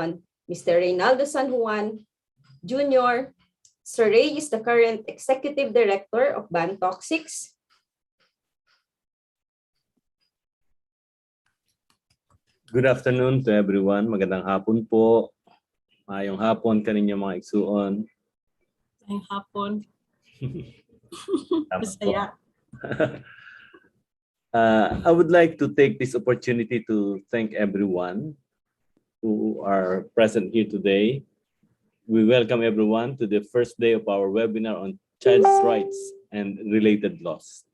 on Mr. Reynaldo San Juan Jr. Sir Ray is the current Executive Director of Bantok 6. Good afternoon to everyone. Magandang hapon po. Mayong hapon kaninyong mga igsuon. Ngayong hapon. Masaya. I would like to take this opportunity to thank everyone who are present here today. We welcome everyone to the first day of our webinar on child's rights and related laws.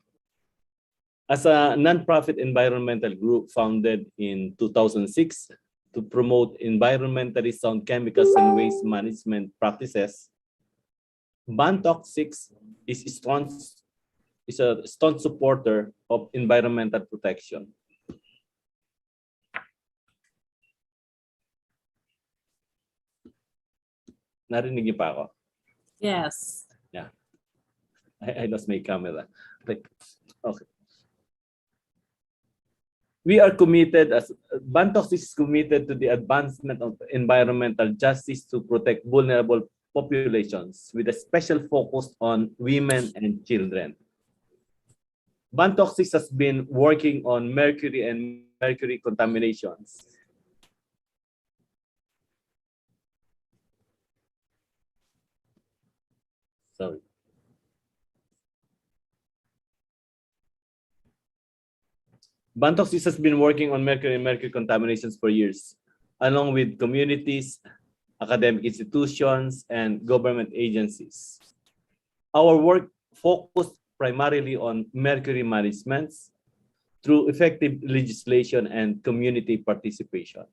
As a non-profit environmental group founded in 2006 to promote environmentally sound chemicals and waste management practices, Bantok 6 is a staunch supporter of environmental protection. Narinig niyo pa ako? Yes. Yeah. I lost my camera. Okay. We are committed, as Bantok is committed to the advancement of environmental justice to protect vulnerable populations with a special focus on women and children. Bantok 6 has been working on mercury and mercury contaminations. Sorry. Bantok 6 has been working on mercury and mercury contaminations for years, along with communities, academic institutions, and government agencies. Our work focused primarily on mercury management through effective legislation and community participation.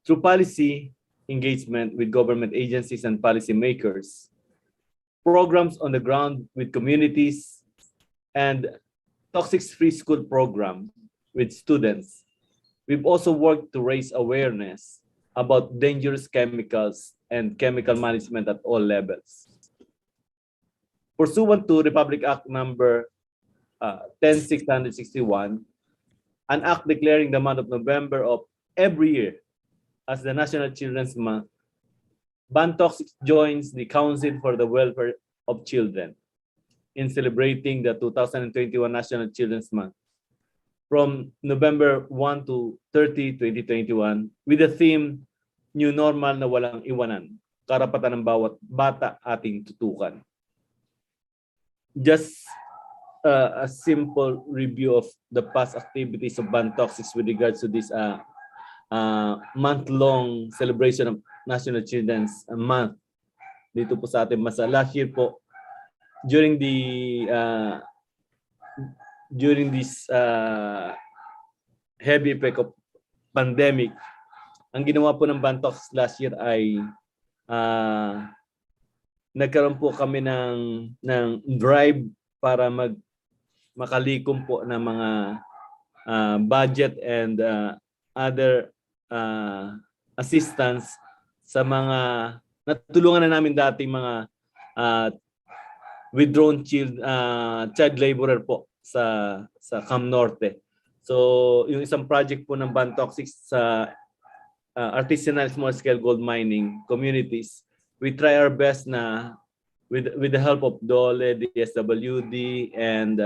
Through policy engagement with government agencies and policymakers, programs on the ground with communities, and toxic-free school program with students. We've also worked to raise awareness about dangerous chemicals and chemical management at all levels. Pursuant to Republic Act number 10661, an act declaring the month of November of every year as the National Children's Month, Bantok joins the Council for the Welfare of Children in celebrating the 2021 National Children's Month from November 1 to 30, 2021 with the theme New Normal na Walang Iwanan, Karapatan ng Bawat Bata, Ating Tutukan. Just a simple review of the past activities of Bantok with regards to this month-long celebration of National Children's Month dito po sa ating masa. Last year po, during this heavy effect of pandemic, ang ginawa po ng Bantok last year ay nagkaroon po kami ng drive para makalikom po ng mga budget and other assistance sa mga natulungan na namin dating mga withdrawn child laborer po sa Cam Norte. So yung isang project po ng Bantok sa artisanal small scale gold mining communities, we try our best na with the help of DOLE, DSWD, and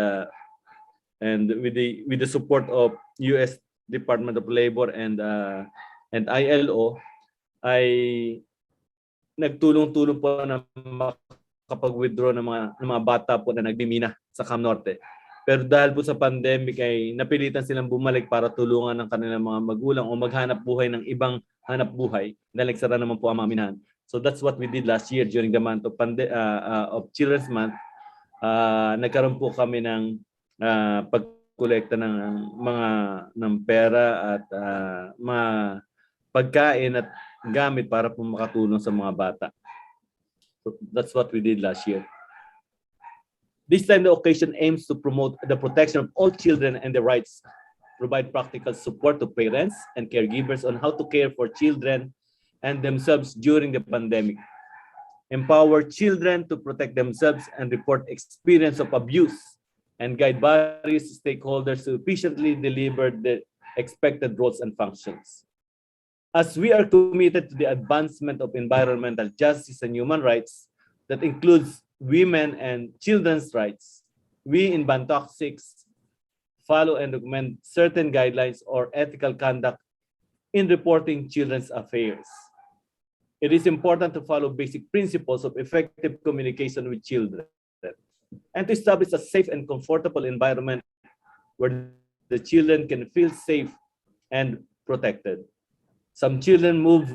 with the support of US Department of Labor and ILO, ay nagtulong-tulong po na makapag-withdraw ng mga bata po na nagmimina sa Cam Norte. Pero dahil po sa pandemic ay napilitan silang bumalik para tulungan ng kanilang mga magulang o maghanap buhay ng ibang hanap buhay dahil nagsara naman po ang mga minahan. So that's what we did last year during the month of Children's Month. Nagkaroon po kami ng pagkolekta ng pera at mga pagkain at gamit para po makatulong sa mga bata. So that's what we did last year. This time, the occasion aims to promote the protection of all children and their rights, provide practical support to parents and caregivers on how to care for children and themselves during the pandemic, empower children to protect themselves and report experience of abuse, and guide various stakeholders to efficiently deliver the expected roles and functions. As we are committed to the advancement of environmental justice and human rights that includes women and children's rights, we in Bantoc 6 follow and document certain guidelines or ethical conduct in reporting children's affairs. It is important to follow basic principles of effective communication with children and to establish a safe and comfortable environment where the children can feel safe and protected. Some children move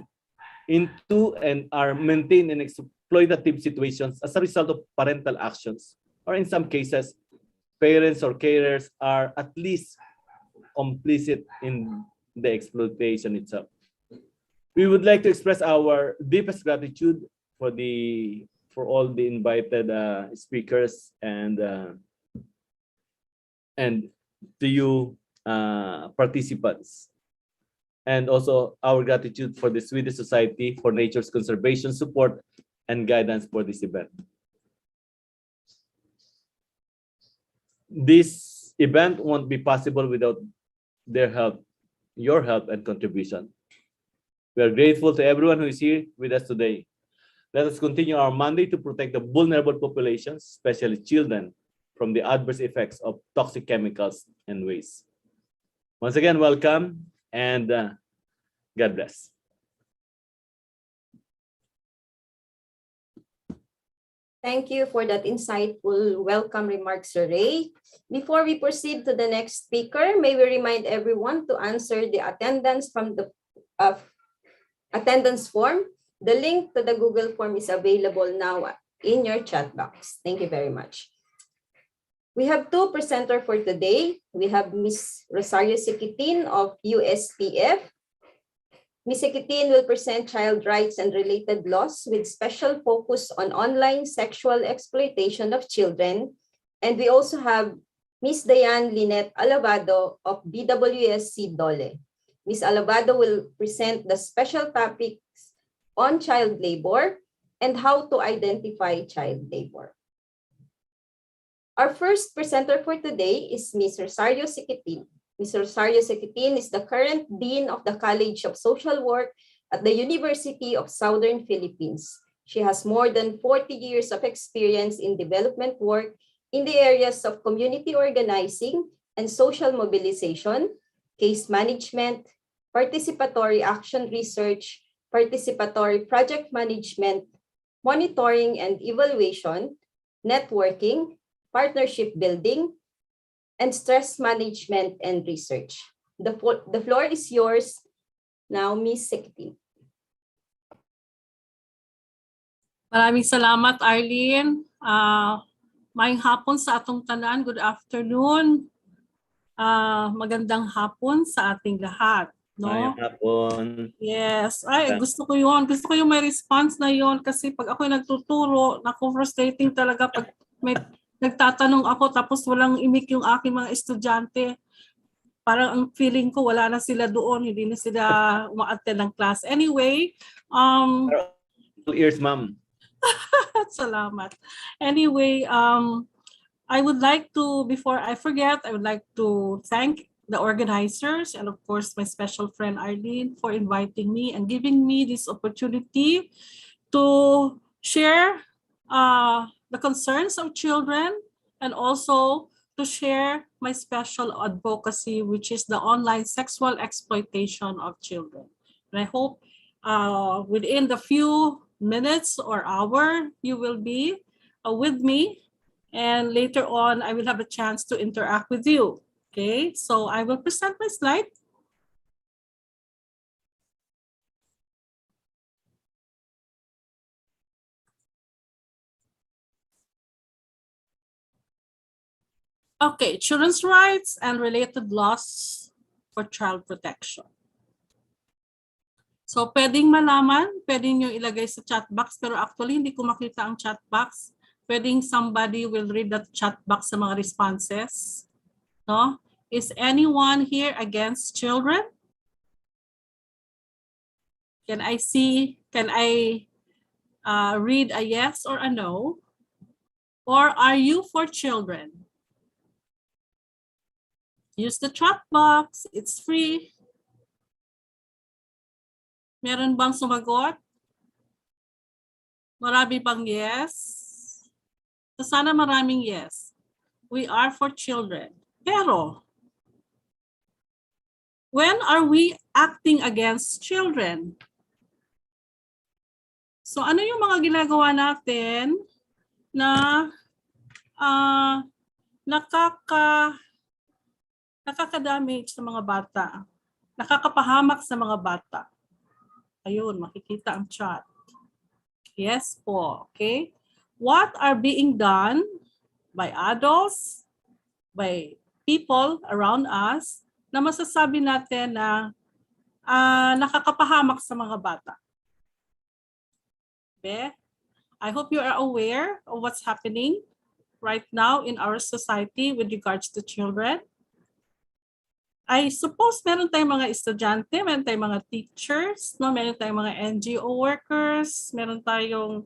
into and are maintained in exploitative situations as a result of parental actions, or in some cases, parents or carers are at least complicit in the exploitation itself. We would like to express our deepest gratitude for all the invited speakers and to you participants, and also our gratitude for the Swedish Society for Nature's Conservation support and guidance for this event. This event won't be possible without their help, your help and contribution. We are grateful to everyone who is here with us today. Let us continue our mandate to protect the vulnerable populations, especially children, from the adverse effects of toxic chemicals and waste. Once again, welcome and God bless. Thank you for that insightful welcome remarks, Sir Ray. Before we proceed to the next speaker, may we remind everyone to answer the attendance from the attendance form. The link to the Google form is available now in your chat box. Thank you very much. We have two presenters for today. We have Ms. Rosario Siquitin of USPF. Ms. Siquitin will present child rights and related laws with special focus on online sexual exploitation of children. And we also have Ms. Diane Lynette Alabado of BWSC Dole. Ms. Alabado will present the special topics on child labor and how to identify child labor. Our first presenter for today is Ms. Rosario Siquitin. Ms. Rosario Siquitin is the current Dean of the College of Social Work at the University of Southern Philippines. She has more than 40 years of experience in development work in the areas of community organizing and social mobilization, case management, participatory action research, participatory project management, monitoring and evaluation, networking, partnership building, and stress management and research. The floor is yours now, Ms. Siquitin. Maraming salamat, Arlene. Maayong hapon sa atong tanan. Good afternoon. Magandang hapon sa ating lahat. No? Ngayong hapon. Yes. Ay, gusto ko yun. Gusto ko yung may response na yun kasi pag ako nagtuturo, frustrating talaga pag may nagtatanong ako tapos walang imik yung aking mga estudyante. Parang ang feeling ko wala na sila doon, hindi na sila uma-attend ng class. Anyway, All ears, ma'am. salamat. Anyway, I would like to, before I forget, I would like to thank the organizers and of course my special friend Arlene for inviting me and giving me this opportunity to share the concerns of children and also to share my special advocacy, which is the online sexual exploitation of children. And I hope within the few minutes or hour, you will be with me. And later on, I will have a chance to interact with you. Okay, so I will present my slide. Okay, children's rights and related laws for child protection. So, pwedeng malaman, pwedeng nyo ilagay sa chat box, pero actually hindi ko makita ang chat box. Pwedeng somebody will read that chat box sa mga responses. No? Is anyone here against children? Can I read a yes or a no? Or are you for children? Use the chat box, it's free. Meron bang sumagot? Marami bang yes? So sana maraming yes. We are for children. Pero, when are we acting against children? So ano yung mga ginagawa natin na nakaka-damage sa mga bata, nakakapahamak sa mga bata? Ayun, makikita ang chat. Yes po, okay? What are being done by adults, by people around us, na masasabi natin na nakakapahamak sa mga bata? Okay? I hope you are aware of what's happening right now in our society with regards to children. I suppose meron tayong mga estudyante, meron tayong mga teachers, no? Meron tayong mga NGO workers, meron tayong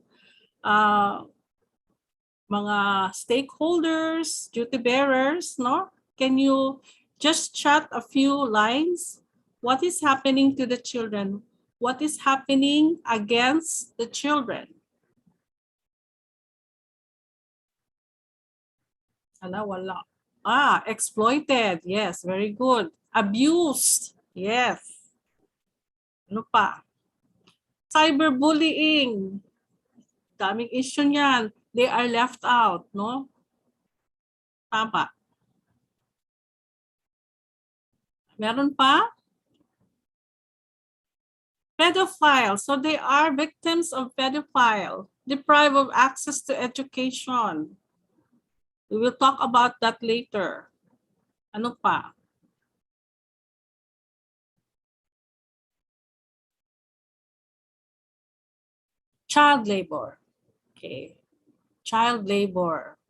mga stakeholders, duty bearers, no? Can you just chat a few lines? What is happening to the children? What is happening against the children? Wala. Exploited. Yes, very good. Abused. Yes. Ano pa? Cyberbullying. Daming issue niyan. They are left out, no? Tama. Meron pa? Pedophile. So they are victims of pedophile, deprived of access to education. We will talk about that later. Ano pa? Child labor. Okay. Child labor.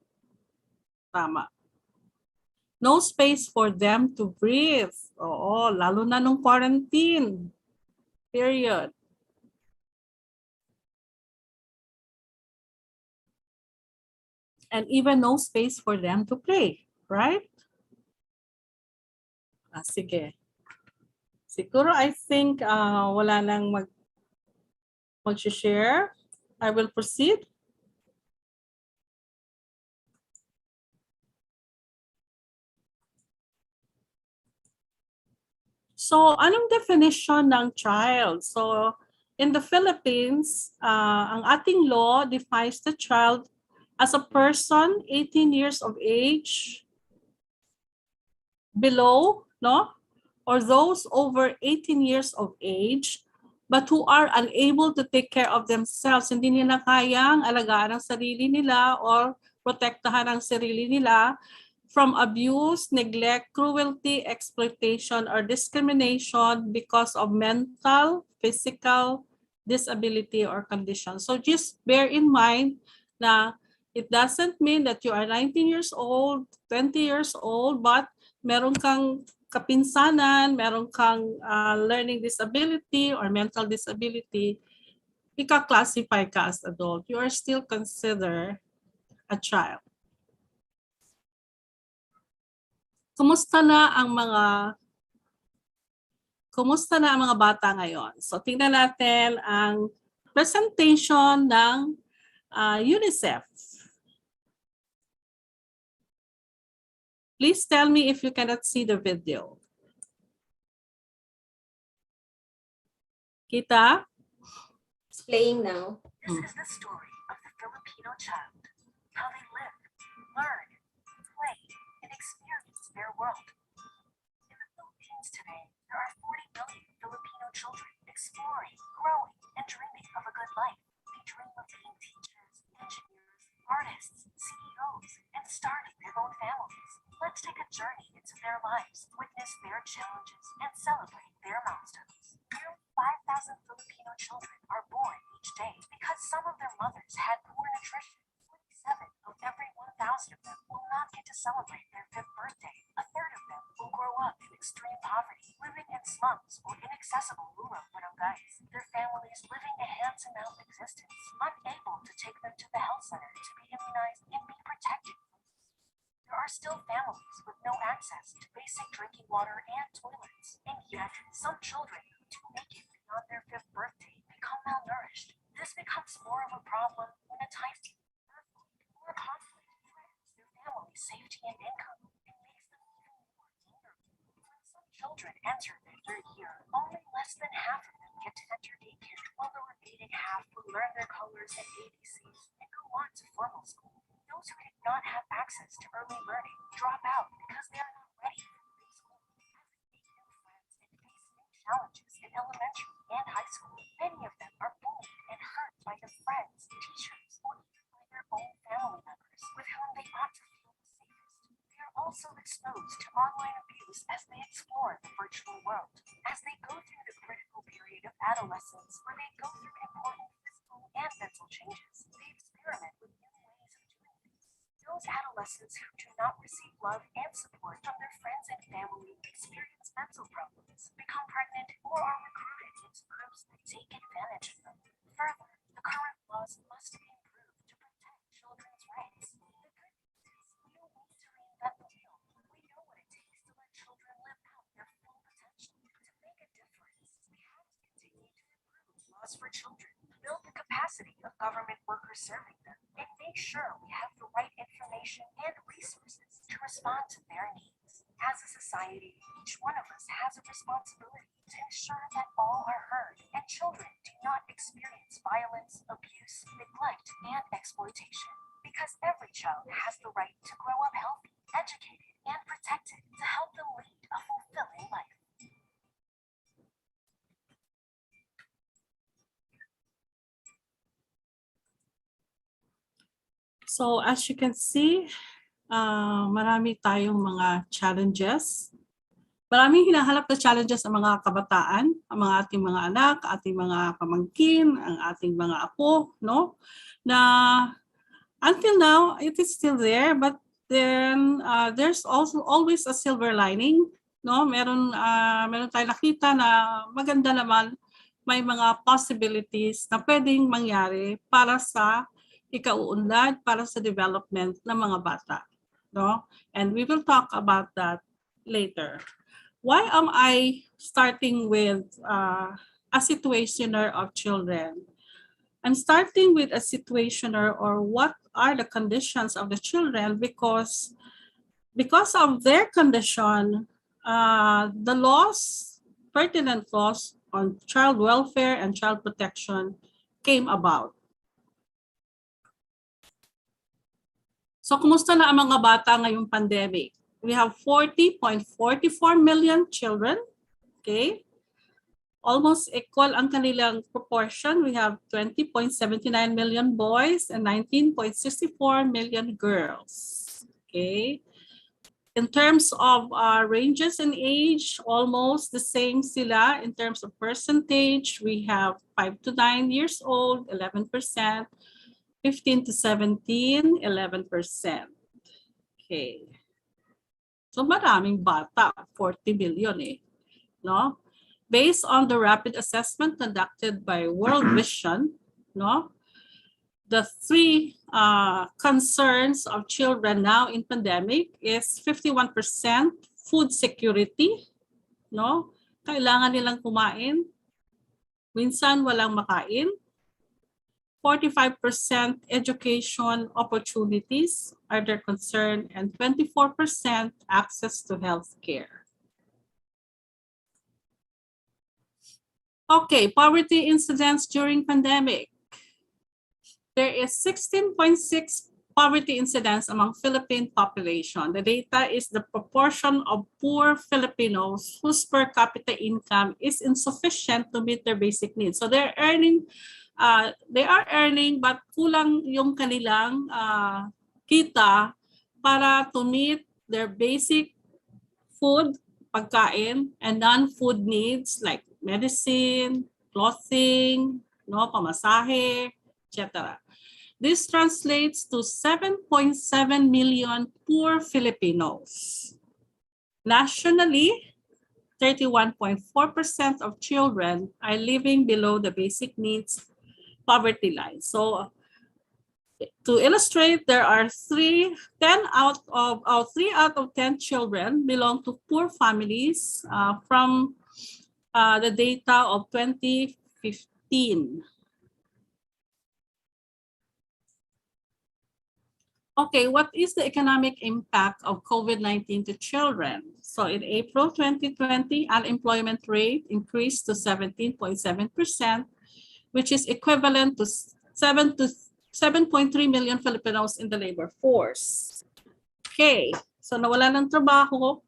Tama. No space for them to breathe. Oo, lalo na nung quarantine. Period. And even no space for them to play, right? Sige. Siguro I think wala nang mag-share. I will proceed. So, anong definition ng child? So, in the Philippines, ang ating law defines the child as a person 18 years of age below, no? Or those over 18 years of age but who are unable to take care of themselves. Hindi nila kayang alagaan ang sarili nila or protektahan ang sarili nila from abuse, neglect, cruelty, exploitation, or discrimination because of mental, physical disability or condition. So just bear in mind na it doesn't mean that you are 19 years old, 20 years old, but meron kang kapinsanan, meron kang learning disability or mental disability, ika-classify ka as adult. You are still considered a child. Kumusta na ang mga bata ngayon? So tingnan natin ang presentation ng UNICEF. Please tell me if you cannot see the video. Kita? It's playing now. This is the story of the Filipino child, how they live, learn, play, and experience their world. In the Philippines today, there are 40 million Filipino children exploring, growing, and dreaming of a good life. They dream of being teachers, engineers, artists, CEOs, and starting their own families. Let's take a journey into their lives, witness their challenges, and celebrate their milestones. Nearly 5,000 Filipino children are born each day because some of their mothers had poor nutrition. 27 of every 1,000 of them will not get to celebrate their 5th birthday. A third of them will grow up in extreme poverty, living in slums or inaccessible rural barangays. Their families living a hand-to-mouth existence, unable to take them to the health center to be immunized and be protected. There are still families with no access to basic drinking water and toilets. And yet, some children do make it beyond their 5th birthday. children enter their third year, only less than half of them get to enter daycare, while the remaining half will learn their colors and ABCs and go on to formal school. Those who did not have access to early learning drop out because they are not ready for big school. As they make new friends and face new challenges in elementary and high school, many of them are bullied and hurt by their friends, teachers, or even by their own family members with whom they ought to feel the safest. They are also exposed to online abuse as they explore the virtual world. As they go through the critical period of adolescence, where they go through important physical and mental changes, they experiment with new ways of doing things. Those adolescents who do not receive love and support from their friends and family experience mental problems, become pregnant, or are recruited into groups that take advantage of them. Further, the current laws must be improved to protect children's rights. The good news is we don't need to reinvent the wheel. We know what it takes to let children live out their full potential. To make a difference, we have to continue to improve laws for children, build the capacity of government workers serving them, and make sure we have the right information and resources to respond to their needs. As a society, each one of us has a responsibility to ensure that all are heard and children do not experience violence, abuse, neglect, and exploitation. Because every child has the right to grow up healthy, educated, and protected to help them lead a fulfilling life. So as you can see, marami tayong mga challenges. Maraming hinahanap na challenges ang mga kabataan, ang mga ating mga anak, ating mga pamangkin, ang ating mga apo, no? Na until now, it is still there, but then there's also always a silver lining, no? Meron tayong nakita na maganda naman, may mga possibilities na pwedeng mangyari para sa ikauunlad, para sa development ng mga bata, no? And we will talk about that later. Why am I starting with a situationer of children? I'm starting with a situationer, or what are the conditions of the children, because of their condition, the laws, pertinent laws on child welfare and child protection came about. So, kumusta na ang mga bata ngayong pandemic? We have 40.44 million children, okay? Almost equal ang kanilang proportion. We have 20.79 million boys and 19.64 million girls, okay? In terms of ranges in age, almost the same sila. In terms of percentage, we have 5 to 9 years old, 11%, 15 to 17, 11%. Okay. So maraming bata, 40 million no? Based on the rapid assessment conducted by World Vision, no? The three concerns of children now in pandemic is 51% food security, no? Kailangan nilang kumain, minsan walang makain. 45% education opportunities are their concern, and 24% access to health care. Okay, poverty incidence during pandemic. There is 16.6 poverty incidence among Philippine population. The data is the proportion of poor Filipinos whose per capita income is insufficient to meet their basic needs. So they are earning but kulang yung kanilang kita para to meet their basic food, pagkain, and non-food needs like medicine, clothing, no, pamasahe, etc. This translates to 7.7 million poor Filipinos. Nationally, 31.4% of children are living below the basic needs poverty line. So to illustrate, there are 3 out of 10 children belong to poor families from the data of 2015. Okay, what is the economic impact of COVID-19 to children? So in April 2020, unemployment rate increased to 17.7%, which is equivalent to 7.3 million Filipinos in the labor force. Okay, so nawala ng trabaho.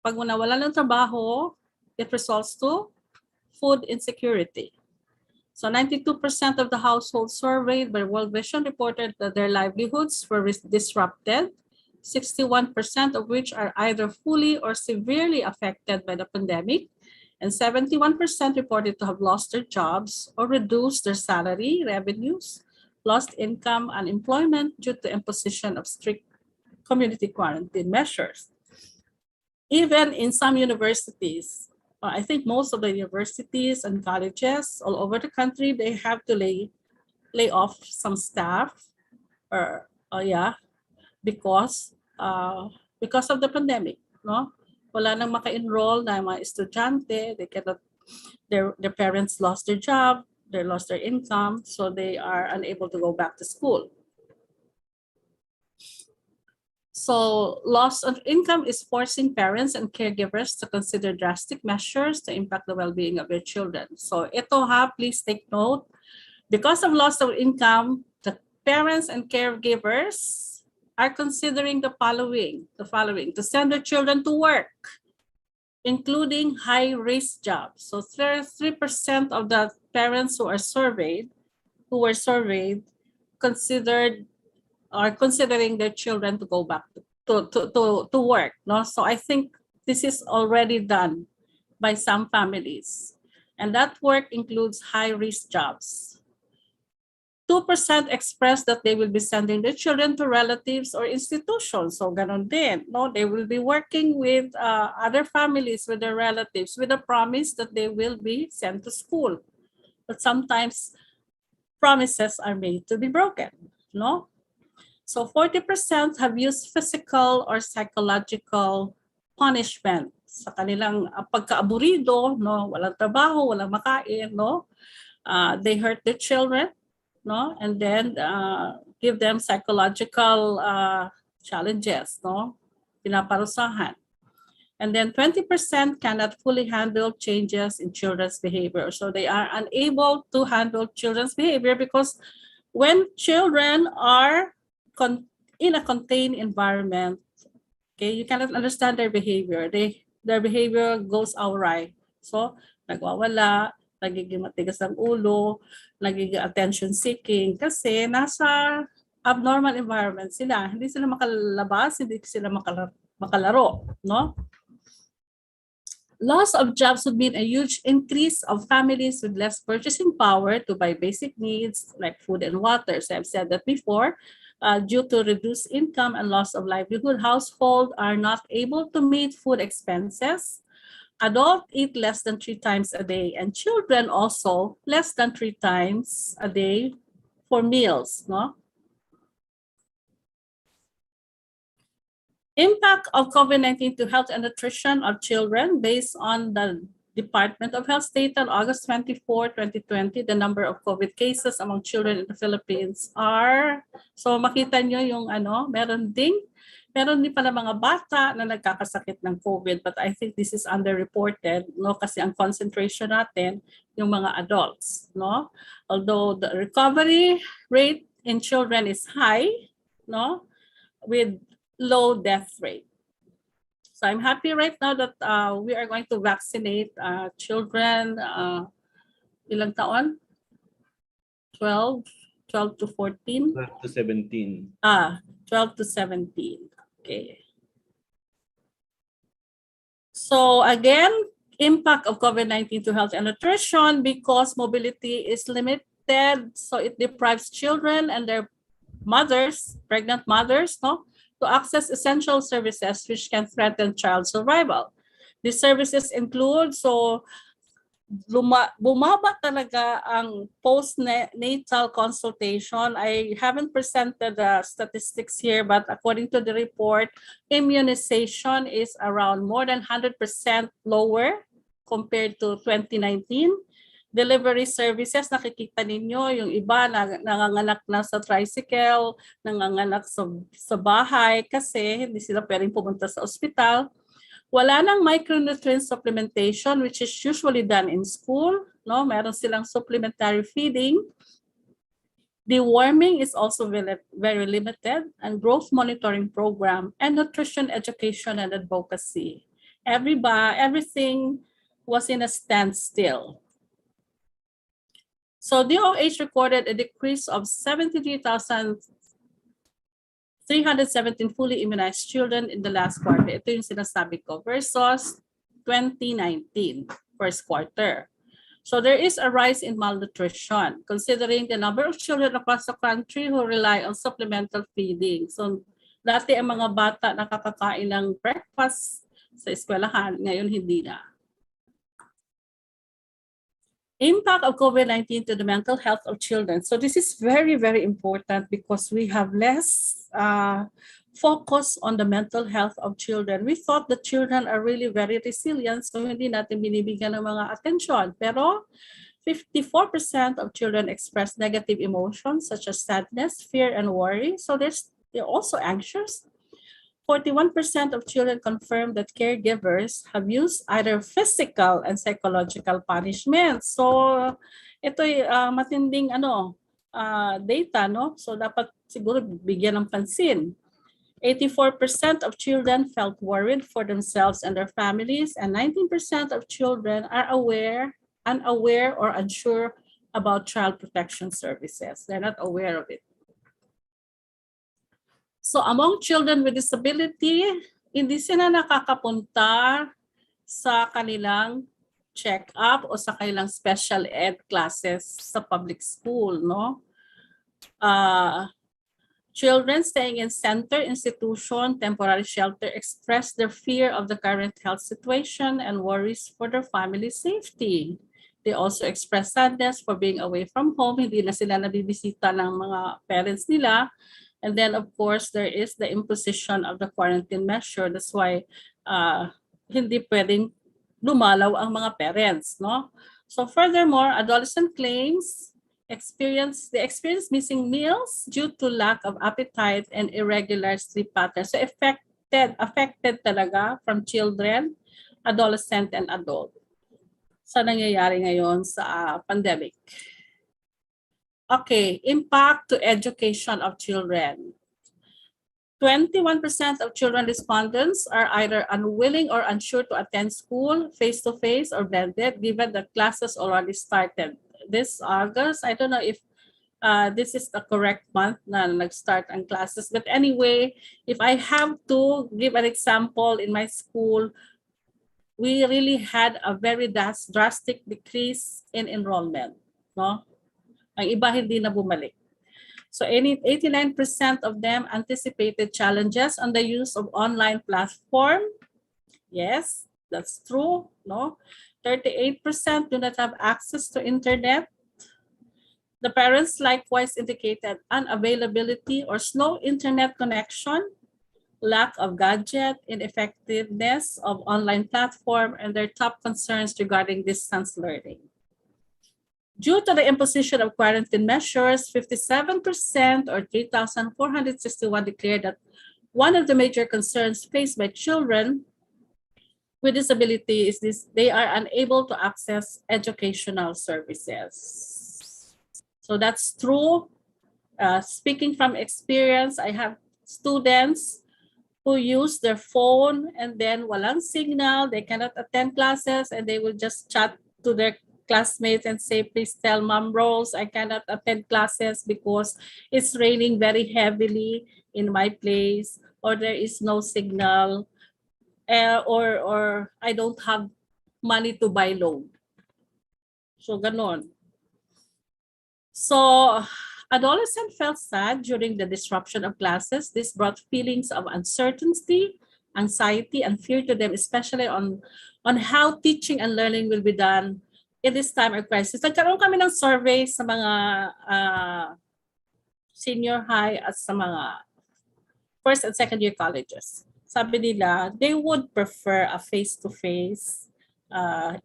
Pag nawala ng trabaho, it results to food insecurity. So 92% of the households surveyed by World Vision reported that their livelihoods were disrupted, 61% of which are either fully or severely affected by the pandemic, and 71% reported to have lost their jobs or reduced their salary, revenues, lost income, and employment due to imposition of strict community quarantine measures. Even in some universities, I think most of the universities and colleges all over the country, they have to lay off some staff, or because of the pandemic, no? Wala nang maka-enroll na mga estudyante, they cannot, their parents lost their job, they lost their income, so they are unable to go back to school. So loss of income is forcing parents and caregivers to consider drastic measures to impact the well-being of their children. So ito please take note. Because of loss of income, the parents and caregivers are considering the following, to send their children to work, including high-risk jobs. So 3% of the parents who were surveyed, are considering their children to go back to work. No? So I think this is already done by some families. And that work includes high-risk jobs. 2% expressed that they will be sending their children to relatives or institutions. So ganon din. No? They will be working with other families, with their relatives, with a promise that they will be sent to school. But sometimes promises are made to be broken. No? So 40% have used physical or psychological punishment sa kanilang pagka-aburido, no, walang trabaho, walang makain, no. They hurt their children, no, and then give them psychological challenges, no, pinaparusahan. And then 20% cannot fully handle changes in children's behavior. So they are unable to handle children's behavior because when children are in a contained environment, okay, you cannot understand their behavior. Their behavior goes awry. So, nagwawala, nagiging matigas ang ulo, nagiging attention seeking kasi nasa abnormal environment sila. Hindi sila makalabas, hindi sila makalaro, no? Loss of jobs would mean a huge increase of families with less purchasing power to buy basic needs like food and water. So I've said that before. Due to reduced income and loss of livelihood, households are not able to meet food expenses. Adults eat less than 3 times a day, and children also less than 3 times a day for meals. No? Impact of COVID-19 to health and nutrition of children based on the Department of Health data on August 24, 2020, the number of COVID cases among children in the Philippines are, so makita nyo yung meron din pala mga bata na nagkakasakit ng COVID, but I think this is underreported, no, kasi ang concentration natin yung mga adults, no. Although the recovery rate in children is high, no, with low death rate. So I'm happy right now that we are going to vaccinate children, ilang taon? 12 to 14? 12 to 17. 12 to 17. Okay. So again, impact of COVID-19 to health and nutrition because mobility is limited. So it deprives children and their mothers, pregnant mothers, no, to access essential services which can threaten child survival. These services include, so bumaba talaga ang postnatal consultation. I haven't presented the statistics here, but according to the report, immunization is around more than 100% lower compared to 2019. delivery services, nakikita ninyo, yung iba nanganganak na sa tricycle, nanganganak sa bahay kasi hindi sila pwedeng pumunta sa ospital. Wala nang micronutrient supplementation which is usually done in school. No? Meron silang supplementary feeding. Deworming is also very limited, and growth monitoring program and nutrition education and advocacy. Everything was in a standstill. So DOH recorded a decrease of 73,317 fully immunized children in the last quarter. Ito yung sinasabi ko versus 2019 first quarter. So there is a rise in malnutrition considering the number of children across the country who rely on supplemental feeding. So dati ang mga bata nakakakain ng breakfast sa eskwelahan, ngayon hindi na. Impact of COVID-19 to the mental health of children. So this is very, very important because we have less focus on the mental health of children. We thought the children are really very resilient, so hindi natin binibigyan ng mga atensyon. Pero 54% of children express negative emotions such as sadness, fear, and worry. So they're also anxious. 41% of children confirm that caregivers have used either physical and psychological punishment. So ito'y matinding data, no? So dapat siguro bigyan ng pansin. 84% of children felt worried for themselves and their families, and 19% of children are unaware or unsure about child protection services. They're not aware of it. So among children with disability, hindi sila nakakapunta sa kanilang check-up o sa kanilang special ed classes sa public school, no? Children staying in center, institution, temporary shelter express their fear of the current health situation and worries for their family safety. They also express sadness for being away from home. Hindi na sila nabibisita ng mga parents nila. And then, of course, there is the imposition of the quarantine measure. That's why hindi pwedeng lumalaw ang mga parents, no? So furthermore, adolescent claims experience missing meals due to lack of appetite and irregular sleep patterns. So affected talaga from children, adolescent, and adult sa nangyayari ngayon sa pandemic. Okay, impact to education of children. 21% of children respondents are either unwilling or unsure to attend school face-to-face or blended, given the classes already started. This August, I don't know if this is the correct month na nag-start ang classes. But anyway, if I have to give an example in my school, we really had a very drastic decrease in enrollment, no? Ang iba hindi na bumalik. So 89% of them anticipated challenges on the use of online platform. Yes, that's true. No, 38% do not have access to internet. The parents likewise indicated unavailability or slow internet connection, lack of gadget, ineffectiveness of online platform, and their top concerns regarding distance learning. Due to the imposition of quarantine measures, 57% or 3,461 declared that one of the major concerns faced by children with disability is they are unable to access educational services. So that's true. Speaking from experience, I have students who use their phone and then walang signal, they cannot attend classes, and they will just chat to their classmates and say, please tell Mom Rose I cannot attend classes because it's raining very heavily in my place, or there is no signal, or I don't have money to buy loan. So ganon. So adolescents felt sad during the disruption of classes. This brought feelings of uncertainty, anxiety, and fear to them, especially on how teaching and learning will be done in this time of crisis. Nagkaroon kami ng survey sa mga senior high at sa mga first and second year colleges. Sabi nila, they would prefer a face-to-face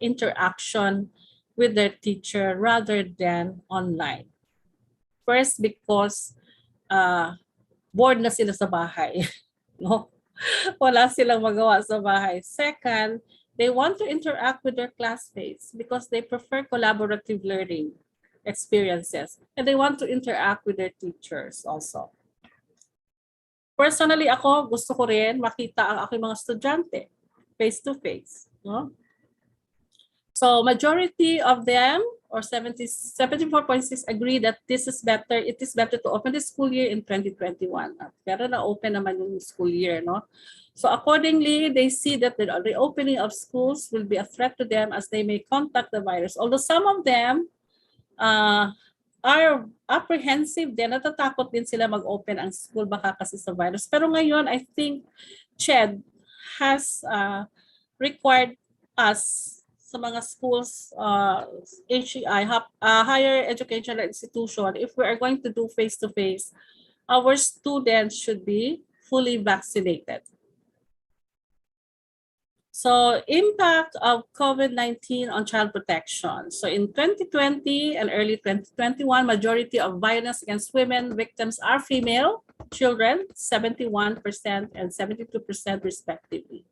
interaction with their teacher rather than online. First, because bored na sila sa bahay. No? Wala silang magawa sa bahay. Second, they want to interact with their classmates because they prefer collaborative learning experiences. And they want to interact with their teachers also. Personally, ako, gusto ko rin makita ang aking mga estudyante face-to-face. No? So majority of them, or 74.6, agree that this is better. It is better to open the school year in 2021. Pero na-open naman yung school year, no? So accordingly, they see that the reopening of schools will be a threat to them as they may contact the virus. Although some of them are apprehensive din, natatakot din sila mag-open ang school baka kasi sa virus. Pero ngayon, I think CHED has required us sa mga schools, HEI, higher educational institution, if we are going to do face-to-face, our students should be fully vaccinated. So impact of COVID-19 on child protection. So in 2020 and early 2021, majority of violence against women victims are female children, 71% and 72% respectively.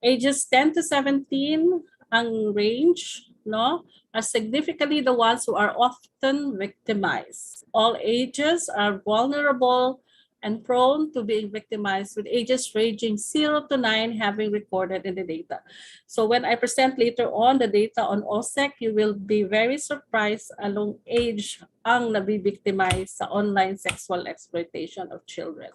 Ages 10 to 17, ang range, no, are significantly the ones who are often victimized. All ages are vulnerable and prone to being victimized, with ages ranging 0 to 9 having recorded in the data. So when I present later on the data on OSEC, you will be very surprised along age ang nabibictimize sa online sexual exploitation of children.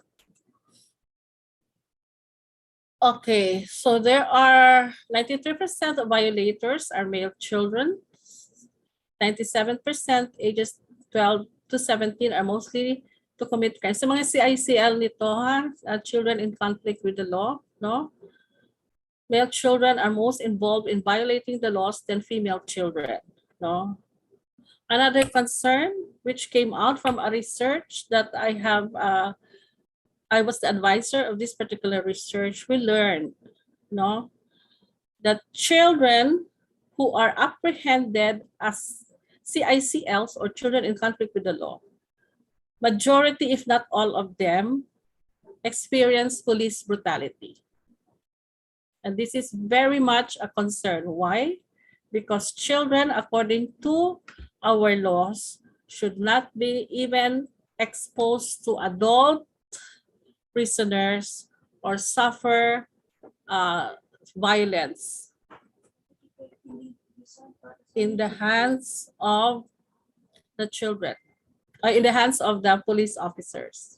Okay, so there are 93% of violators are male children. 97% ages 12 to 17 are mostly to commit crimes. Sa mga CICL nito, children in conflict with the law, no? Male children are most involved in violating the laws than female children, no? Another concern which came out from a research that I have, I was the advisor of this particular research, we learned, no, that children who are apprehended as CICLs or children in conflict with the law, majority, if not all of them, experience police brutality. And this is very much a concern. Why? Because children, according to our laws, should not be even exposed to adult prisoners or suffer violence in the hands of the children, in the hands of the police officers.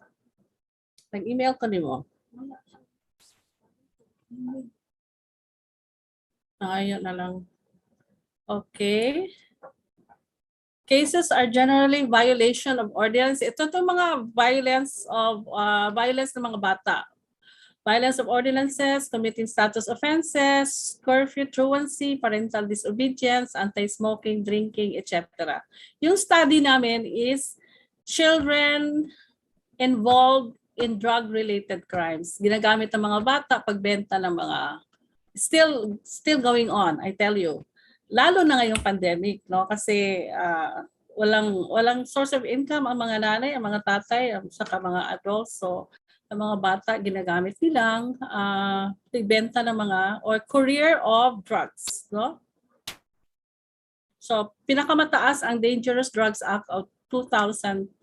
Nag-email ko nimo. Ayun na lang. Okay. Cases are generally violation of ordinance. Ito itong mga violence ng mga bata. Violence of ordinances, committing status offenses, curfew, truancy, parental disobedience, anti-smoking, drinking, etc. Yung study namin is children involved in drug-related crimes. Ginagamit ng mga bata pagbenta ng mga still going on, I tell you. Lalo na ngayong pandemic, no? Kasi walang source of income ang mga nanay, ang mga tatay, saka mga adults. So, ang mga bata ginagamit nilang pagbenta ng mga or courier of drugs, no? So, pinakamataas ang Dangerous Drugs Act of 2002.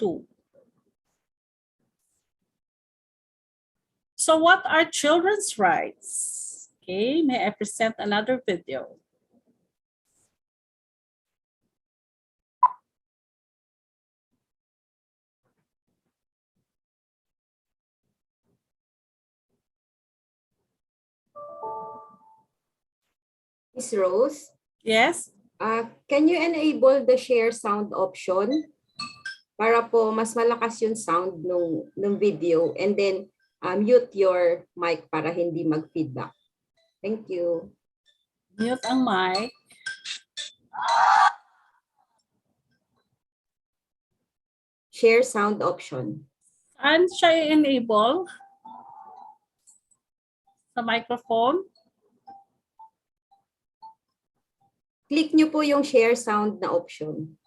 So, what are children's rights? Okay, may I present another video? Miss Rose, Yes? can you enable the share sound option para po mas malakas yung sound ng video, and then mute your mic para hindi mag-feedback. Thank you. Mute ang mic. Share sound option. Saan siya i-enable? Sa microphone? click nyo po yung share sound na option.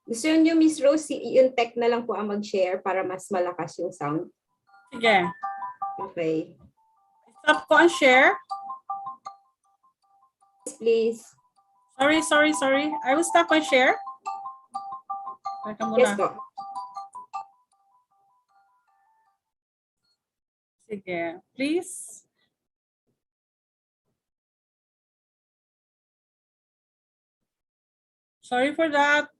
Gusto nyo, Miss Rose, yung tech na lang po ang mag-share para mas malakas yung sound. Sige. Okay. Stop ko ang share. Please. Sorry. I will stop my share. Teka muna. Yes po. Sige. Please. Sorry for that.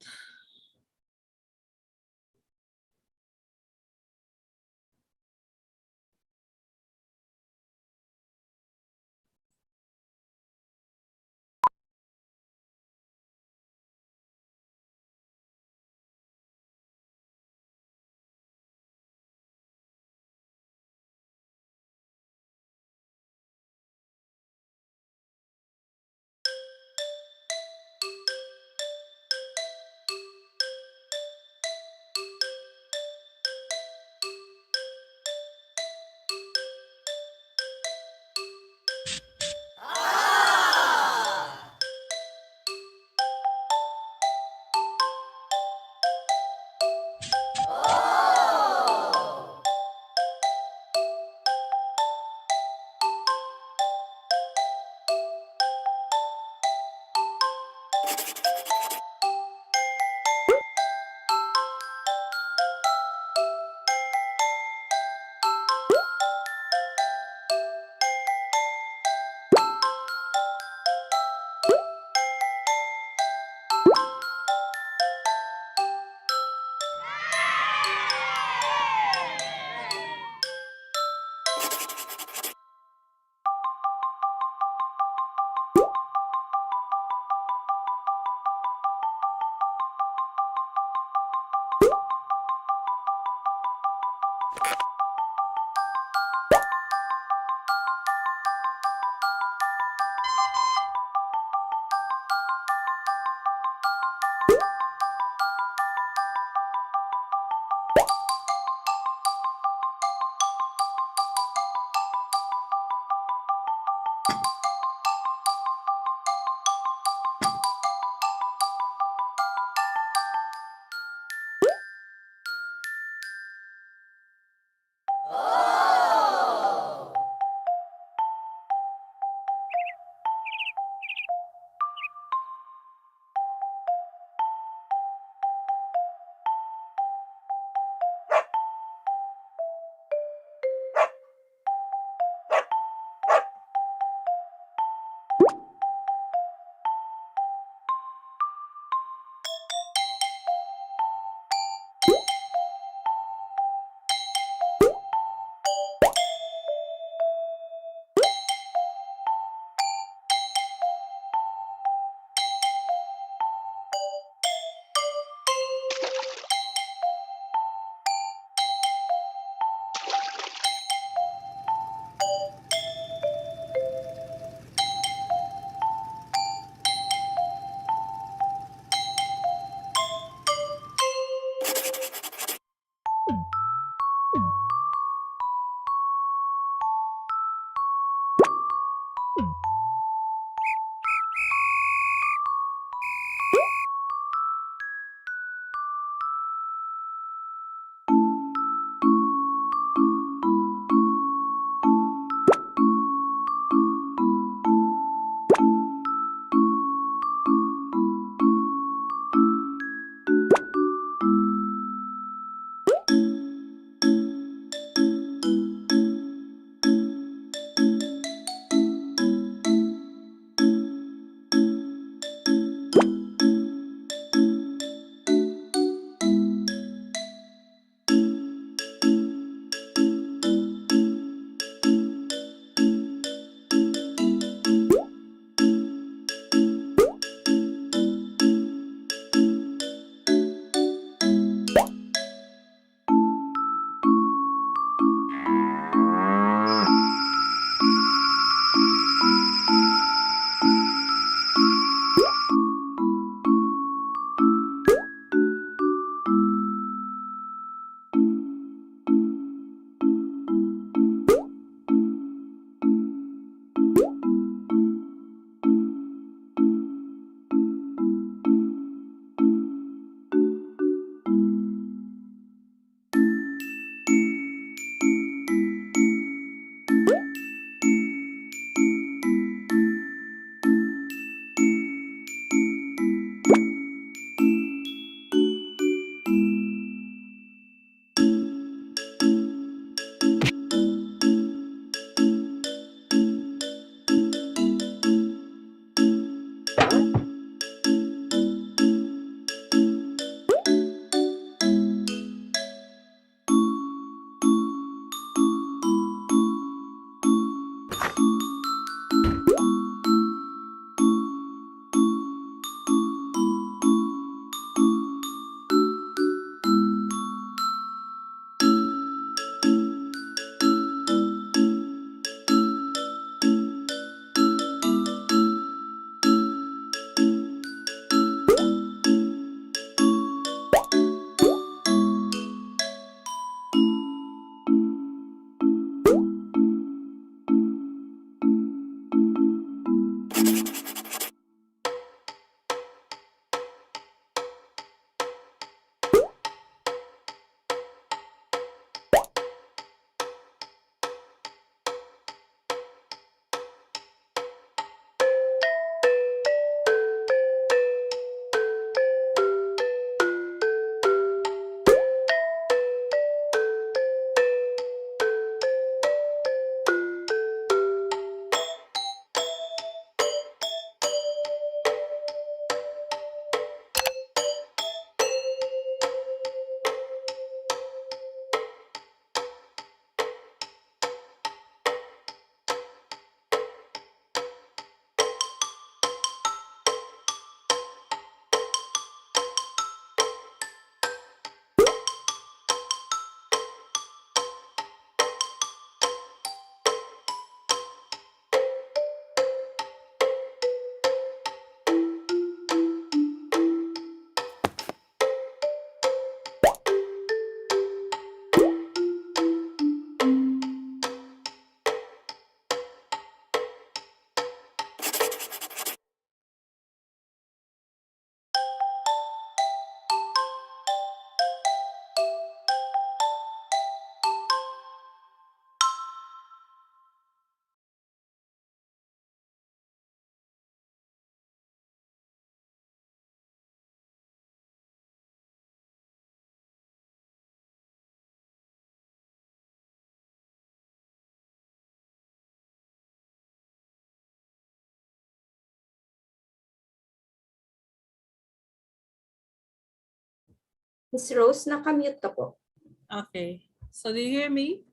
Miss Rose, nakamute ka po. Okay. So do you hear me?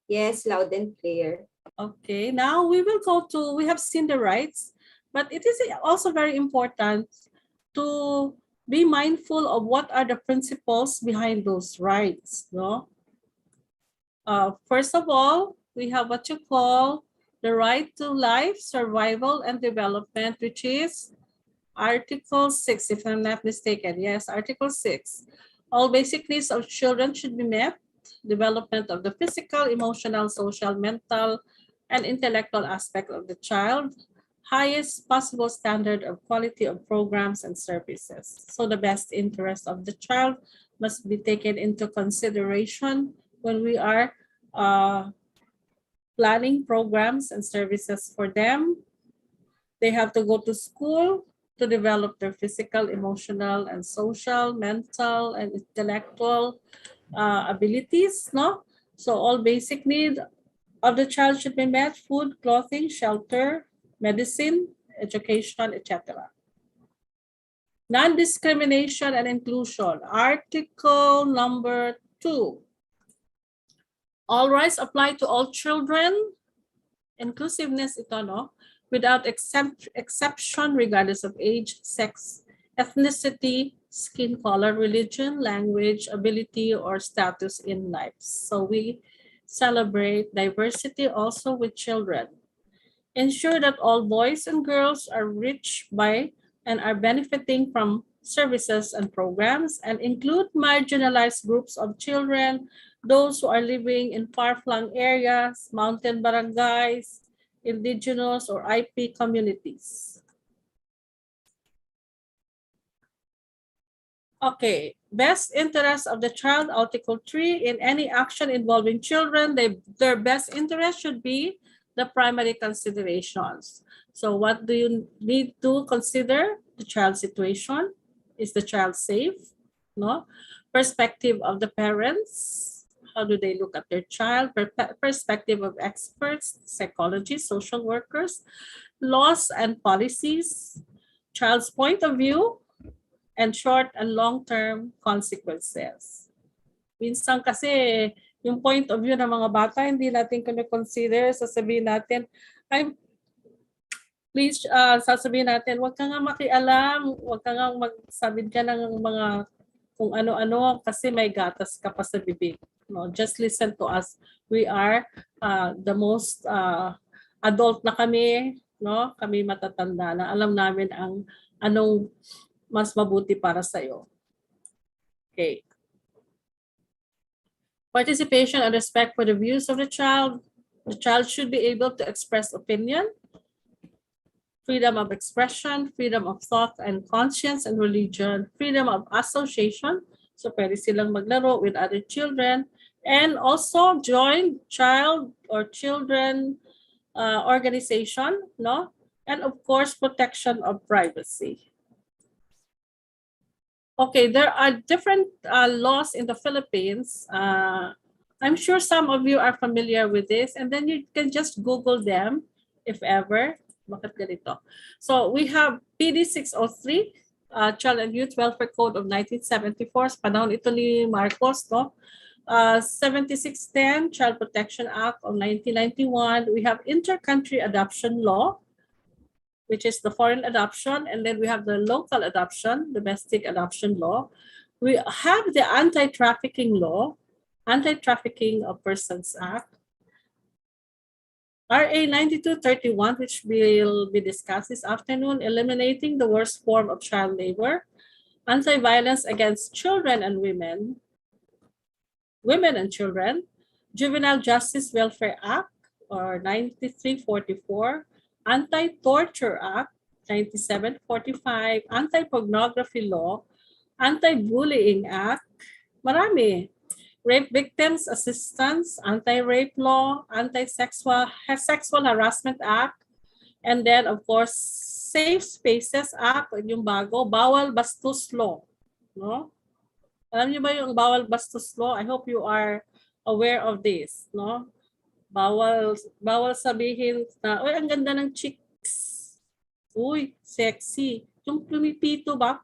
Yes, loud and clear. Okay, now we will go to, we have seen the rights, but it is also very important to be mindful of what are the principles behind those rights, no? First of all, we have what you call the right to life, survival, and development, which is Article 6, if I'm not mistaken. Yes, Article 6. All basic needs of children should be met. Development of the physical, emotional, social, mental, and intellectual aspect of the child. Highest possible standard of quality of programs and services. So the best interest of the child must be taken into consideration when we are planning programs and services for them. They have to go to school to develop their physical, emotional, and social, mental, and intellectual abilities, no? So all basic needs of the child should be met: food, clothing, shelter, medicine, education, etc. Non-discrimination and inclusion. Article number 2. All rights apply to all children. Inclusiveness ito, no? Without exception regardless of age, sex, ethnicity, skin color, religion, language, ability, or status in life. So we celebrate diversity also with children. Ensure that all boys and girls are reached by and are benefiting from services and programs, and include marginalized groups of children, those who are living in far-flung areas, mountain barangays, indigenous or IP communities. Okay, best interest of the child, Article 3. In any action involving children, their best interest should be the primary considerations. So what do you need to consider? The child's situation. Is the child safe? No? Perspective of the parents. How do they look at their child? Perspective of experts, psychologists, social workers, laws and policies, child's point of view, and short and long-term consequences. Minsan kasi, yung point of view ng mga bata, hindi natin consider. Sasabihin natin, sasabihin natin, wag ka nga makialam, wag ka nga magsabid ka ng mga kung ano-ano kasi may gatas ka pa sa bibig. No, just listen to us. We are the most adult na kami, no? Kami matatanda na alam namin ang anong mas mabuti para sa iyo. Okay. Participation and respect for the views of the child. The child should be able to express opinion, freedom of expression, freedom of thought and conscience and religion, freedom of association. So pwede silang maglaro with other children, and also join child or children organization, no? And of course, protection of privacy. Okay, there are different laws in the Philippines. I'm sure some of you are familiar with this, and then you can just Google them if ever. Bakit ganito? So we have PD 603, Child and Youth Welfare Code of 1974. Sa panahon ito ni Marcos, no? 7610, Child Protection Act of 1991. We have Inter-Country Adoption Law, which is the foreign adoption, and then we have the local adoption, domestic adoption law. We have the anti-trafficking law, Anti-Trafficking of Persons Act, RA 9231, which will be discussed this afternoon, eliminating the worst form of child labor, anti-violence against children and women and children, Juvenile Justice Welfare Act, or 9344, Anti-Torture Act, 9745, Anti-Pornography Law, Anti-Bullying Act, marami. Rape Victims Assistance, Anti-Rape Law, Anti-Sexual Harassment Act, and then of course, Safe Spaces Act, yung bago, Bawal Bastos Law. No? Alam niyo ba yung Bawal Bastos Law? I hope you are aware of this. No? Bawal sabihin na, uy, ang ganda ng chicks. Uy, sexy. Yung pumipito ba?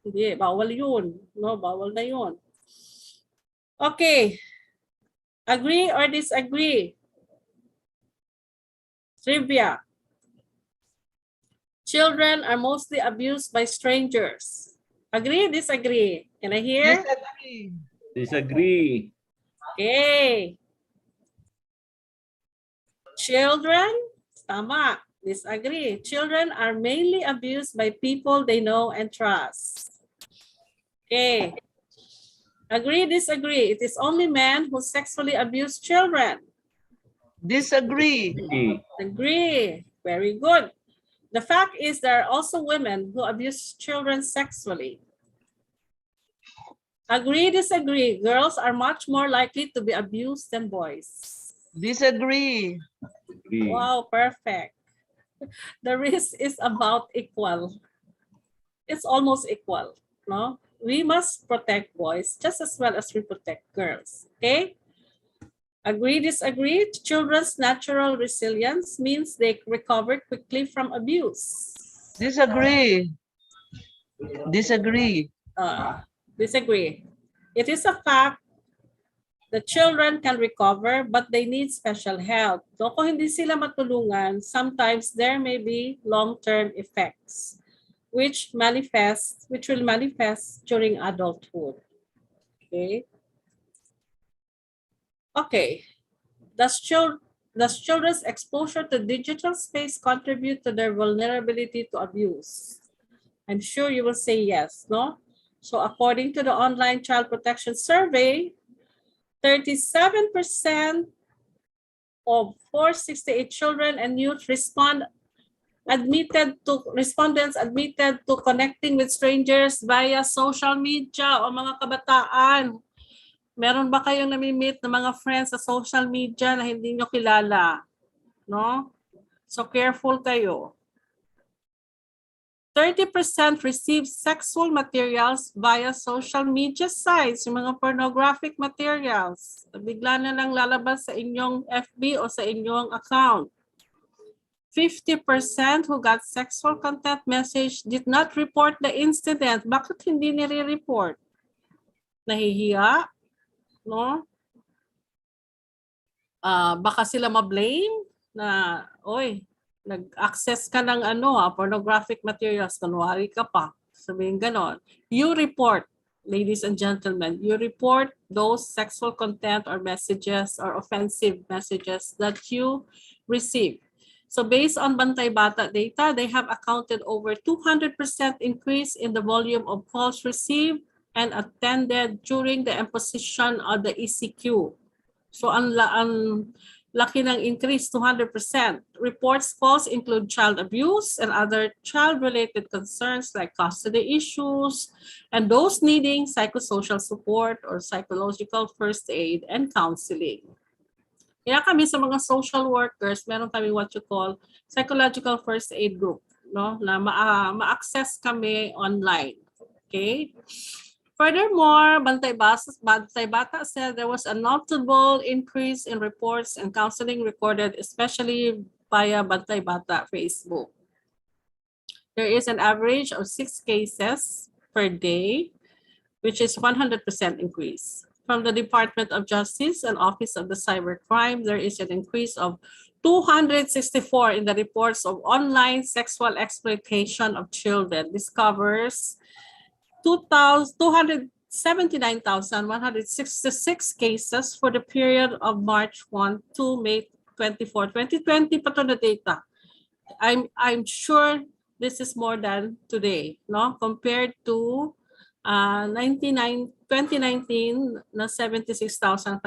Hindi, bawal yun. No, bawal na yun. Okay. Agree or disagree? Trivia. Children are mostly abused by strangers. Agree, disagree? Can I hear? Disagree. Disagree. Okay. Children, tama. Disagree. Children are mainly abused by people they know and trust. Okay. Agree, disagree? It is only men who sexually abuse children. Disagree. Agree. Very good. The fact is there are also women who abuse children sexually. Agree, disagree? Girls are much more likely to be abused than boys. Disagree. Agree. Wow, perfect. The risk is about equal. It's almost equal, no? We must protect boys just as well as we protect girls, okay? Agree, disagree? Children's natural resilience means they recover quickly from abuse. Disagree. Disagree. Disagree. It is a fact that children can recover, but they need special help. So kung hindi sila matulungan, sometimes there may be long-term effects which will manifest during adulthood. Okay. Okay. Does children's exposure to digital space contribute to their vulnerability to abuse? I'm sure you will say yes, no? So according to the online child protection survey, 37% of 468 children and youth respondents admitted to connecting with strangers via social media. O mga kabataan, meron ba kayong nami-meet na mga friends sa social media na hindi nyo kilala? No? So careful kayo. 30% receive sexual materials via social media sites, yung mga pornographic materials. Bigla na lang lalabas sa inyong FB o sa inyong account. 50% who got sexual content message did not report the incident. Bakit hindi nire-report? Nahihiya? No? Baka sila ma-blame na, oy, nag-access ka ng pornographic materials, kunwari ka pa. Sabihin ganon. You report, ladies and gentlemen, you report those sexual content or messages or offensive messages that you receive. So based on Bantay Bata data, they have accounted over 200% increase in the volume of calls received and attended during the imposition of the ECQ. So ang laki ng increase, 200%. Reports calls include child abuse and other child-related concerns like custody issues and those needing psychosocial support or psychological first aid and counseling. Kaya kami sa mga social workers, meron kami what you call psychological first aid group, no? Na ma-access kami online. Okay? Furthermore, Bantay Bata said there was a notable increase in reports and counseling recorded, especially via Bantay Bata Facebook. There is an average of 6 cases per day, which is 100% increase. From the Department of Justice and Office of the Cybercrime, there is an increase of 264 in the reports of online sexual exploitation of children. This covers 279,166 cases for the period of March 1 to May 24. 2020 pa to na data. I'm sure this is more than today, no? Compared to 2019 na 76,561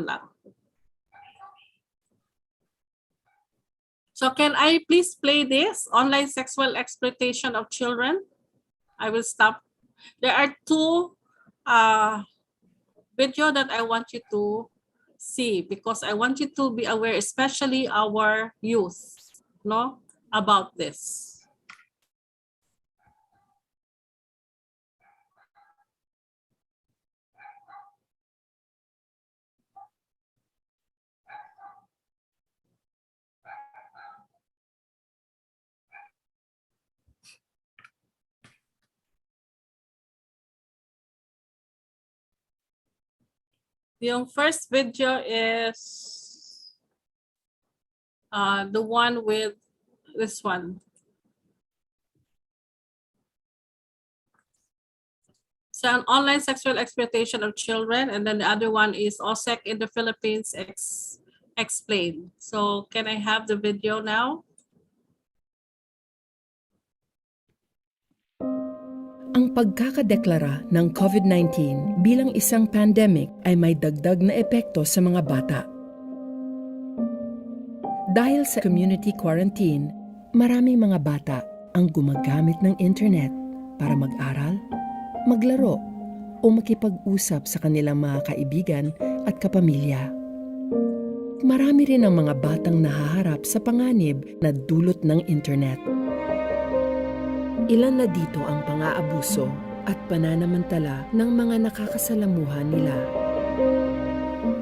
lang. So can I please play this online sexual exploitation of children? I will stop. There are two video that I want you to see because I want you to be aware, especially our youth, no, about this. Yung first video is the one with this one. So an online sexual exploitation of children, and then the other one is OSEC in the Philippines explained. So can I have the video now? Ang pagkakadeklara ng COVID-19 bilang isang pandemic ay may dagdag na epekto sa mga bata. Dahil sa community quarantine, maraming mga bata ang gumagamit ng internet para mag-aral, maglaro, o makipag-usap sa kanilang mga kaibigan at kapamilya. Marami rin ang mga batang nahaharap sa panganib na dulot ng internet. Ilan na dito ang pang-aabuso at pananamantala ng mga nakakasalamuhan nila.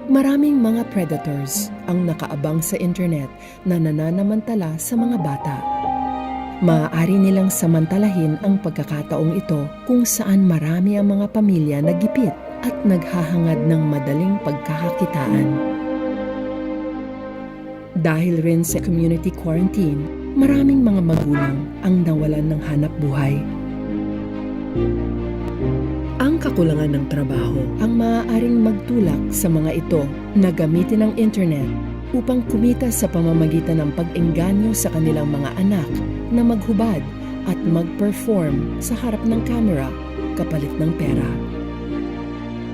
Maraming mga predators ang nakaabang sa internet na nananamantala sa mga bata. Maaari nilang samantalahin ang pagkakataong ito kung saan marami ang mga pamilya na gipit at naghahangad ng madaling pagkakakitaan. Dahil rin sa community quarantine, maraming mga magulang ang nawalan ng hanap buhay. Ang kakulangan ng trabaho ang maaaring magtulak sa mga ito na gamitin ang internet upang kumita sa pamamagitan ng pag-engganyo sa kanilang mga anak na maghubad at mag-perform sa harap ng camera kapalit ng pera.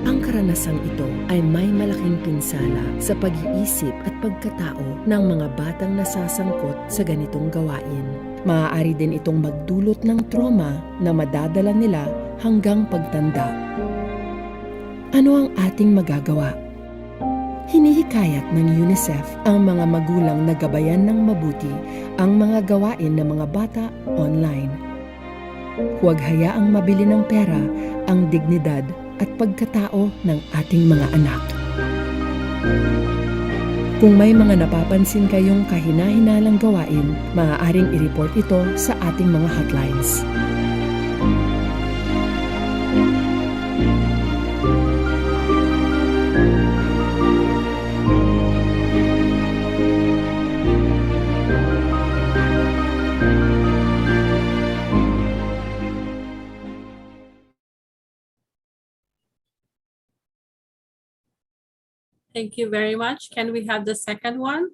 Ang karanasang ito ay may malaking pinsala sa pag-iisip at pagkatao ng mga batang nasasangkot sa ganitong gawain. Maaari din itong magdulot ng trauma na madadala nila hanggang pagtanda. Ano ang ating magagawa? Hinihikayat ng UNICEF ang mga magulang na gabayan ng mabuti ang mga gawain ng mga bata online. Huwag hayaang mabili ng pera ang dignidad at pagkatao ng ating mga anak. Kung may mga napapansin kayong kahina-hinalang gawain, maaaring i-report ito sa ating mga hotlines. Thank you very much. Can we have the second one?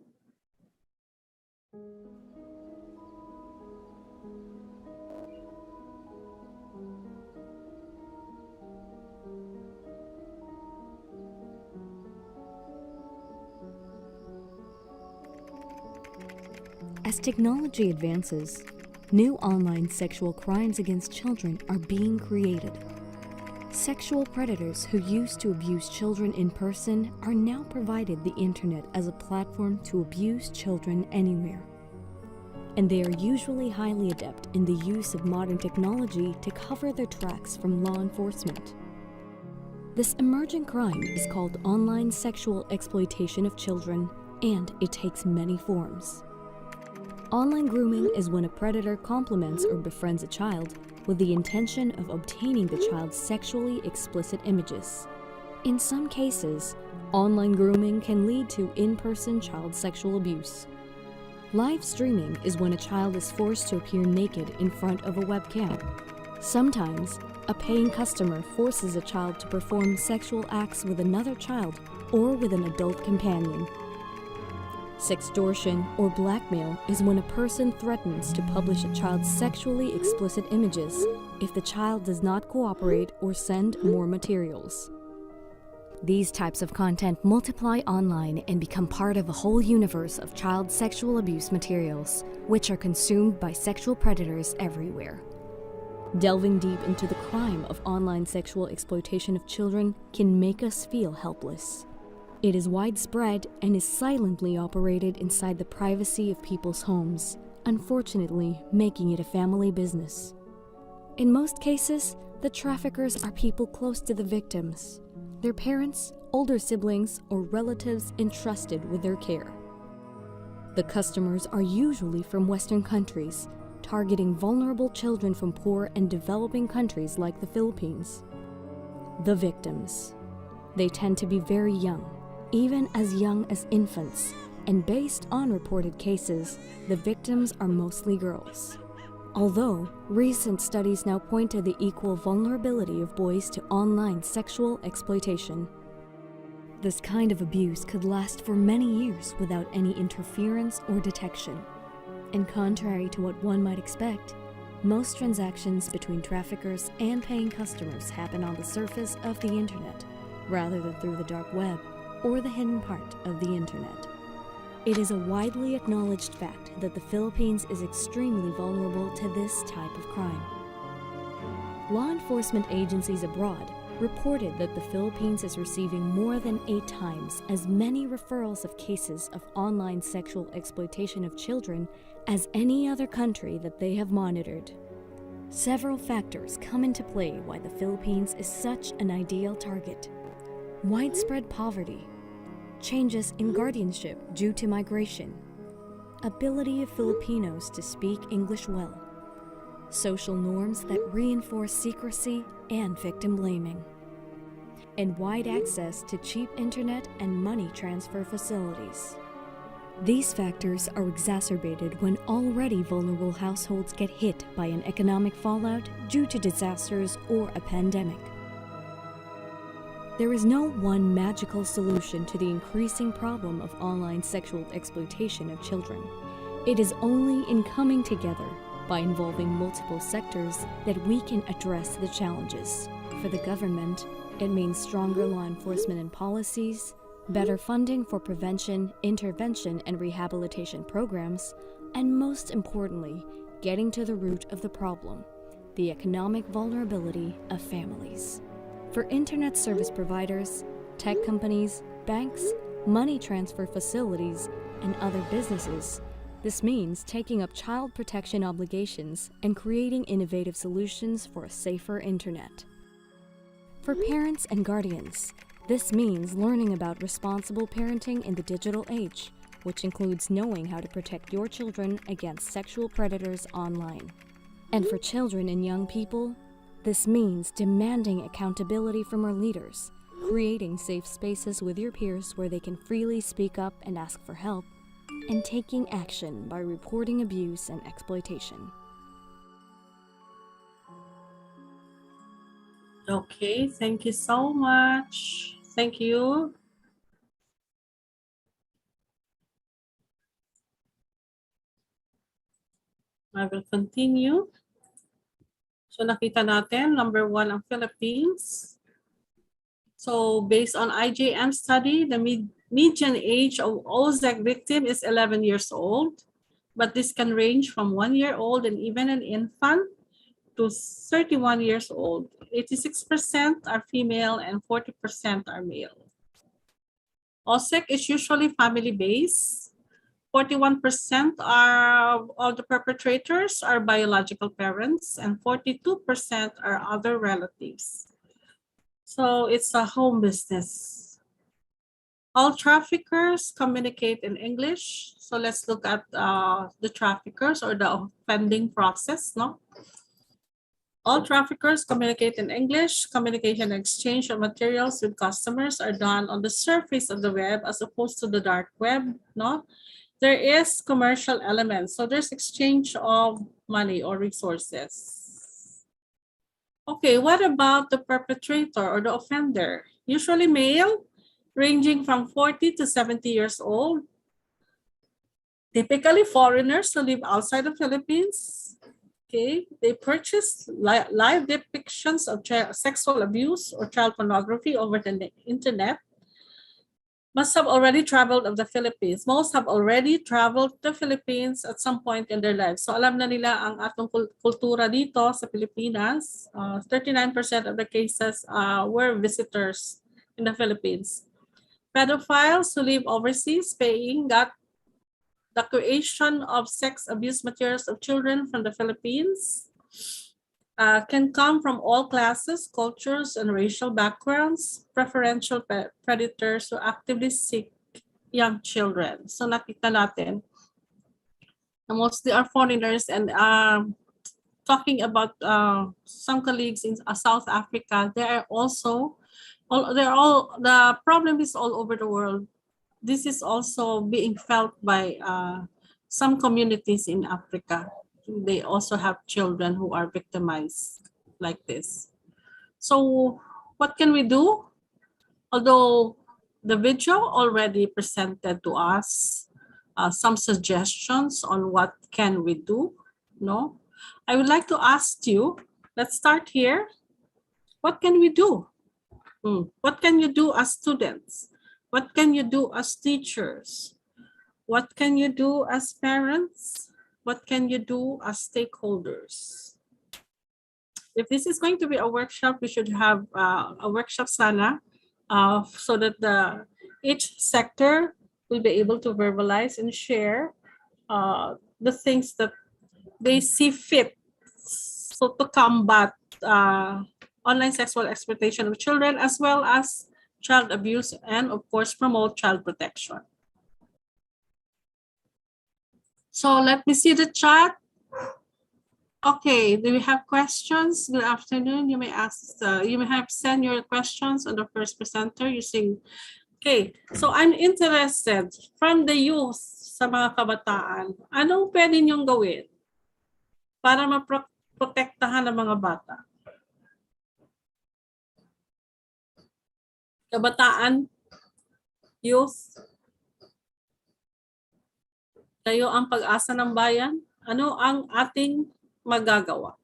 As technology advances, new online sexual crimes against children are being created. Sexual predators who used to abuse children in person are now provided the internet as a platform to abuse children anywhere. And they are usually highly adept in the use of modern technology to cover their tracks from law enforcement. This emerging crime is called online sexual exploitation of children, and it takes many forms. Online grooming is when a predator compliments or befriends a child with the intention of obtaining the child's sexually explicit images. In some cases, online grooming can lead to in-person child sexual abuse. Live streaming is when a child is forced to appear naked in front of a webcam. Sometimes, a paying customer forces a child to perform sexual acts with another child or with an adult companion. Sextortion or blackmail is when a person threatens to publish a child's sexually explicit images if the child does not cooperate or send more materials. These types of content multiply online and become part of a whole universe of child sexual abuse materials, which are consumed by sexual predators everywhere. Delving deep into the crime of online sexual exploitation of children can make us feel helpless. It is widespread and is silently operated inside the privacy of people's homes, unfortunately making it a family business. In most cases, the traffickers are people close to the victims, their parents, older siblings, or relatives entrusted with their care. The customers are usually from Western countries, targeting vulnerable children from poor and developing countries like the Philippines. The victims. They tend to be very young, even as young as infants, and based on reported cases, the victims are mostly girls. Although, recent studies now point to the equal vulnerability of boys to online sexual exploitation. This kind of abuse could last for many years without any interference or detection. And contrary to what one might expect, most transactions between traffickers and paying customers happen on the surface of the internet, rather than through the dark web or the hidden part of the internet. It is a widely acknowledged fact that the Philippines is extremely vulnerable to this type of crime. Law enforcement agencies abroad reported that the Philippines is receiving more than 8 times as many referrals of cases of online sexual exploitation of children as any other country that they have monitored. Several factors come into play why the Philippines is such an ideal target. Widespread poverty, changes in guardianship due to migration, ability of Filipinos to speak English well, social norms that reinforce secrecy and victim blaming, and wide access to cheap internet and money transfer facilities. These factors are exacerbated when already vulnerable households get hit by an economic fallout due to disasters or a pandemic. There is no one magical solution to the increasing problem of online sexual exploitation of children. It is only in coming together by involving multiple sectors that we can address the challenges. For the government, it means stronger law enforcement and policies, better funding for prevention, intervention, and rehabilitation programs, and most importantly, getting to the root of the problem, the economic vulnerability of families. For internet service providers, tech companies, banks, money transfer facilities, and other businesses, this means taking up child protection obligations and creating innovative solutions for a safer internet. For parents and guardians, this means learning about responsible parenting in the digital age, which includes knowing how to protect your children against sexual predators online. And for children and young people, this means demanding accountability from our leaders, creating safe spaces with your peers where they can freely speak up and ask for help, and taking action by reporting abuse and exploitation. Okay, thank you so much. Thank you. I will continue. So nakita natin, number 1 ang Philippines. So based on IJM study, the median age of OZEC victim is 11 years old, but this can range from 1 year old and even an infant to 31 years old. 86% are female and 40% are male. OZEC is usually family-based. 41% of the perpetrators are biological parents and 42% are other relatives. So it's a home business. All traffickers communicate in English. So let's look at the traffickers or the offending process, no? All traffickers communicate in English. Communication and exchange of materials with customers are done on the surface of the web as opposed to the dark web, no? There is commercial elements. So there's exchange of money or resources. Okay, what about the perpetrator or the offender? Usually male, ranging from 40 to 70 years old. Typically foreigners who live outside the Philippines. Okay, they purchase live depictions of sexual abuse or child pornography over the internet. Must have already traveled of the Philippines. Most have already traveled to the Philippines at some point in their lives. So alam na nila ang atong kultura dito sa Pilipinas. 39% of the cases were visitors in the Philippines. Pedophiles who live overseas paying got the creation of sex abuse materials of children from the Philippines. Can come from all classes, cultures, and racial backgrounds. Preferential predators who actively seek young children. So nakita natin, mostly are foreigners. And talking about some colleagues in South Africa, they are also The problem is all over the world. This is also being felt by some communities in Africa. They also have children who are victimized like this. So what can we do? Although the video already presented to us some suggestions on what can we do, no? I would like to ask you, let's start here. What can we do? What can you do as students? What can you do as teachers? What can you do as parents? What can you do as stakeholders? If this is going to be a workshop, we should have a workshop sana so that each sector will be able to verbalize and share the things that they see fit so to combat online sexual exploitation of children, as well as child abuse, and of course promote child protection. So let me see the chat. Okay, do we have questions? Good afternoon. You may ask, you may have send your questions on the first presenter using. Okay, so I'm interested from the youth sa mga kabataan. Anong pwede niyong gawin para maprotektahan ng mga bata? Kabataan, youth, kayo ang pag-asa ng bayan. Ano ang ating magagawa?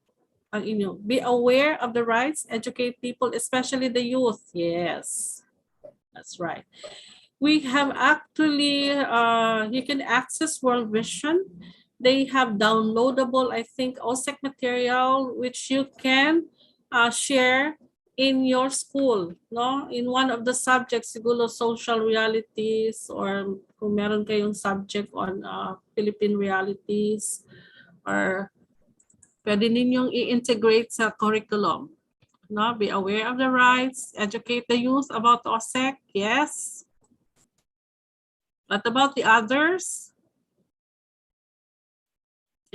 Ang inyo, be aware of the rights, educate people, especially the youth. Yes, that's right. We have actually, you can access World Vision. They have downloadable, I think, OSEC material, which you can share in your school, no? In one of the subjects, siguro social realities, or kung meron kayong subject on Philippine realities, or pwede ninyong i-integrate sa curriculum. No? Be aware of the rights, educate the youth about OSEC, yes. What about the others?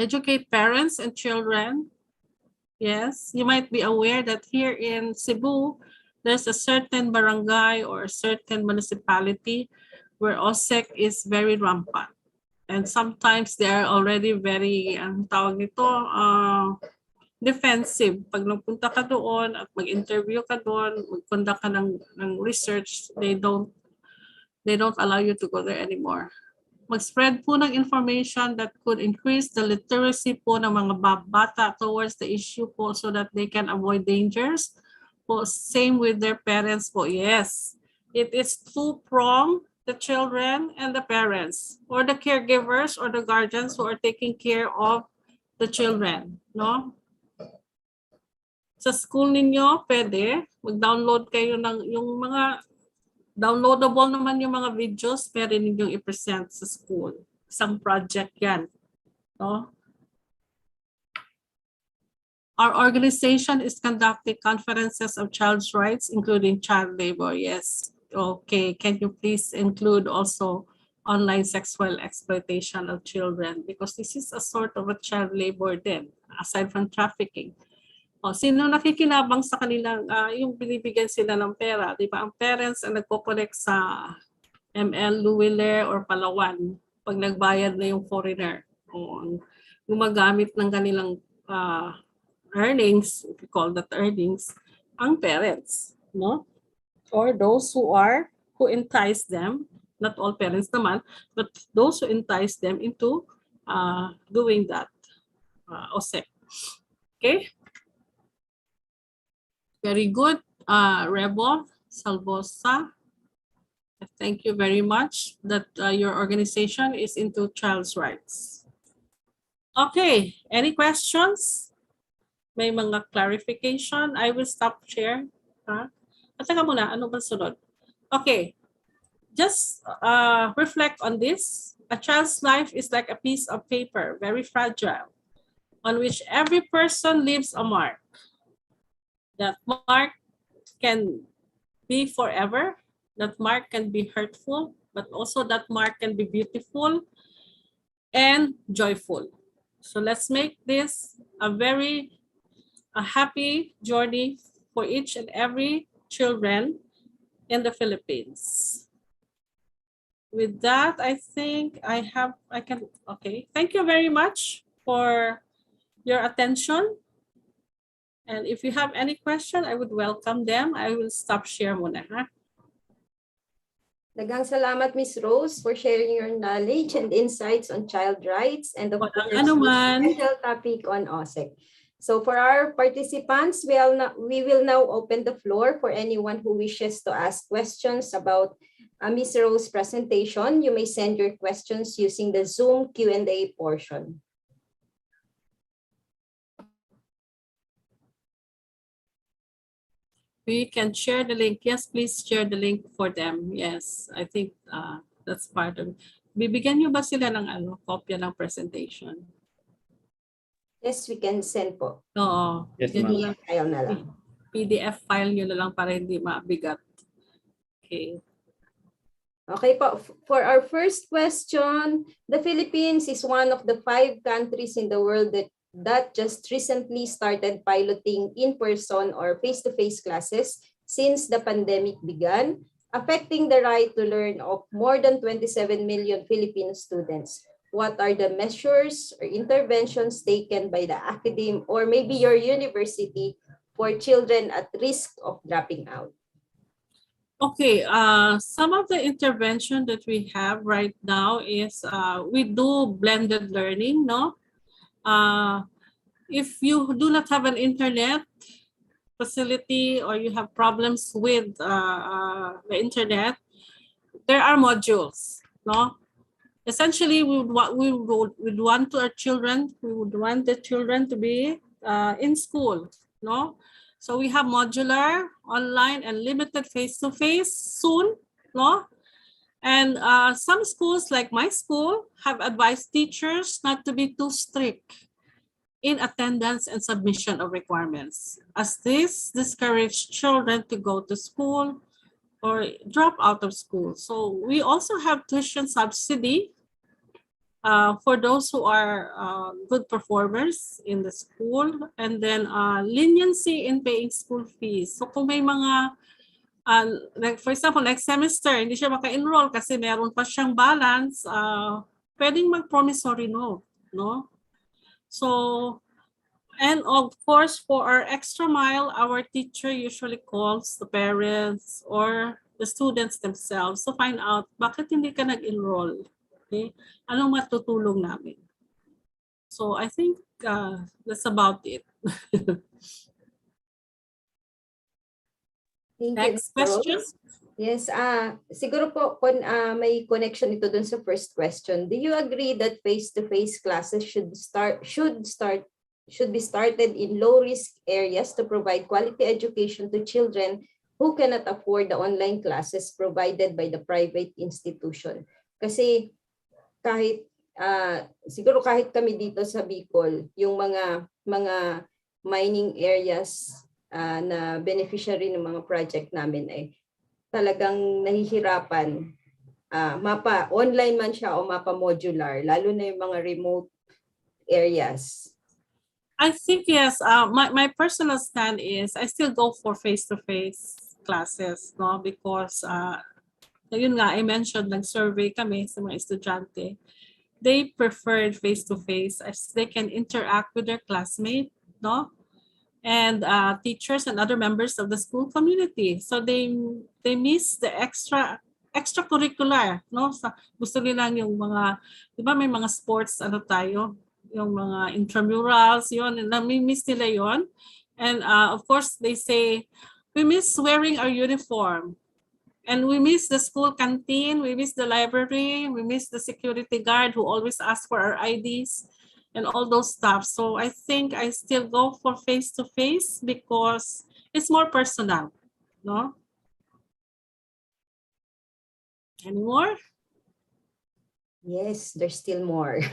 Educate parents and children. Yes, you might be aware that here in Cebu, there's a certain barangay or a certain municipality where OSEC is very rampant. And sometimes they are already very, ang tawag nito, defensive. Pag nagpunta ka doon at mag-interview ka doon, mag-conduct ka ng research, they don't allow you to go there anymore. Mag-spread po ng information that could increase the literacy po ng mga bata towards the issue po so that they can avoid dangers. Po, same with their parents po. Yes, it is two-pronged, the children and the parents, or the caregivers or the guardians who are taking care of the children, no? Sa school ninyo, pwede mag-download kayo ng yung mga downloadable naman yung mga videos, pwede ninyong i-present sa school. Isang project yan, no? Our organization is conducting conferences of child's rights, including child labor. Yes. Okay. Can you please include also online sexual exploitation of children? Because this is a sort of a child labor then, aside from trafficking. O, sino nakikinabang sa kanilang, yung binibigyan sila ng pera, di ba? Ang parents ang nagko-collect sa ML, Luwiller, or Palawan pag nagbayad na yung foreigner. O, gumagamit ng kanilang earnings, if you call that earnings, ang parents, no? Or those who entice them, not all parents naman, but those who entice them into doing that, OSEC. Okay? Very good, Rebo Salvosa. Thank you very much that your organization is into child's rights. Okay, any questions? May mga clarification? I will stop share. Teka muna, ano ba sunod? Okay, just reflect on this. A child's life is like a piece of paper, very fragile, on which every person leaves a mark. That mark can be forever. That mark can be hurtful, but also that mark can be beautiful and joyful. So let's make this a happy journey for each and every children in the Philippines. With that, I think okay. Thank you very much for your attention. And if you have any question, I would welcome them. I will stop share muna, ha? Daghang salamat, Miss Rose, for sharing your knowledge and insights on child rights and of Walang course, this anuman. special topic on OSEC. So for our participants, we will now open the floor for anyone who wishes to ask questions about Miss Rose's presentation. You may send your questions using the Zoom Q&A portion. We can share the link. Yes, please share the link for them. Yes, I think that's part of it. Bibigyan niyo ba sila ng kopya ng presentation? Yes, we can send po. Oo. Yes, Bigyan niyo ma'am. lang, Ayaw na lang. PDF file niyo na lang para hindi mabigat. Okay. Okay po, for our first question, the Philippines is one of the 5 countries in the world that just recently started piloting in-person or face-to-face classes since the pandemic began, affecting the right to learn of more than 27 million Filipino students. What are the measures or interventions taken by the academe or maybe your university for children at risk of dropping out? Okay, some of the intervention that we have right now is we do blended learning, no? If you do not have an internet facility or you have problems with the internet, there are modules, no? Essentially, we would want our children, we would want the children to be in school, no? So we have modular, online, and limited face-to-face soon, no? And some schools, like my school, have advised teachers not to be too strict in attendance and submission of requirements, as this discourages children to go to school or drop out of school. So we also have tuition subsidy for those who are good performers in the school, and then leniency in paying school fees. So kung may mga, like for example, next semester, hindi siya maka-enroll kasi meron pa siyang balance, pwedeng mag-promissory note, no? So, and of course, for our extra mile, our teacher usually calls the parents or the students themselves to find out bakit hindi ka nag-enroll. Okay? Anong matutulong namin? So I think that's about it. Thank you, Next Ms. Rose. question. Yes, siguro po may connection ito dun sa first question. Do you agree that face-to-face classes should be started in low-risk areas to provide quality education to children who cannot afford the online classes provided by the private institution? Kasi siguro kahit kami dito sa Bicol, yung mga mining areas na beneficiary ng mga project namin ay talagang nahihirapan. Mapa online man siya o mapa modular, lalo na yung mga remote areas. I think yes. My personal stand is I still go for face-to-face classes, no? Because yun nga, I mentioned, nag-survey kami sa mga estudyante. They preferred face-to-face as they can interact with their classmates, no? And teachers and other members of the school community. So they miss the extracurricular, no? Gusto nila yung mga, di ba may mga sports, tayo, yung mga intramurals, yun, nami-miss nila yun. And of course, they say, we miss wearing our uniform. And we miss the school canteen, we miss the library, we miss the security guard who always asks for our IDs and all those stuff. So I think I still go for face-to-face because it's more personal, no? Any more? Yes, there's still more.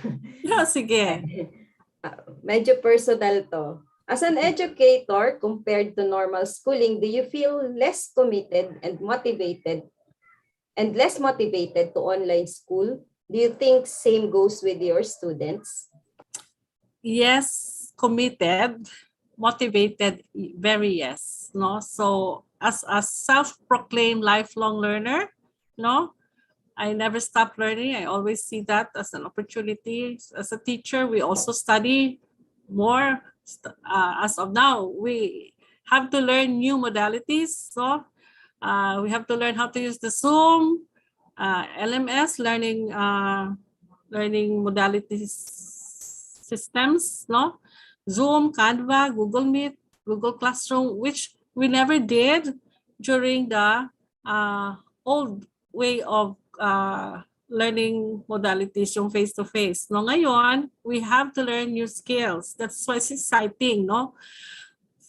Yeah, sige. Medyo personal to. As an educator, compared to normal schooling, do you feel less committed and less motivated to online school? Do you think same goes with your students? Yes, committed. motivated, very yes, no. So as a self-proclaimed lifelong learner, no, I never stop learning. I always see that as an opportunity. As a teacher, we also study more. As of now, we have to learn new modalities. So we have to learn how to use the Zoom, LMS, learning modalities systems, no? Zoom, Canva, Google Meet, Google Classroom, which we never did during the old way of learning modalities, yung face-to-face. No, ngayon, we have to learn new skills. That's why it's exciting, no?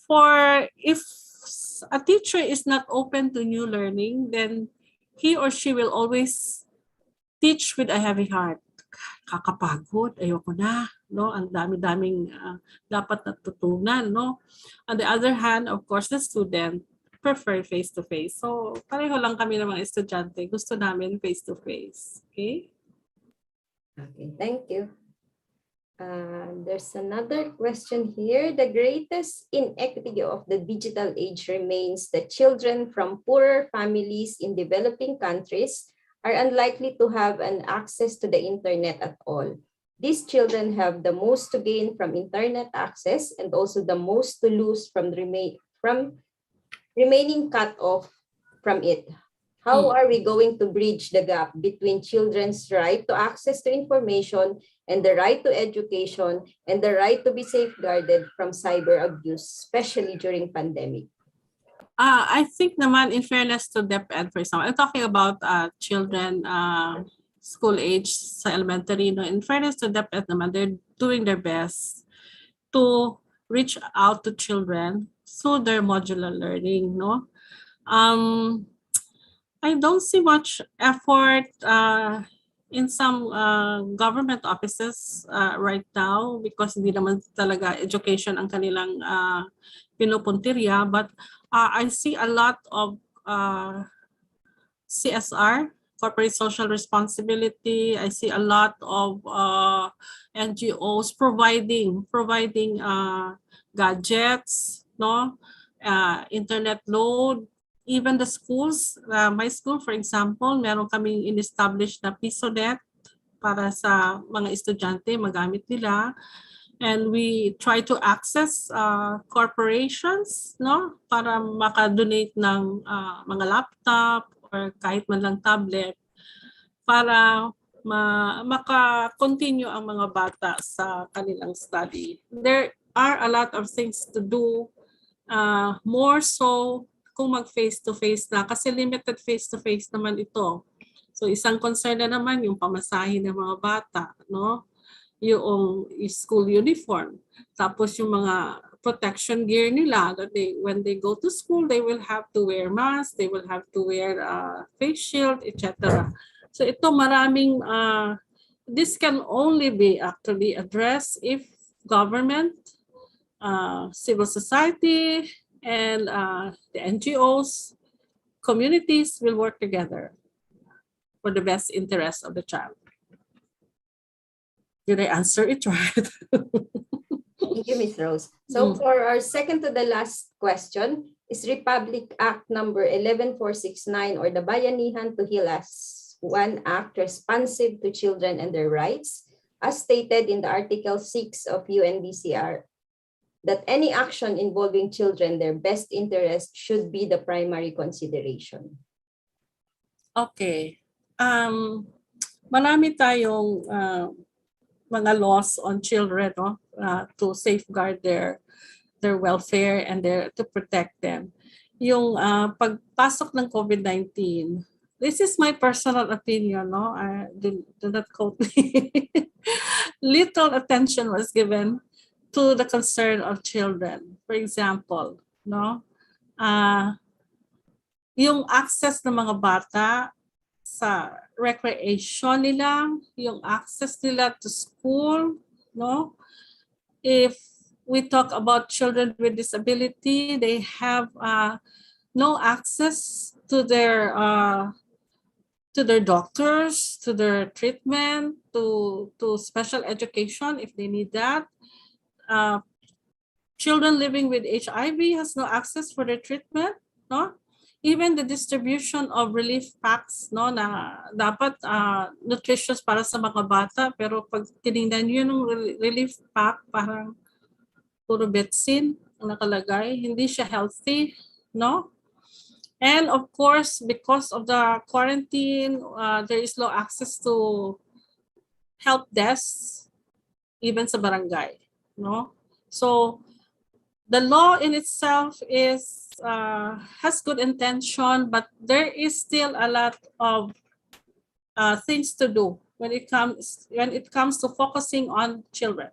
For if a teacher is not open to new learning, then he or she will always teach with a heavy heart. Kakapagod, ayoko na, no? Ang dami-daming dapat natutunan, no? On the other hand, of course, the student prefer face-to-face. So, pareho lang kami ng mga estudyante. Gusto namin face-to-face. Okay? Okay, thank you. There's another question here. The greatest inequity of the digital age remains that children from poorer families in developing countries are unlikely to have an access to the internet at all. These children have the most to gain from internet access and also the most to lose from remaining cut off from it. How are we going to bridge the gap between children's right to access to information and the right to education and the right to be safeguarded from cyber abuse, especially during pandemic? I think naman, in fairness to DepEd, for example, I'm talking about children school age sa elementary. No? In fairness to DepEd naman, they're doing their best to reach out to children through their modular learning. No, I don't see much effort in some government offices right now because hindi naman talaga education ang kanilang pinupuntirya. But I see a lot of CSR, corporate social responsibility. I see a lot of NGOs providing gadgets, no, internet load. Even the schools, my school, for example, meron kaming in-establish na PisoNet para sa mga estudyante, magamit nila. And we try to access corporations, no, para maka-donate ng mga laptop or kahit man lang tablet para maka-continue ang mga bata sa kanilang study. There are a lot of things to do, more so kung mag face-to-face na kasi limited face-to-face naman ito. So isang concern na naman yung pamasahe ng mga bata, no? Yung school uniform. Tapos yung mga protection gear nila that when they go to school, they will have to wear mask, they will have to wear face shield, etc. So ito maraming, this can only be actually addressed if government, civil society, and the NGOs, communities will work together for the best interest of the child. Did I answer it right? Thank you, Ms. Rose. So for our second to the last question, is Republic Act number 11469 or the Bayanihan to Heal Us one act responsive to children and their rights, as stated in the Article 6 of UNDCR, that any action involving children, their best interest should be the primary consideration? Okay. Marami tayong mga laws on children, no, to safeguard their welfare and to protect them. Yung pagpasok ng COVID-19, this is my personal opinion, no? Do not quote me. Little attention was given to the concern of children. For example, no? Yung access ng mga bata sa recreation nila, yung access nila to school, no? If we talk about children with disability, they have no access to their doctors, to their treatment, to special education if they need that. children living with HIV has no access for their treatment, no? Even the distribution of relief packs, no, na dapat nutritious para sa mga bata, pero pag tinignan niyo yung relief pack, parang puro betsin ang nakalagay, hindi siya healthy, no? And of course, because of the quarantine, there is no access to help desks, even sa barangay, no? So the law in itself is has good intention, but there is still a lot of things to do when it comes to focusing on children.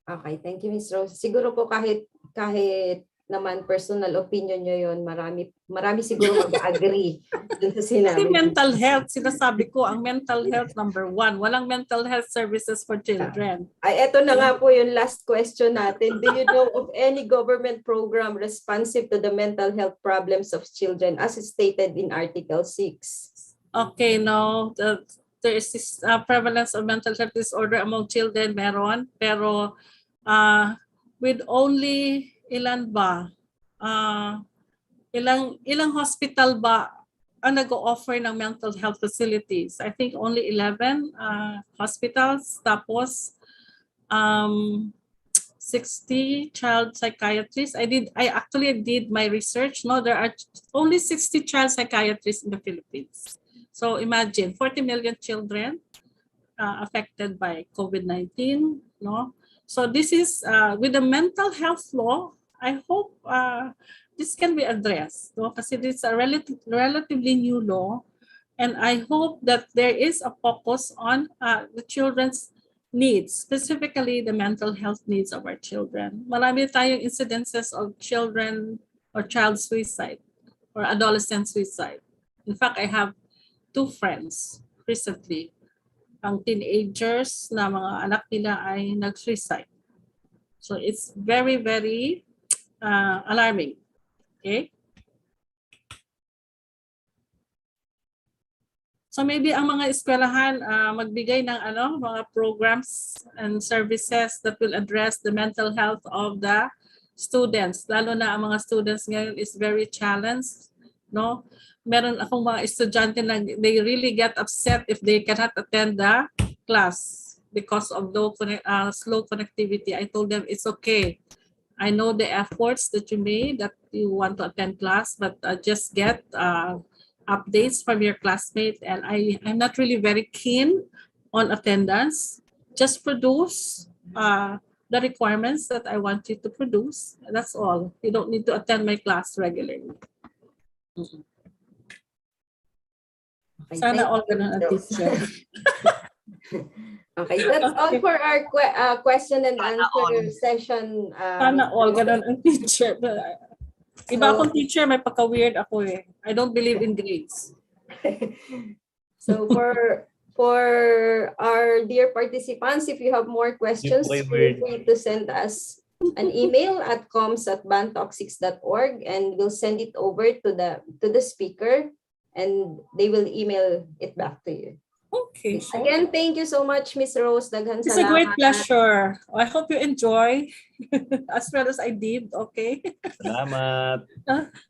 Okay, thank you, Ms. Rose. Siguro po kahit naman personal opinion nyo yun, marami siguro mag-agree dun sa Kasi sinabi. mental health, sinasabi ko, ang mental health number 1. Walang mental health services for children. Ay, eto na nga po yung last question natin. Do you know of any government program responsive to the mental health problems of children as stated in Article 6? Okay, no, there is this prevalence of mental health disorder among children, meron. Pero with only ilan ba? Ilang hospital ba ang nag-o-offer ng mental health facilities? I think only 11 hospitals. Tapos 60 child psychiatrists. I actually did my research. No, there are only 60 child psychiatrists in the Philippines. So imagine 40 million children affected by COVID-19. No, so this is with the mental health law. I hope this can be addressed. No, kasi this is a relatively new law, and I hope that there is a focus on the children's needs, specifically the mental health needs of our children. Marami tayong incidences of children or child suicide or adolescent suicide. In fact, I have 2 friends recently. Ang teenagers na mga anak nila ay nag-suicide. So it's very, very alarming. Okay? So maybe ang mga eskwelahan magbigay ng mga programs and services that will address the mental health of the students. Lalo na ang mga students ngayon is very challenged, no? Meron akong mga estudyante na they really get upset if they cannot attend the class because of slow connectivity. I told them it's okay. I know the efforts that you made, that you want to attend class, but just get updates from your classmate. And I'm not really very keen on attendance. Just produce the requirements that I want you to produce. That's all. You don't need to attend my class regularly. Okay, Sana thank all ganun ang teacher. Okay, that's all for our question and answer session. Sana all ganun ang teacher. Iba akong teacher, may pagka-weird ako eh. I don't believe in grades. So for our dear participants, if you have more questions, feel free to send us an email at comms@bantalk6.org, and we'll send it over to the speaker, and they will email it back to you. Okay. Sure. Again, thank you so much, Ms. Rose. Daghan It's a great salamat. pleasure. I hope you enjoy as well as I did. Okay. Salamat.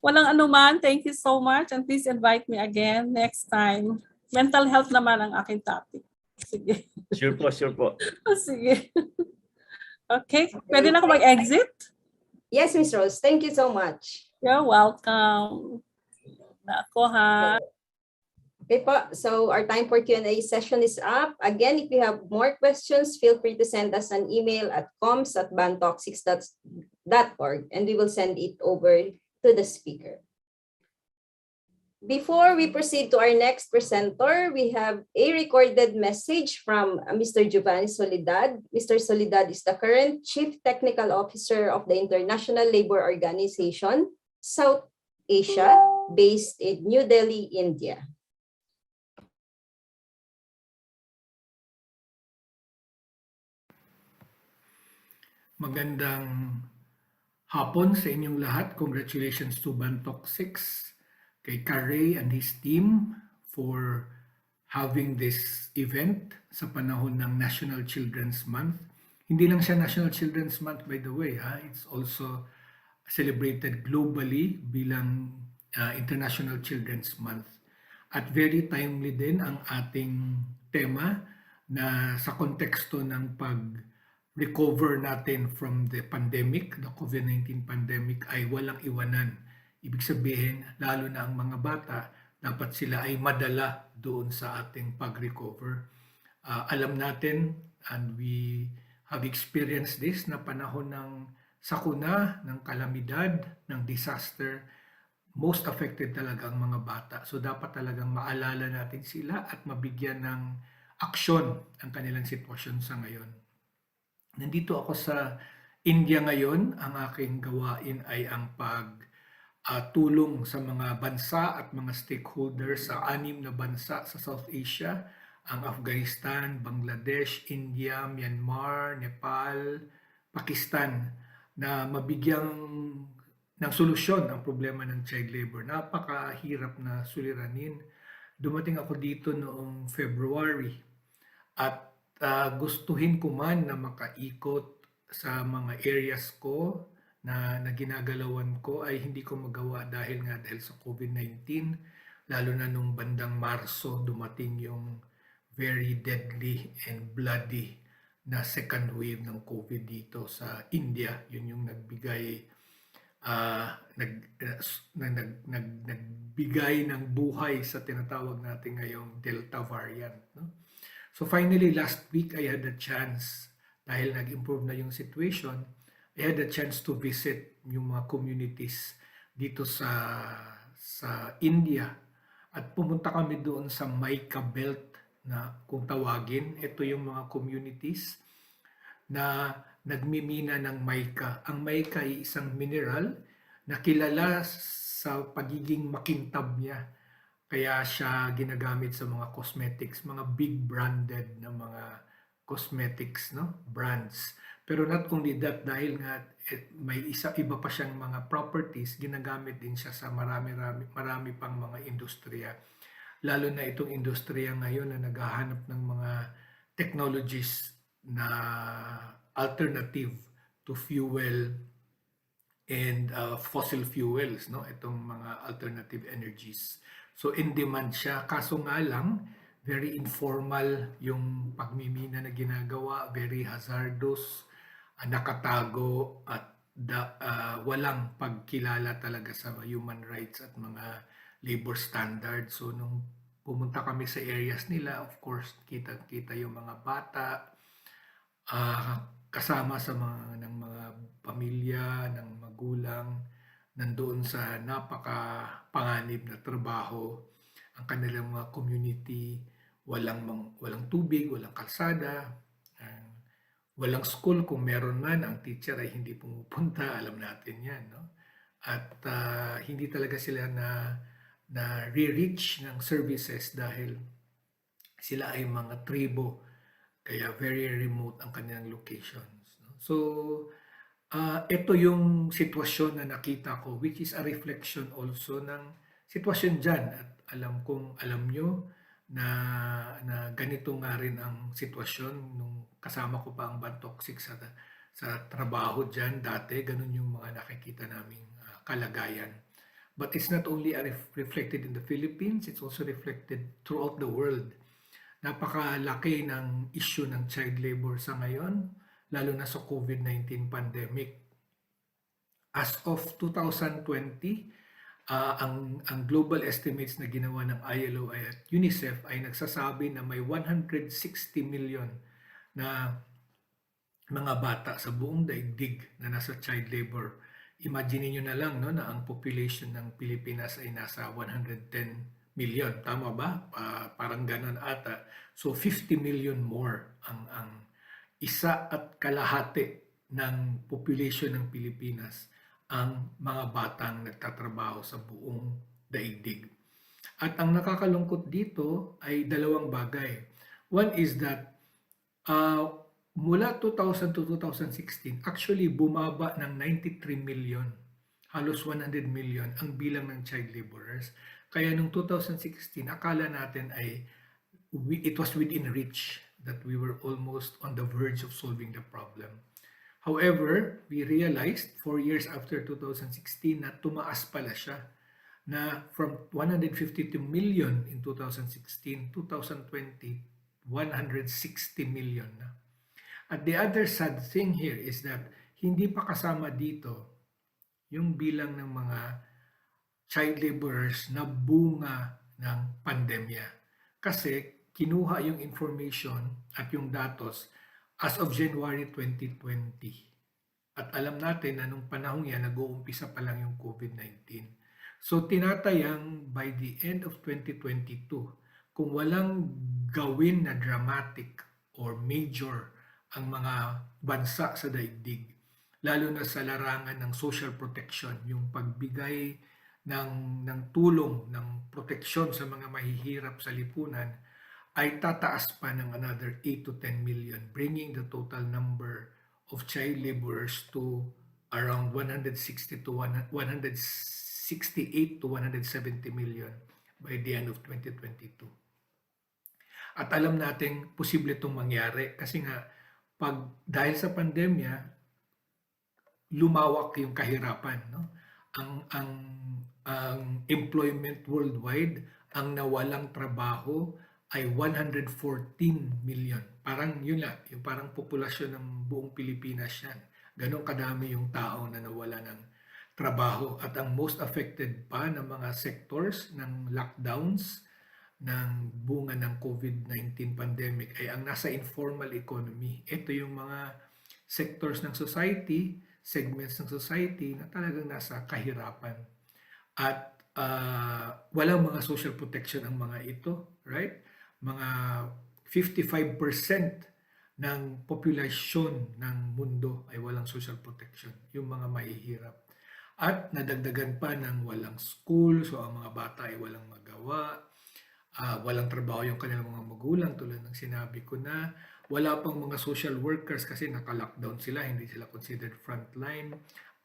Walang anuman. Thank you so much. And please invite me again next time. Mental health naman ang aking topic. Sige. Sure po. Sige. Okay. Pwede na ako mag-exit? Yes, Ms. Rose. Thank you so much. You're welcome. Ako ha. Okay po, so our time for Q&A session is up. Again, if you have more questions, feel free to send us an email at comms@bantalk6.org, and we will send it over to the speaker. Before we proceed to our next presenter, we have a recorded message from Mr. Giovanni Soledad. Mr. Soledad is the current Chief Technical Officer of the International Labour Organization, South Asia, based in New Delhi, India. Magandang hapon sa inyong lahat. Congratulations to Bantalk 6, kay Carey and his team for having this event sa panahon ng National Children's Month. Hindi lang siya National Children's Month, by the way. It's also celebrated globally bilang International Children's Month. At very timely din ang ating tema na sa konteksto ng pag-recover natin from the pandemic, the COVID-19 pandemic, ay walang iwanan. Ibig sabihin, lalo na ang mga bata, dapat sila ay madala doon sa ating pag-recover. Alam natin, and we have experienced this na panahon ng sakuna, ng kalamidad, ng disaster, most affected talaga ang mga bata. So dapat talagang maalala natin sila at mabigyan ng aksyon ang kanilang sitwasyon sa ngayon. Nandito ako sa India ngayon. Ang aking gawain ay ang tulong sa mga bansa at mga stakeholders sa 6 na bansa sa South Asia, ang Afghanistan, Bangladesh, India, Myanmar, Nepal, Pakistan, na mabigyang ng solusyon ang problema ng child labor. Napakahirap na suliranin. Dumating ako dito noong February at gustuhin ko man na makaikot sa mga areas ko na ginagalawan ko ay hindi ko magawa dahil sa COVID-19, lalo na nung bandang Marso dumating yung very deadly and bloody na second wave ng COVID dito sa India. Yun yung nagbigay nagbigay ng buhay sa tinatawag natin ngayong Delta variant. No? So finally, last week, I had a chance, dahil nag-improve na yung situation, I had a chance to visit yung mga communities dito sa India. At pumunta kami doon sa Mica Belt na kung tawagin. Ito yung mga communities na nagmimina ng mica. Ang mica ay isang mineral na kilala sa pagiging makintab niya. Kaya siya ginagamit sa mga cosmetics, mga big branded na mga cosmetics, no, brands. Pero not only that, dahil nga may iba pa siyang mga properties, ginagamit din siya sa marami pang mga industriya. Lalo na itong industriya ngayon na naghahanap ng mga technologies na alternative to fuel and fossil fuels, no? Itong mga alternative energies. So in demand siya, kaso nga lang, very informal yung pagmimina na ginagawa, very hazardous, nakatago at walang pagkilala talaga sa human rights at mga labor standards. So nung pumunta kami sa areas nila, of course, kita yung mga bata, kasama sa mga pamilya, ng magulang, nandoon sa napakapanganib na trabaho, ang kanilang mga community, walang tubig, walang kalsada, walang school, kung meron man, ang teacher ay hindi pumupunta, alam natin yan, no? At hindi talaga sila na re-reach ng services dahil sila ay mga tribo, kaya very remote ang kanilang locations, no? So, ito yung sitwasyon na nakita ko, which is a reflection also ng sitwasyon dyan. At alam nyo na ganito nga rin ang sitwasyon nung kasama ko pa ang Bantoxic sa trabaho dyan dati. Ganun yung mga nakikita naming kalagayan. But it's not only reflected in the Philippines, it's also reflected throughout the world. Napakalaki ng issue ng child labor sa ngayon, lalo na sa COVID-19 pandemic. As of 2020, ang global estimates na ginawa ng ILO at UNICEF ay nagsasabi na may 160 million na mga bata sa buong daigdig na nasa child labor. Imagine niyo na lang, no, na ang population ng Pilipinas ay nasa 110 million. Tama ba? Parang ganun ata. So 50 million more ang 1.5 ng population ng Pilipinas ang mga batang nagtatrabaho sa buong daigdig. At ang nakakalungkot dito ay 2 bagay. One is that mula 2000 to 2016, actually bumaba ng 93 million, halos 100 million ang bilang ng child laborers. Kaya nung 2016, akala natin ay it was within reach that we were almost on the verge of solving the problem. However, we realized 4 years after 2016 na tumaas pala siya, na from 152 million in 2016, 2020, 160 million na. At the other sad thing here is that hindi pa kasama dito yung bilang ng mga child laborers na bunga ng pandemya. Kasi kinuha yung information at yung datos as of January 2020. At alam natin na nung panahon yan, nag-uumpisa pa lang yung COVID-19. So tinatayang by the end of 2022, kung walang gawin na dramatic or major ang mga bansa sa daigdig, lalo na sa larangan ng social protection, yung pagbigay ng tulong, ng proteksyon sa mga mahihirap sa lipunan, ay tataas pa ng another 8 to 10 million, bringing the total number of child laborers to around 168 to 170 million by the end of 2022. At alam natin posible itong mangyari kasi nga dahil sa pandemya, lumawak yung kahirapan, no? Ang employment worldwide, ang nawalang trabaho ay 114 million. Parang yun lang, yung parang populasyon ng buong Pilipinas yan. Ganon kadami yung tao na nawala ng trabaho. At ang most affected pa ng mga sectors ng lockdowns, ng bunga ng COVID-19 pandemic ay ang nasa informal economy. Ito yung mga sectors ng society, segments ng society na talagang nasa kahirapan. At walang mga social protection ang mga ito, right? Mga 55% ng populasyon ng mundo ay walang social protection, yung mga mahihirap. At nadagdagan pa ng walang school, so ang mga bata ay walang magawa, walang trabaho yung kanilang mga magulang tulad ng sinabi ko na, wala pang mga social workers kasi naka-lockdown sila, hindi sila considered frontline,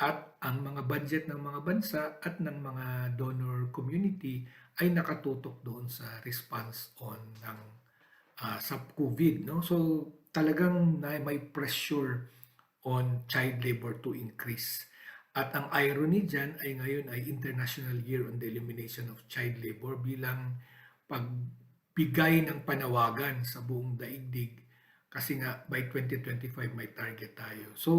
at ang mga budget ng mga bansa at ng mga donor community ay nakatutok doon sa response on ng sa COVID, no? So talagang may pressure on child labor to increase. At ang irony dyan ay ngayon ay International Year on the Elimination of Child Labor bilang pagbigay ng panawagan sa buong daigdig kasi nga by 2025 may target tayo. So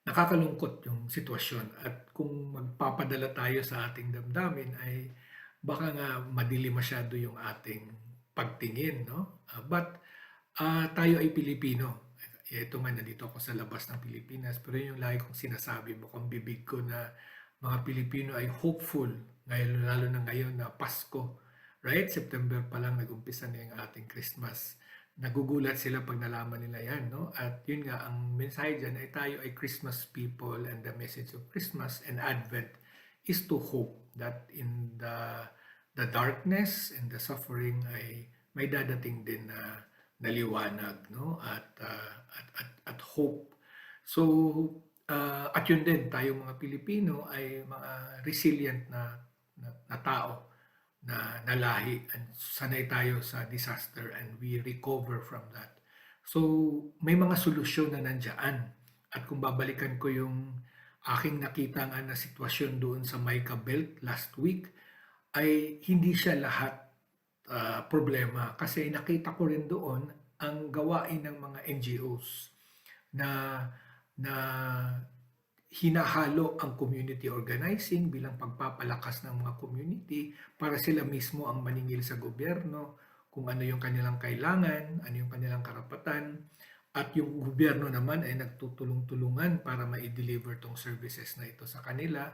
nakakalungkot yung sitwasyon at kung magpapadala tayo sa ating damdamin ay baka nga madili masyado yung ating pagtingin, no? But tayo ay Pilipino. Ito nga, nandito ako sa labas ng Pilipinas, pero yung lagi kong sinasabi mo kung bibig ko na mga Pilipino ay hopeful, ngayon, lalo na ngayon na Pasko, right? September pa lang nag-umpisa na yung ating Christmas. Nagugulat sila pag nalaman nila yan, no? At yun nga, ang mensahe dyan ay tayo ay Christmas people and the message of Christmas and Advent is to hope that in the darkness and the suffering ay may dadating din na liwanag, no? At hope. So at yun din, tayo mga Pilipino ay mga resilient na tao, na lahi, and sanay tayo sa disaster and we recover from that. So may mga solusyon na nandiyan. At kung babalikan ko yung aking nakita nga na sitwasyon doon sa Mica Belt last week, ay hindi siya lahat problema kasi nakita ko rin doon ang gawain ng mga NGOs na hinahalo ang community organizing bilang pagpapalakas ng mga community para sila mismo ang maningil sa gobyerno kung ano yung kanilang kailangan, ano yung kanilang karapatan, at yung gobyerno naman ay nagtutulong-tulungan para ma-deliver tong services na ito sa kanila.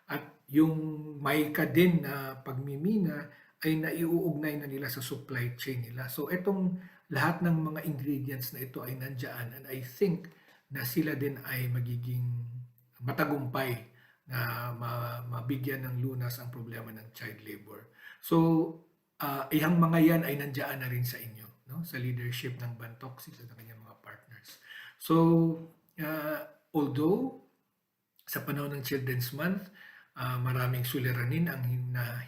At yung Mica din na pagmimina ay naiuugnay na nila sa supply chain nila. So itong lahat ng mga ingredients na ito ay nandiyan, and I think na sila din ay magiging matagumpay na mabigyan ng lunas ang problema ng child labor. So ihang mga yan ay nandiyan na rin sa inyo, no? Sa leadership ng Bantoxi at ng kanyang mga partners. So although sa panahon ng Children's Month, Maraming suliranin ang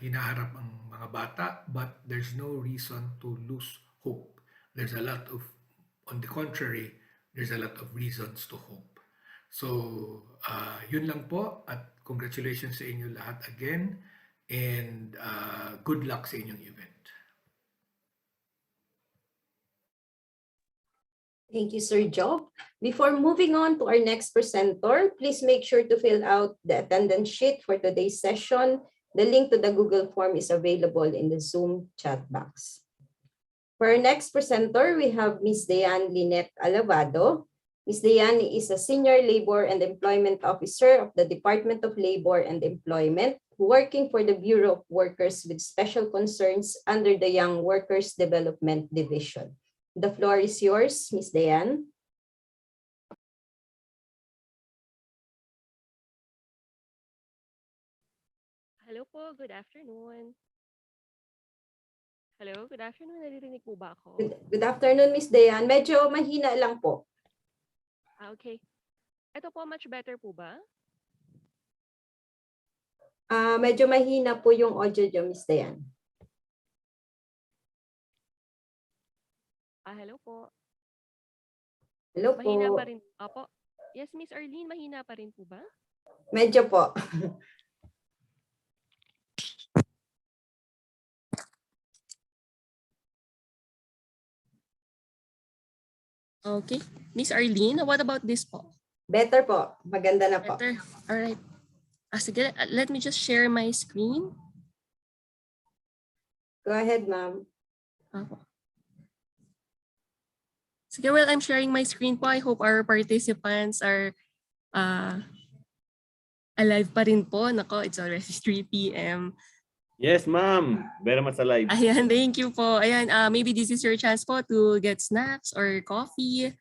hinaharap ang mga bata, but there's no reason to lose hope. There's a lot of, on the contrary, there's a lot of reasons to hope. So, yun lang po at congratulations sa inyo lahat again and good luck sa inyong event. Thank you, Sir Job. Before moving on to our next presenter, please make sure to fill out the attendance sheet for today's session. The link to the Google form is available in the Zoom chat box. For our next presenter, we have Ms. Diane Lynette Alabado. Ms. Diane is a Senior Labor and Employment Officer of the Department of Labor and Employment, working for the Bureau of Workers with Special Concerns under the Young Workers Development Division. The floor is yours, Ms. Diane. Hello po, good afternoon. Hello, good afternoon. Naririnig po ba ako? Good afternoon, Ms. Diane. Medyo mahina lang po. Okay. Ito po, much better po ba? Medyo mahina po yung audio niyo, Ms. Diane. Hello po. Hello po. Mahina pa rin. Apo. Yes, Miss Arlene, mahina pa rin po ba? Medyo po. Okay. Miss Arlene, what about this po? Better po. Maganda na po. Better. All right. Sige, let me just share my screen. Go ahead, ma'am. Apo. Sige, well, I'm sharing my screen po. I hope our participants are alive pa rin po. Nako, it's already 3 p.m. Yes, ma'am. Very much alive. Ayan, thank you po. Ayan, maybe this is your chance po to get snacks or coffee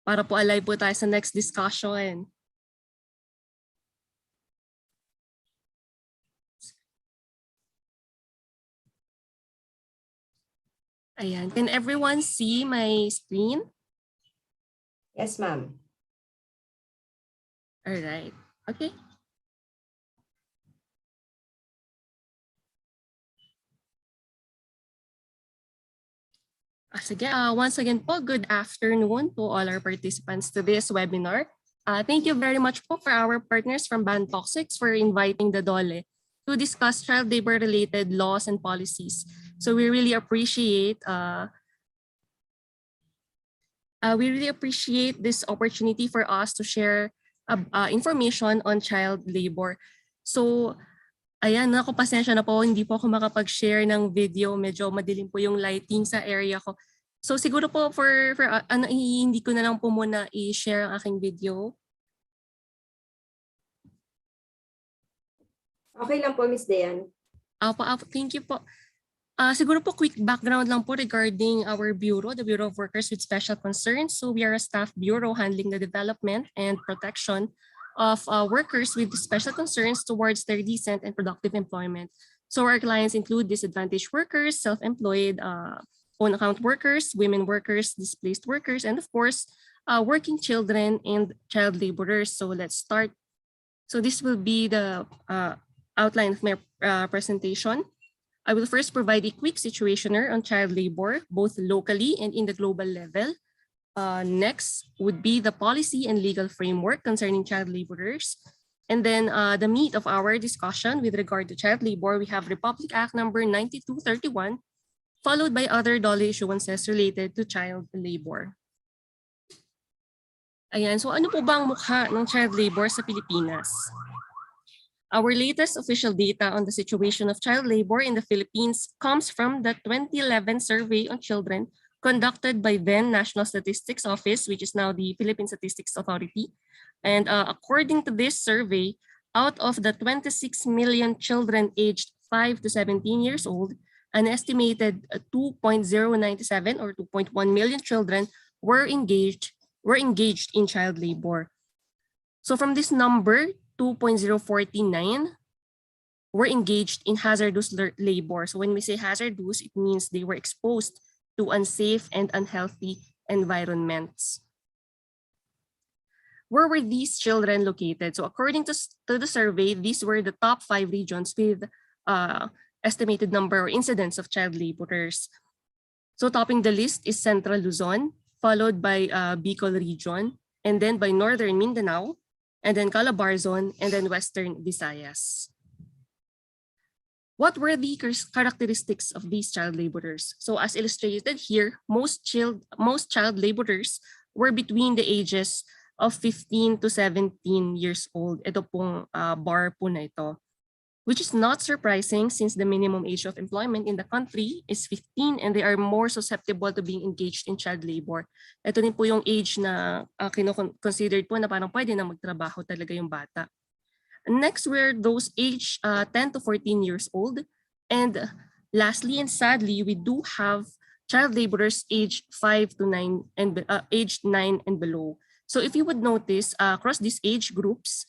para po alive po tayo sa next discussion. Ayan, can everyone see my screen? Yes, ma'am. All right. Okay. Sige, once again po, good afternoon to all our participants to this webinar. Thank you very much po for our partners from Bantoxics for inviting the DOLE to discuss child labor-related laws and policies. So we really appreciate this opportunity for us to share information on child labor. So ayan, naku, pasensya na po, hindi po ako makapag-share ng video. Medyo madilim po yung lighting sa area ko. So siguro po hindi ko na lang po muna i-share ang aking video. Okay lang po, Ms. Diane. Thank you po. Siguro po quick background lang po regarding our bureau, the Bureau of Workers with Special Concerns. So we are a staff bureau handling the development and protection of workers with special concerns towards their decent and productive employment. So our clients include disadvantaged workers, self-employed, own account workers, women workers, displaced workers, and of course, working children and child laborers. So let's start. So this will be the outline of my presentation. I will first provide a quick situationer on child labor, both locally and in the global level. Next would be the policy and legal framework concerning child laborers. And then the meat of our discussion with regard to child labor, we have Republic Act number 9231, followed by other DOLE issuances related to child labor. Ayan, so ano po ba ang mukha ng child labor sa Pilipinas? Our latest official data on the situation of child labor in the Philippines comes from the 2011 survey on children conducted by then National Statistics Office, which is now the Philippine Statistics Authority. And according to this survey, out of the 26 million children aged 5 to 17 years old, an estimated 2.097 or 2.1 million children were engaged in child labor. So from this number, 2.049 were engaged in hazardous labor. So when we say hazardous, it means they were exposed to unsafe and unhealthy environments. where were these children located? So according to the survey, these were the top 5 regions with estimated number or incidence of child laborers. So topping the list is Central Luzon, followed by Bicol region, and then by Northern Mindanao, and then Calabarzon, and then Western Visayas. What were the characteristics of these child laborers? So as illustrated here, most child laborers were between the ages of 15 to 17 years old. Ito pong bar po na ito. Which is not surprising since the minimum age of employment in the country is 15 and they are more susceptible to being engaged in child labor. Ito din po yung age na considered po na parang pwede na magtrabaho talaga yung bata. Next were those age 10 to 14 years old. And lastly and sadly, we do have child laborers aged 5 to 9 and aged 9 and below. So if you would notice across these age groups,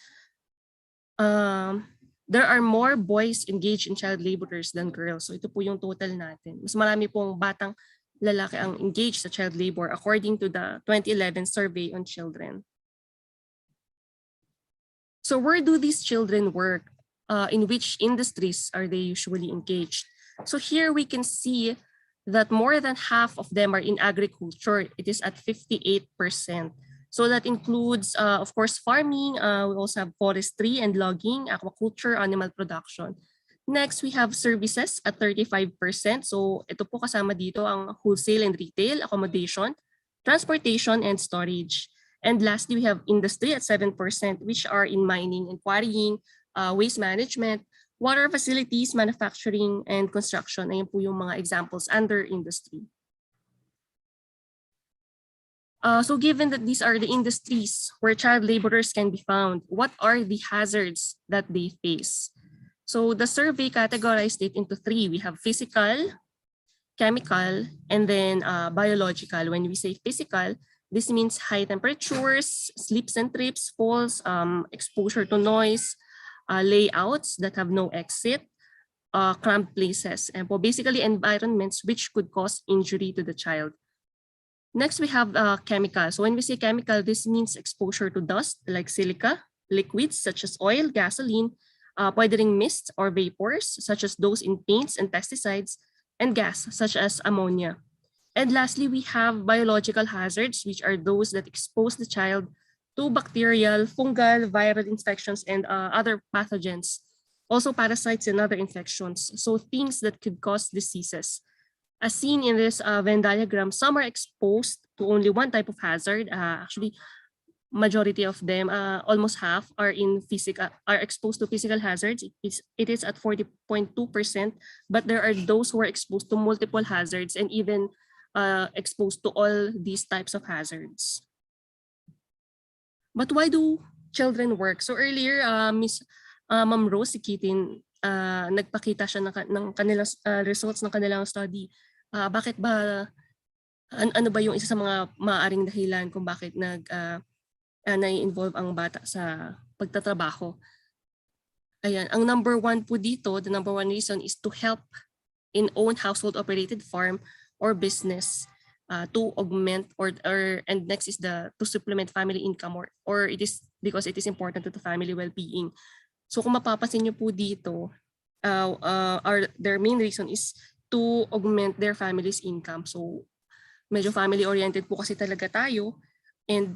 there are more boys engaged in child laborers than girls. So ito po yung total natin. Mas marami pong batang lalaki ang engaged sa child labor according to the 2011 survey on children. So where do these children work? In which industries are they usually engaged? So here we can see that more than half of them are in agriculture. It is at 58%. So that includes, of course, farming. We also have forestry and logging, aquaculture, animal production. Next, we have services at 35%. So ito po kasama dito ang wholesale and retail, accommodation, transportation, and storage. And lastly, we have industry at 7%, which are in mining and quarrying, waste management, water facilities, manufacturing, and construction. Ayan po yung mga examples under industry. So given that these are the industries where child laborers can be found, what are the hazards that they face? So the survey categorized it into 3. We have physical, chemical, and then biological. When we say physical, this means high temperatures, slips and trips, falls, exposure to noise, layouts that have no exit, cramped places, and basically environments which could cause injury to the child. Next, we have chemical. So when we say chemical, this means exposure to dust like silica, liquids such as oil, gasoline, pwede ring mists or vapors such as those in paints and pesticides, and gas such as ammonia. And lastly, we have biological hazards, which are those that expose the child to bacterial, fungal, viral infections, and other pathogens. Also parasites and other infections. So things that could cause diseases. As seen in this Venn diagram, some are exposed to only one type of hazard. Actually, majority of them, almost half, are exposed to physical hazards. It is at 40.2%, but there are those who are exposed to multiple hazards and even exposed to all these types of hazards. But why do children work? So earlier, Ma'am Rose Sikitin, nagpakita siya ng kanilang results ng kanilang study. Bakit ba, ano ba yung isa sa mga maaaring dahilan kung bakit nai-involve ang bata sa pagtatrabaho? Ayan, ang number 1 po dito, the number 1 reason is to help in own household operated farm or business to augment and next is to supplement family income or it is because it is important to the family well-being. So kung mapapansin niyo po dito, their main reason is to augment their family's income. So medyo family-oriented po kasi talaga tayo and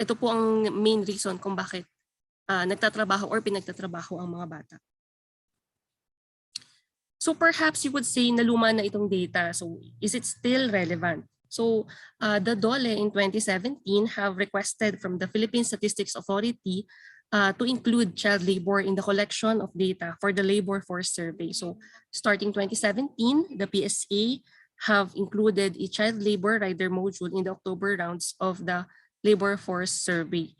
ito po ang main reason kung bakit nagtatrabaho or pinagtatrabaho ang mga bata. So perhaps you would say na luma na itong data. So is it still relevant? So the DOLE in 2017 have requested from the Philippine Statistics Authority to include child labor in the collection of data for the labor force survey. So starting 2017, the PSA have included a child labor rider module in the October rounds of the labor force survey.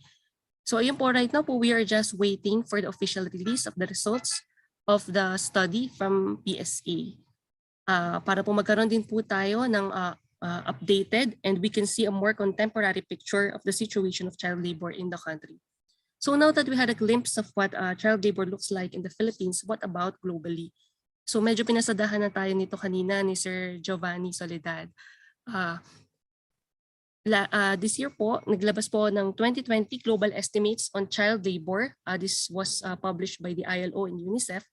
So ayun po, right now po, we are just waiting for the official release of the results of the study from PSA. Para po magkaroon din po tayo ng updated and we can see a more contemporary picture of the situation of child labor in the country. So now that we had a glimpse of what child labor looks like in the Philippines, what about globally? So medyo pinasadahan na tayo nito kanina ni Sir Giovanni Soledad. This year po, naglabas po ng 2020 Global Estimates on Child Labor. This was published by the ILO and UNICEF.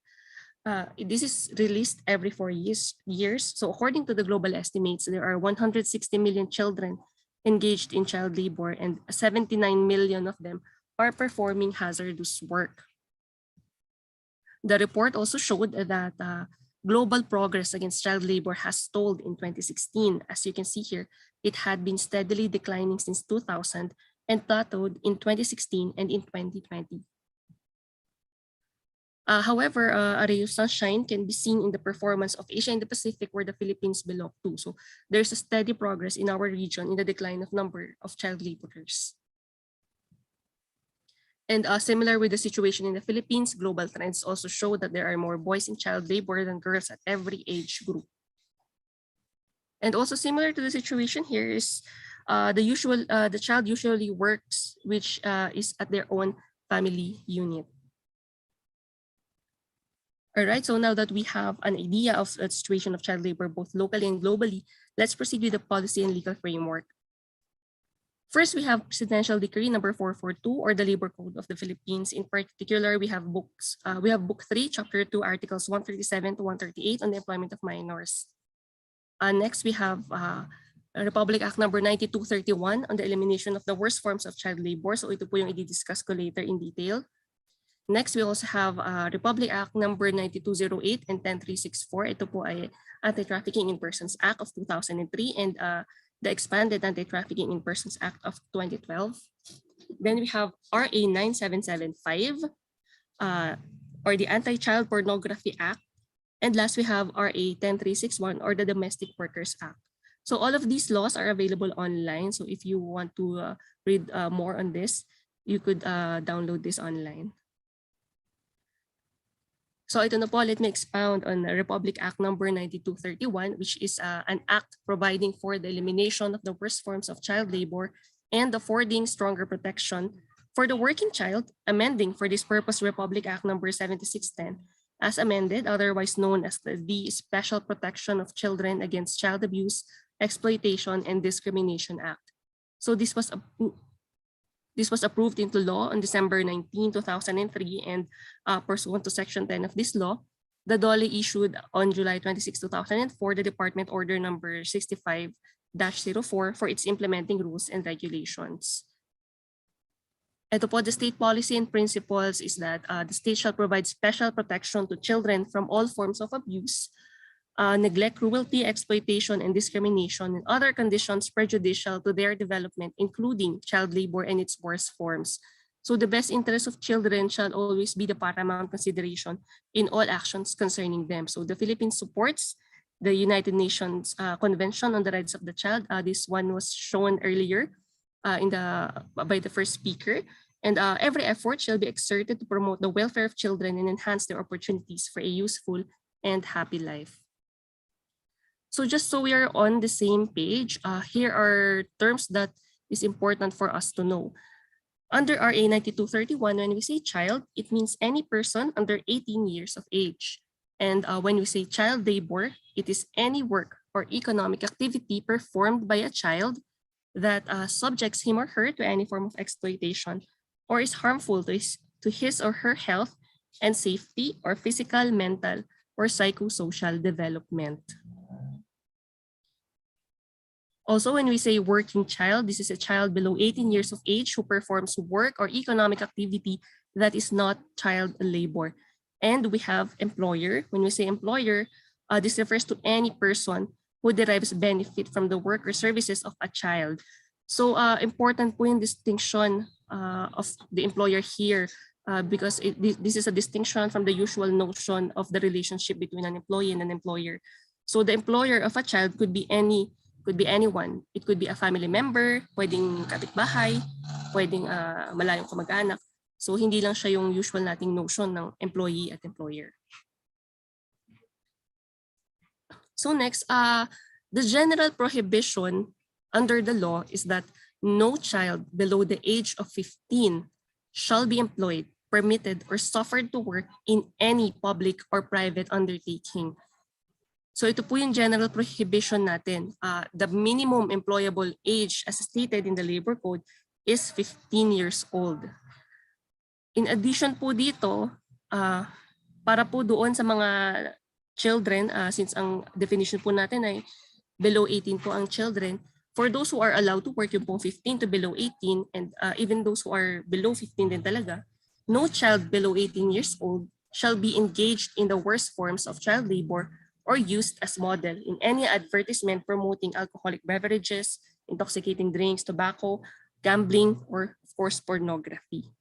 This is released every 4 years. So according to the global estimates, there are 160 million children engaged in child labor, and 79 million of them are performing hazardous work. The report also showed that global progress against child labor has stalled in 2016. As you can see here, it had been steadily declining since 2000 and plateaued in 2016 and in 2020. However, a ray of sunshine can be seen in the performance of Asia and the Pacific, where the Philippines belong to. So there's a steady progress in our region in the decline of number of child laborers. And similar with the situation in the Philippines, global trends also show that there are more boys in child labor than girls at every age group. And also similar to the situation here is the child usually works, which is at their own family unit. All right, so now that we have an idea of the situation of child labor both locally and globally, let's proceed with the policy and legal framework. First, we have Presidential Decree number 442, or the Labor Code of the Philippines. In particular, we have Book 3, Chapter 2, Articles 137 to 138 on the employment of minors. Next, we have Republic Act number 9231 on the elimination of the worst forms of child labor. So ito po yung i-discuss ko later in detail. Next, we also have Republic Act number 9208 and 10364. Ito po ay Anti-Trafficking in Persons Act of 2003 and the expanded Anti-Trafficking in Persons Act of 2012. Then we have RA 9775 or the Anti-Child Pornography Act. And last, we have RA 10361 or the Domestic Workers Act. So all of these laws are available online. So if you want to read more on this, you could download this online. So ito na po, let me expound on Republic Act number 9231, which is an act providing for the elimination of the worst forms of child labor and affording stronger protection for the working child, amending for this purpose Republic Act number 7610 as amended, otherwise known as the Special Protection of Children Against Child Abuse, Exploitation, and Discrimination Act. So this was approved into law on December 19, 2003, and pursuant to Section 10 of this law, the DOLE issued on July 26, 2004, the Department Order number 65-04 for its implementing rules and regulations. Ito po, the state policy and principles is that the state shall provide special protection to children from all forms of abuse, neglect, cruelty, exploitation, and discrimination, and other conditions prejudicial to their development, including child labor and its worst forms. So the best interest of children shall always be the paramount consideration in all actions concerning them. So the Philippines supports the United Nations Convention on the Rights of the Child. This one was shown earlier by the first speaker. And every effort shall be exerted to promote the welfare of children and enhance their opportunities for a useful and happy life. So just so we are on the same page, here are terms that is important for us to know. Under RA 9231, when we say child, it means any person under 18 years of age. And when we say child labor, it is any work or economic activity performed by a child that subjects him or her to any form of exploitation or is harmful to his or her health and safety or physical, mental, or psychosocial development. Also, when we say working child, this is a child below 18 years of age who performs work or economic activity that is not child labor. And we have employer. When we say employer, this refers to any person who derives benefit from the work or services of a child. So important po yung distinction of the employer here because this is a distinction from the usual notion of the relationship between an employee and an employer. So the employer of a child could be anyone. It could be a family member, pwedeng kapitbahay, pwedeng malayong kamag-anak. So hindi lang siya yung usual nating notion ng employee at employer. So next, the general prohibition under the law is that no child below the age of 15 shall be employed, permitted, or suffered to work in any public or private undertaking. So ito po yung general prohibition natin. The minimum employable age as stated in the labor code is 15 years old. In addition po dito, para po doon sa mga children, since ang definition po natin ay below 18 po ang children, for those who are allowed to work, yung po 15 to below 18, and even those who are below 15 din talaga, no child below 18 years old shall be engaged in the worst forms of child labor or used as model in any advertisement promoting alcoholic beverages, intoxicating drinks, tobacco, gambling, or of course pornography.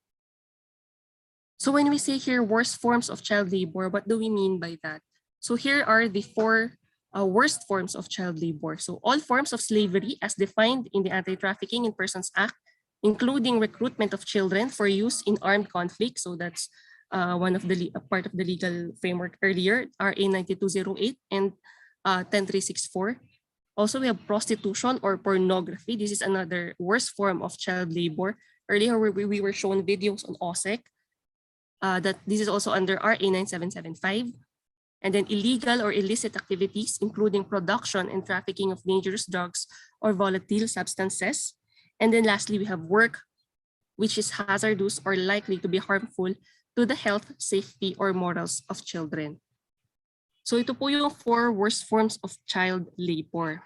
So when we say here worst forms of child labor, what do we mean by that? So here are the four worst forms of child labor. So all forms of slavery as defined in the Anti-Trafficking in Persons Act, including recruitment of children for use in armed conflict. So that's one of the part of the legal framework earlier, RA 9208 and 10364. Also, we have prostitution or pornography. This is another worst form of child labor. Earlier, we were shown videos on OSEC. That this is also under RA 9775. And then illegal or illicit activities, including production and trafficking of dangerous drugs or volatile substances. And then lastly, we have work which is hazardous or likely to be harmful to the health, safety, or morals of children. So ito po yung four worst forms of child labor.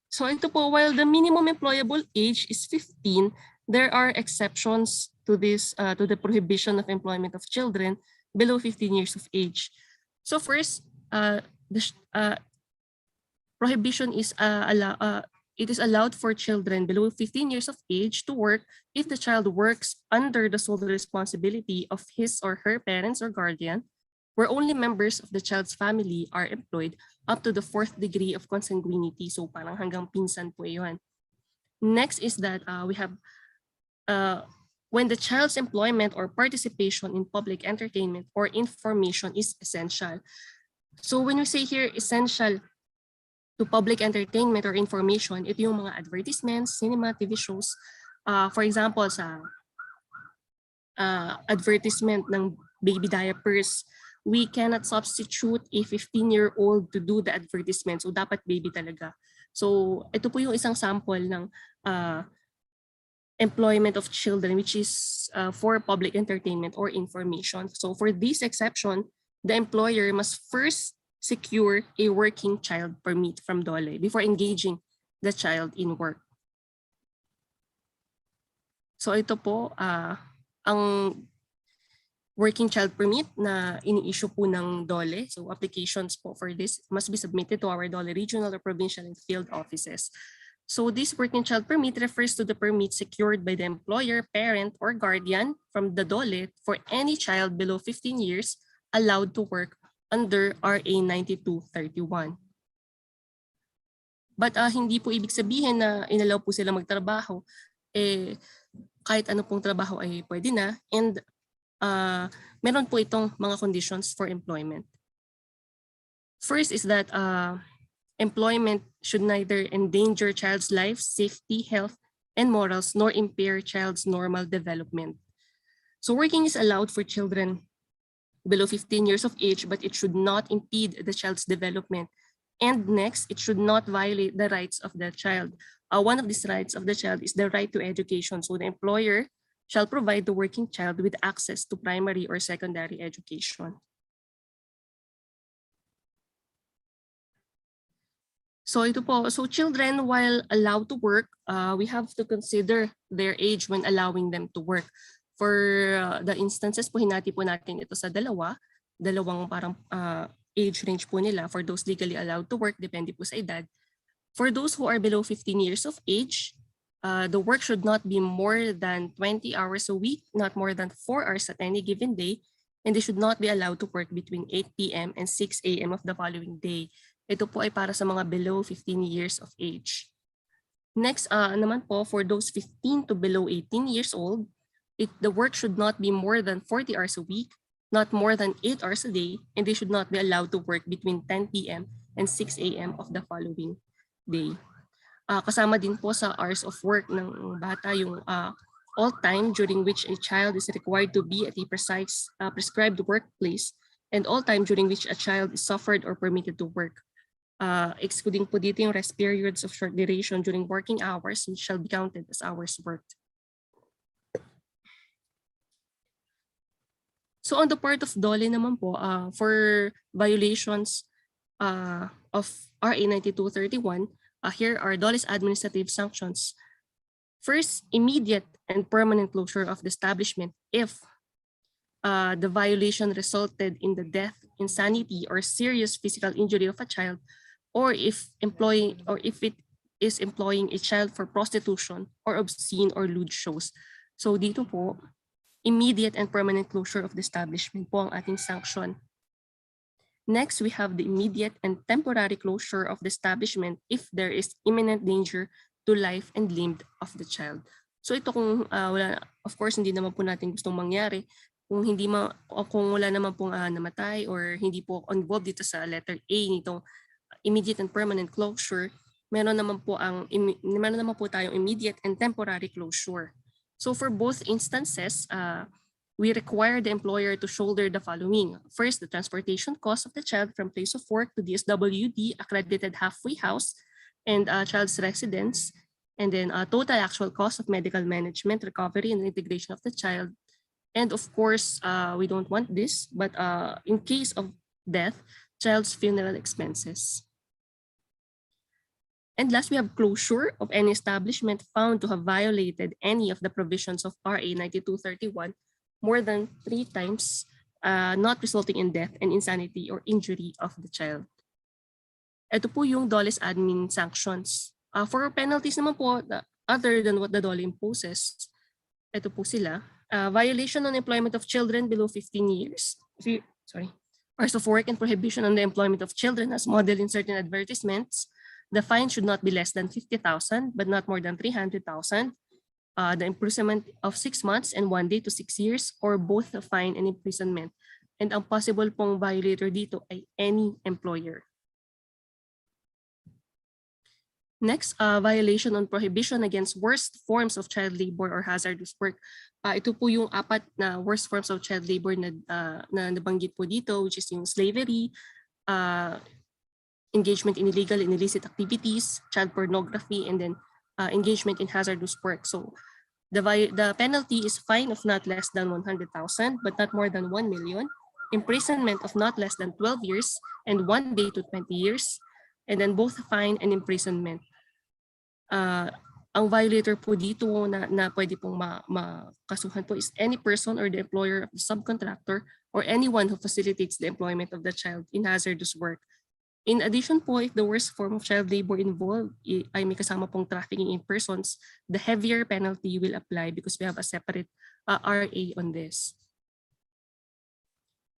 So ito po, while the minimum employable age is 15, there are exceptions to this, to the prohibition of employment of children below 15 years of age. So first, the prohibition is it is allowed for children below 15 years of age to work if the child works under the sole responsibility of his or her parents or guardian, where only members of the child's family are employed up to the 4th degree of consanguinity. So parang hanggang pinsan po yun. Next is that we have when the child's employment or participation in public entertainment or information is essential. So when we say here essential to public entertainment or information, ito yung mga advertisements, cinema, TV shows. For example, sa advertisement ng baby diapers, we cannot substitute a 15-year-old to do the advertisement. So dapat baby talaga. So ito po yung isang sample ng employment of children, which is for public entertainment or information. So for this exception, the employer must first secure a working child permit from DOLE before engaging the child in work. So ito po, ang working child permit na ini-issue po ng DOLE. So applications po for this must be submitted to our DOLE regional or provincial and field offices. So this working child permit refers to the permit secured by the employer, parent, or guardian from the DOLE for any child below 15 years allowed to work under RA 9231. But hindi po ibig sabihin na inalaw po sila magtrabaho. Kahit ano pong trabaho ay pwede na. And meron po itong mga conditions for employment. First is that employment should neither endanger child's life, safety, health, and morals, nor impair child's normal development. So working is allowed for children below 15 years of age, but it should not impede the child's development. And next, it should not violate the rights of the child. One of these rights of the child is the right to education. So the employer shall provide the working child with access to primary or secondary education. So ito po, so children while allowed to work, we have to consider their age when allowing them to work. For the instances po, hinati po natin ito sa dalawang parang age range po nila for those legally allowed to work, depende po sa edad. For those who are below 15 years of age, the work should not be more than 20 hours a week, not more than 4 hours at any given day, and they should not be allowed to work between 8 p.m. and 6 a.m. of the following day. Ito po ay para sa mga below 15 years of age. Next naman po, for those 15 to below 18 years old, the work should not be more than 40 hours a week, not more than 8 hours a day, and they should not be allowed to work between 10 p.m. and 6 a.m. of the following day. Kasama din po sa hours of work ng bata yung all time during which a child is required to be at a precise prescribed workplace and all time during which a child is suffered or permitted to work. Excluding po dito yung rest periods of short duration during working hours, which shall be counted as hours worked. So on the part of DOLE naman po, for violations of RA 9231, here are DOLE's administrative sanctions. First, immediate and permanent closure of the establishment if the violation resulted in the death, insanity, or serious physical injury of a child, or if it is employing a child for prostitution or obscene or lewd shows. So dito po, immediate and permanent closure of the establishment po ang ating sanction. Next, we have the immediate and temporary closure of the establishment if there is imminent danger to life and limb of the child. So ito kung wala, of course, hindi naman po natin gustong mangyari. Kung wala naman pong namatay or hindi po involved dito sa letter A nitong immediate and permanent closure, meron naman po tayong immediate and temporary closure. So for both instances, we require the employer to shoulder the following. First, the transportation cost of the child from place of work to DSWD accredited halfway house and child's residence, and then total actual cost of medical management, recovery, and integration of the child. And of course, we don't want this, but in case of death, child's funeral expenses. And last, we have closure of any establishment found to have violated any of the provisions of RA 9231 more than 3 times, not resulting in death and insanity or injury of the child. Ito po yung DOLE's admin sanctions. For penalties naman po, other than what the DOLE imposes, ito po sila. Violation on employment of children below 15 years. Hours of work and prohibition on the employment of children as model in certain advertisements. The fine should not be less than 50,000 but not more than 300,000. The imprisonment of 6 months and 1 day to 6 years or both the fine and imprisonment. And ang possible pong violator dito ay any employer. Next, violation on prohibition against worst forms of child labor or hazardous work. Ito po yung 4 na worst forms of child labor na nabanggit po dito, which is yung slavery, engagement in illegal and illicit activities, child pornography, and then engagement in hazardous work. So the penalty is fine of not less than 100,000 but not more than 1 million, imprisonment of not less than 12 years and 1 day to 20 years, and then both fine and imprisonment. Ang violator po dito na pwede pong makasuhan po is any person or the employer of the subcontractor or anyone who facilitates the employment of the child in hazardous work. In addition po, if the worst form of child labor involved ay may kasama pong trafficking in persons, the heavier penalty will apply because we have a separate RA on this.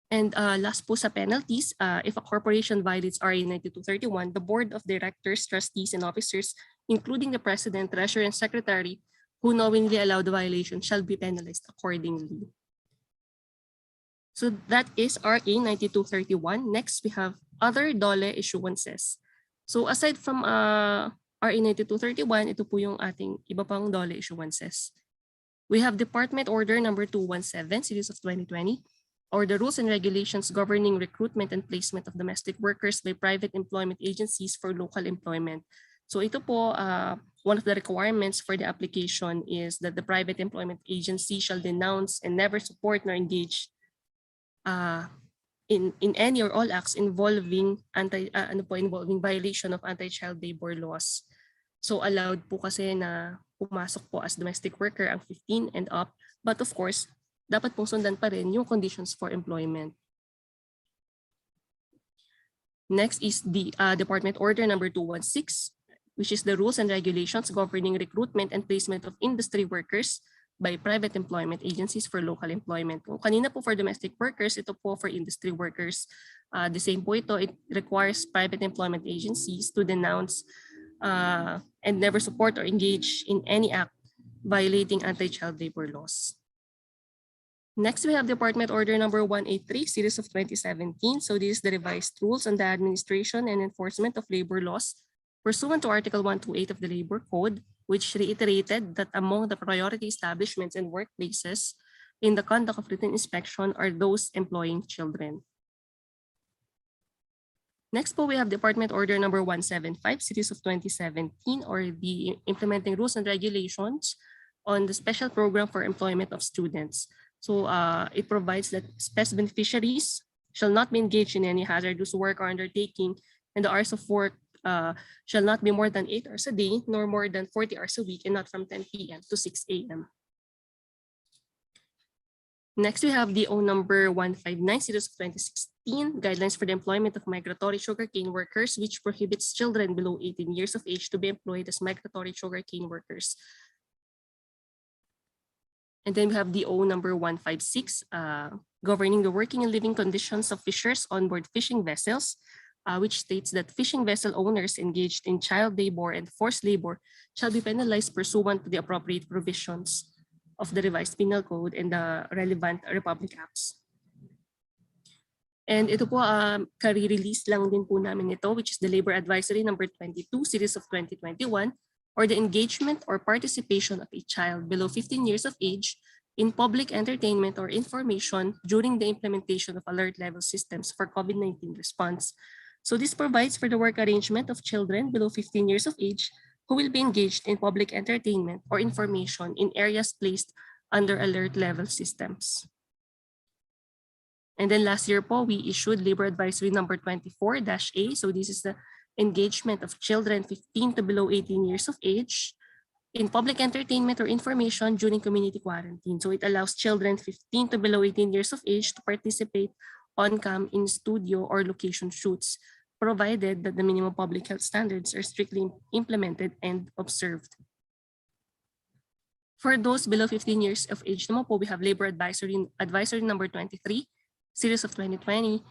And last po sa penalties, if a corporation violates RA 9231, the board of directors, trustees, and officers, including the president, treasurer, and secretary, who knowingly allow the violation shall be penalized accordingly. So that is RA 9231. Next, we have other DOLE issuances. So aside from RA 9231, ito po yung ating iba pang DOLE issuances. We have Department Order number 217, Series of 2020, or the rules and regulations governing recruitment and placement of domestic workers by private employment agencies for local employment. So ito po, one of the requirements for the application is that the private employment agency shall denounce and never support nor engage in any or all acts involving involving violation of anti-child labor laws. So allowed po kasi na pumasok po as domestic worker ang 15 and up, but of course, dapat pong sundan pa rin yung conditions for employment. Next is the Department Order number 216, which is the rules and regulations governing recruitment and placement of industry workers by private employment agencies for local employment. Kung kanina po for domestic workers, ito po for industry workers. The same po ito, it requires private employment agencies to denounce and never support or engage in any act violating anti-child labor laws. Next, we have Department Order number 183, Series of 2017. So this is the revised rules on the administration and enforcement of labor laws pursuant to Article 128 of the Labor Code, which reiterated that among the priority establishments and workplaces in the conduct of written inspection are those employing children. Next po, we have Department Order number 175, Series of 2017, or the Implementing Rules and Regulations on the Special Program for Employment of Students. So it provides that SPES beneficiaries shall not be engaged in any hazardous work or undertaking, and the hours of work shall not be more than 8 hours a day, nor more than 40 hours a week, and not from 10 p.m. to 6 a.m. Next, we have DO number 159, Series of 2016, Guidelines for the Employment of Migratory Sugarcane Workers, which prohibits children below 18 years of age to be employed as migratory sugarcane workers. And then we have DO number 156, Governing the Working and Living Conditions of Fishers on Board Fishing Vessels, which states that fishing vessel owners engaged in child labor and forced labor shall be penalized pursuant to the appropriate provisions of the revised penal code and the relevant Republic Acts. And ito po, kari-release lang din po namin ito, which is the Labor Advisory number 22, Series of 2021, or the engagement or participation of a child below 15 years of age in public entertainment or information during the implementation of alert level systems for COVID-19 response. So this provides for the work arrangement of children below 15 years of age who will be engaged in public entertainment or information in areas placed under alert level systems. And then last year po, we issued Labor Advisory number 24-A. So this is the engagement of children 15 to below 18 years of age in public entertainment or information during community quarantine. So it allows children 15 to below 18 years of age to participate on-cam in studio or location shoots, provided that the minimum public health standards are strictly implemented and observed. For those below 15 years of age naman po, we have Labor Advisory number 23, Series of 2020,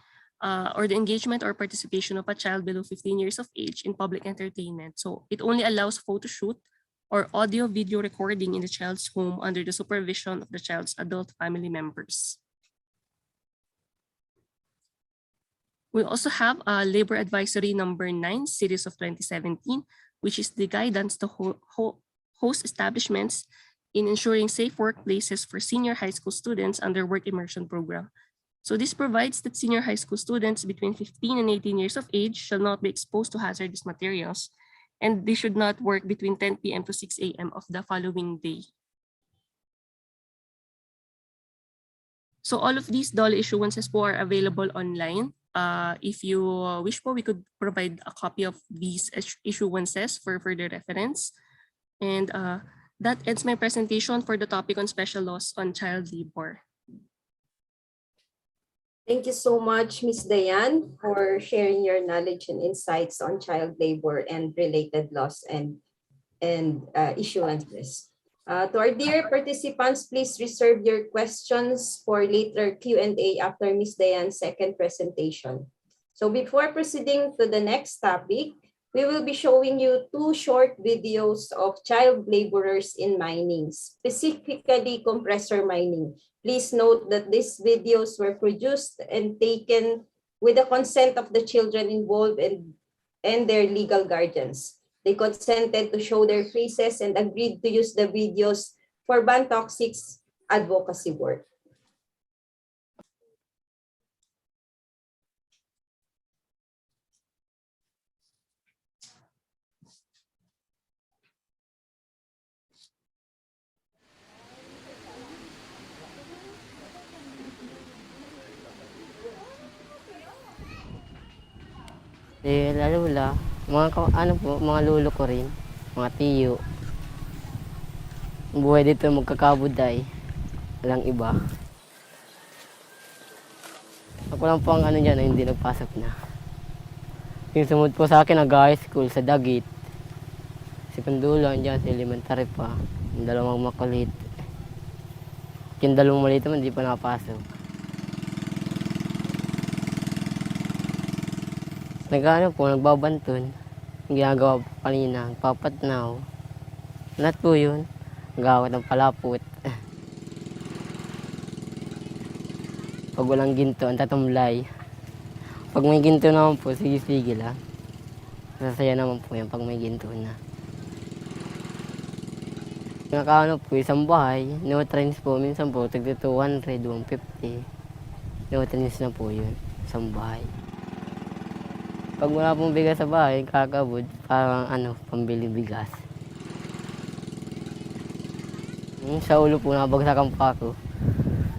or the engagement or participation of a child below 15 years of age in public entertainment. So it only allows photo shoot or audio-video recording in the child's home under the supervision of the child's adult family members. We also have Labor Advisory number 9, Series of 2017, which is the guidance to host establishments in ensuring safe workplaces for senior high school students under work immersion program. So this provides that senior high school students between 15 and 18 years of age shall not be exposed to hazardous materials, and they should not work between 10 p.m. to 6 a.m. of the following day. So all of these DOLE issuances po are available online. If you wish po, we could provide a copy of these issuances for further reference. And that ends my presentation for the topic on special laws on child labor. Thank you so much, Ms. Dayan, for sharing your knowledge and insights on child labor and related laws and issuances. To our dear participants, please reserve your questions for later Q&A after Ms. Dayan's second presentation. So before proceeding to the next topic, we will be showing you 2 short videos of child laborers in mining, specifically compressor mining. Please note that these videos were produced and taken with the consent of the children involved and their legal guardians. They consented to show their faces and agreed to use the videos for ban toxics advocacy work. Lalo mga lolo ko rin, mga tiyo. Ang buhay dito magkakabuday, walang iba. Ako lang po ang dyan na hindi nagpasok na. Yung sumunod po sa akin, nag-high school sa Dagit. Si Pandulo, andyan sa elementary pa. Yung dalawang makulit. Yung dalawang maliit naman, hindi pa nakapasok. Nagbabanton. Yung ginagawa po kanina, papatnaw. Lahat po yun. Gawat ng palapot. Pag walang ginto, ang tatamlay. Pag may ginto naman po, sige-sige lang. Masasaya naman po yan pag may ginto na. Po, isang bahay, no trains po, minsan po, tagda 200, 150. No trains na po yun, isang bahay. Pag wala pong bigas sa bahay, kakabod, parang pambili bigas. Sa ulo po, nabagsakan pa ako.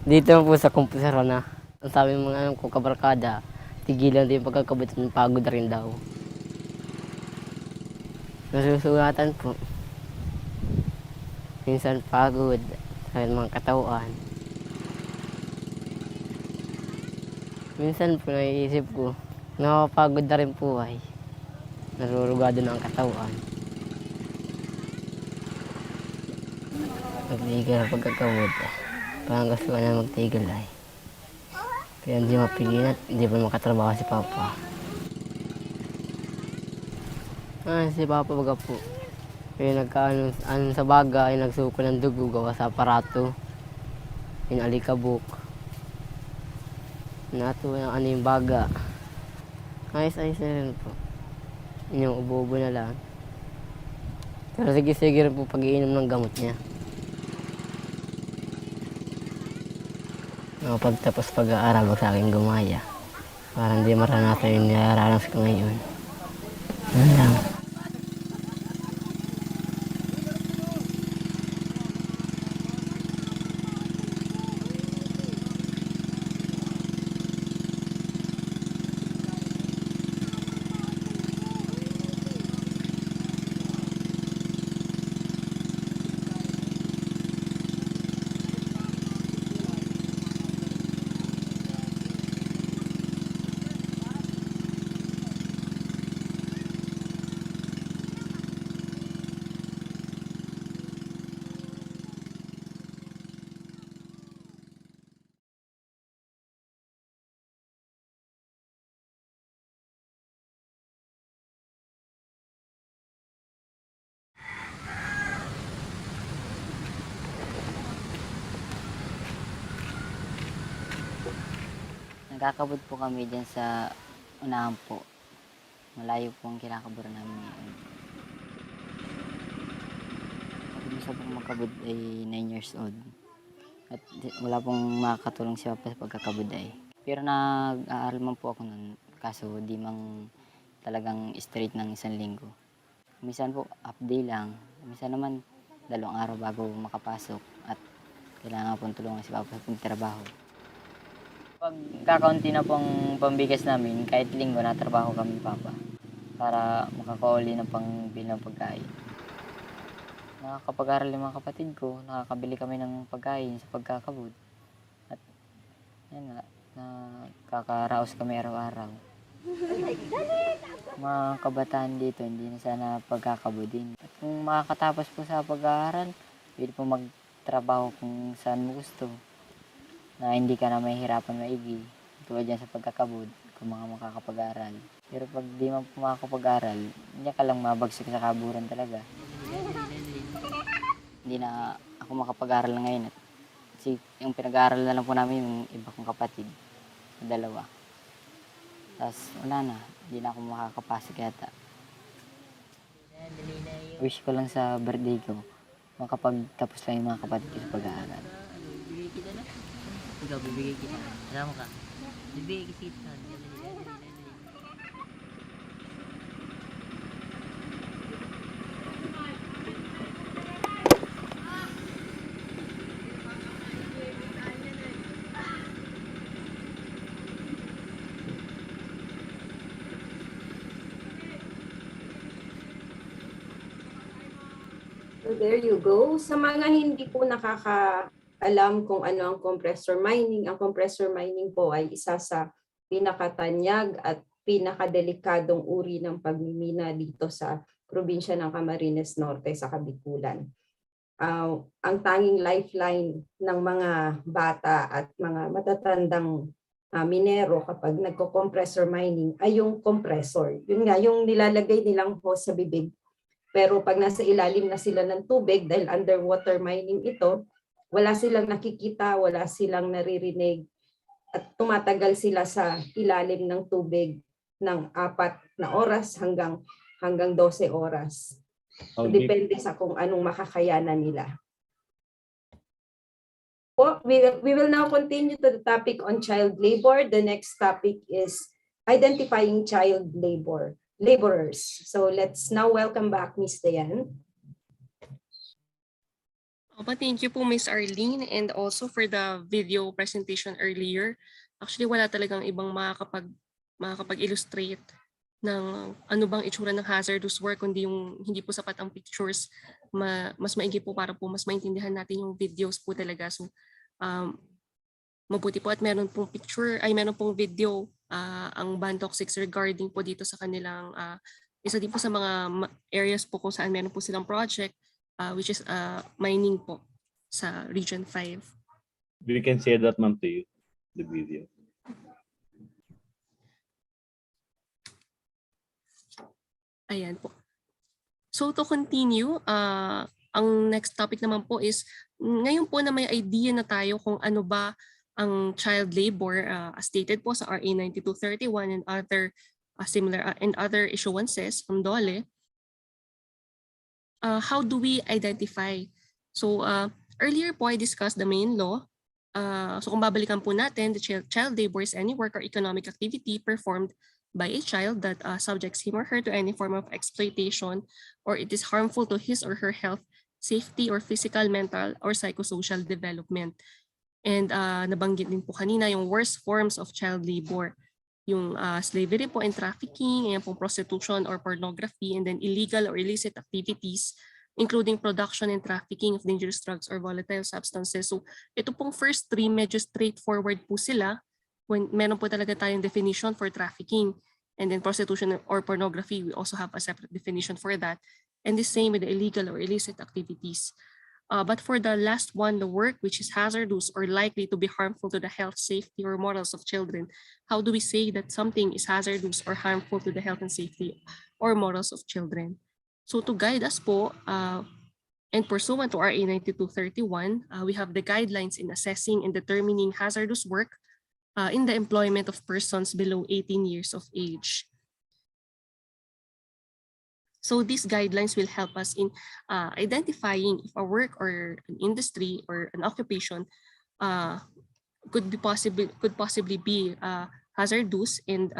Dito po sa kumpusara na. Ang sabi ng mga ko kabarkada, tigilan din pagkakabot, pagod na rin daw. Nasusulatan po. Minsan pagod sa mga katawan. Minsan po naiisip ko, nakapagod na rin po ay. Narurugado na ang katawan. Magtigil ang pagkakabot. Parang gusto ko na magtigil ay. Kaya hindi mapigilan at hindi pa makatrabaho si Papa. Si Papa baga po. Kaya nagkaano sa baga ay nagsuko ng dugo gawa sa aparato. Alikabok. Nato ng yung baga. Ayos-ayos na rin po. Yung ubo-ubo na lang. Pero sige-sige rin po pag-iinom ng gamot niya. Pagtapos pag-aaral, wag sa akin gumaya. Para hindi maranasan yung nilaranas ko ngayon. Ano lang. Nagkakabot po kami dyan sa unahan po. Malayo po ang kinakaburan namin ngayon. Pag-isa pong magkabod ay 9 years old. At wala pong makakatulong si Papa sa pagkakabod ay. Pero nag-aaral man po ako nun. Kaso di mang talagang straight ng 1 linggo. Minsan po half day lang. Minsan naman 2 araw bago makapasok. At kailangan pong tulungan si Papa sa pagtrabaho. Pag kakaunti na pong pambigas namin, kahit linggo natrabaho kami Papa para makakauli ng pangbili ng pagkain. Nakakapag-aral yung mga kapatid ko, nakakabili kami ng pagkain sa pagkakabod. At yan nga, nakakaraos kami araw-araw. Mga kabataan dito, hindi na sana pagkakabodin. At kung makakatapos po sa pag-aaral, pwede po magtrabaho kung saan mo gusto. Na hindi ka na mahihirapan maigi. Tulad dyan sa pagkakabod, kung mga makakapag-aral. Pero pag di man po makakapag-aral, hindi ka lang mabagsik sa kaburan talaga. Hindi na ako makapag-aral ngayon. Kasi yung pinag-aaral na lang po namin yung iba kong kapatid. 2. Tapos wala na, hindi na ako makakapasok yata. Wish ko lang sa birthday ko, makapagtapos lang yung mga kapatid ko sa pag-aaral. Ikaw, bibigay kita. Alam mo ka? Bibigay kita. So there you go. Sa mga hindi po nakakaalam kung ano ang compressor mining, ang compressor mining po ay isa sa pinakatanyag at pinakadelikadong uri ng pagmimina dito sa probinsya ng Camarines Norte sa Kabikulan. Ang tanging lifeline ng mga bata at mga matatandang minero kapag nagko-compressor mining ay yung compressor. Yun nga, yung nilalagay nilang hose sa bibig. Pero pag nasa ilalim na sila ng tubig, dahil underwater mining ito, wala silang nakikita, wala silang naririnig, at tumatagal sila sa ilalim ng tubig ng 4 na oras hanggang 12 oras. So, depende sa kung anong makakayanan nila. We will now continue to the topic on child labor. The next topic is identifying child laborers. So let's now welcome back Ms. Dayan. Thank you po, Ms. Arlene, and also for the video presentation earlier. Actually, wala talagang ibang makakapag-illustrate ng ano bang itsura ng hazardous work, kundi yung hindi po sapat ang pictures. Mas maigi po para po mas maintindihan natin yung videos po talaga. So, mabuti po at meron pong video ang Bantoxics regarding po dito sa kanilang isa din po sa mga areas po kung saan meron po silang project, which is mining po sa Region 5. We can share that, ma'am, to you, the video. Ayan po. So to continue, ang next topic naman po is, ngayon po na may idea na tayo kung ano ba ang child labor, as stated po sa RA 9231 and other similar and other issuances from DOLE, how do we identify? So earlier po I discussed the main law. So kung babalikan po natin, the child labor is any work or economic activity performed by a child that subjects him or her to any form of exploitation, or it is harmful to his or her health, safety, or physical, mental, or psychosocial development. And nabanggit din po kanina yung worst forms of child labor, yung slavery po and trafficking, and pong prostitution or pornography, and then illegal or illicit activities, including production and trafficking of dangerous drugs or volatile substances. So ito pong first three, medyo straightforward po sila. When meron po talaga tayong definition for trafficking, and then prostitution or pornography, we also have a separate definition for that. And the same with the illegal or illicit activities. But for the last one, the work which is hazardous or likely to be harmful to the health, safety, or morals of children, how do we say that something is hazardous or harmful to the health and safety or morals of children? So to guide us po, and pursuant to RA 9231, we have the guidelines in assessing and determining hazardous work in the employment of persons below 18 years of age. So these guidelines will help us in identifying if a work or an industry or an occupation could possibly be hazardous, and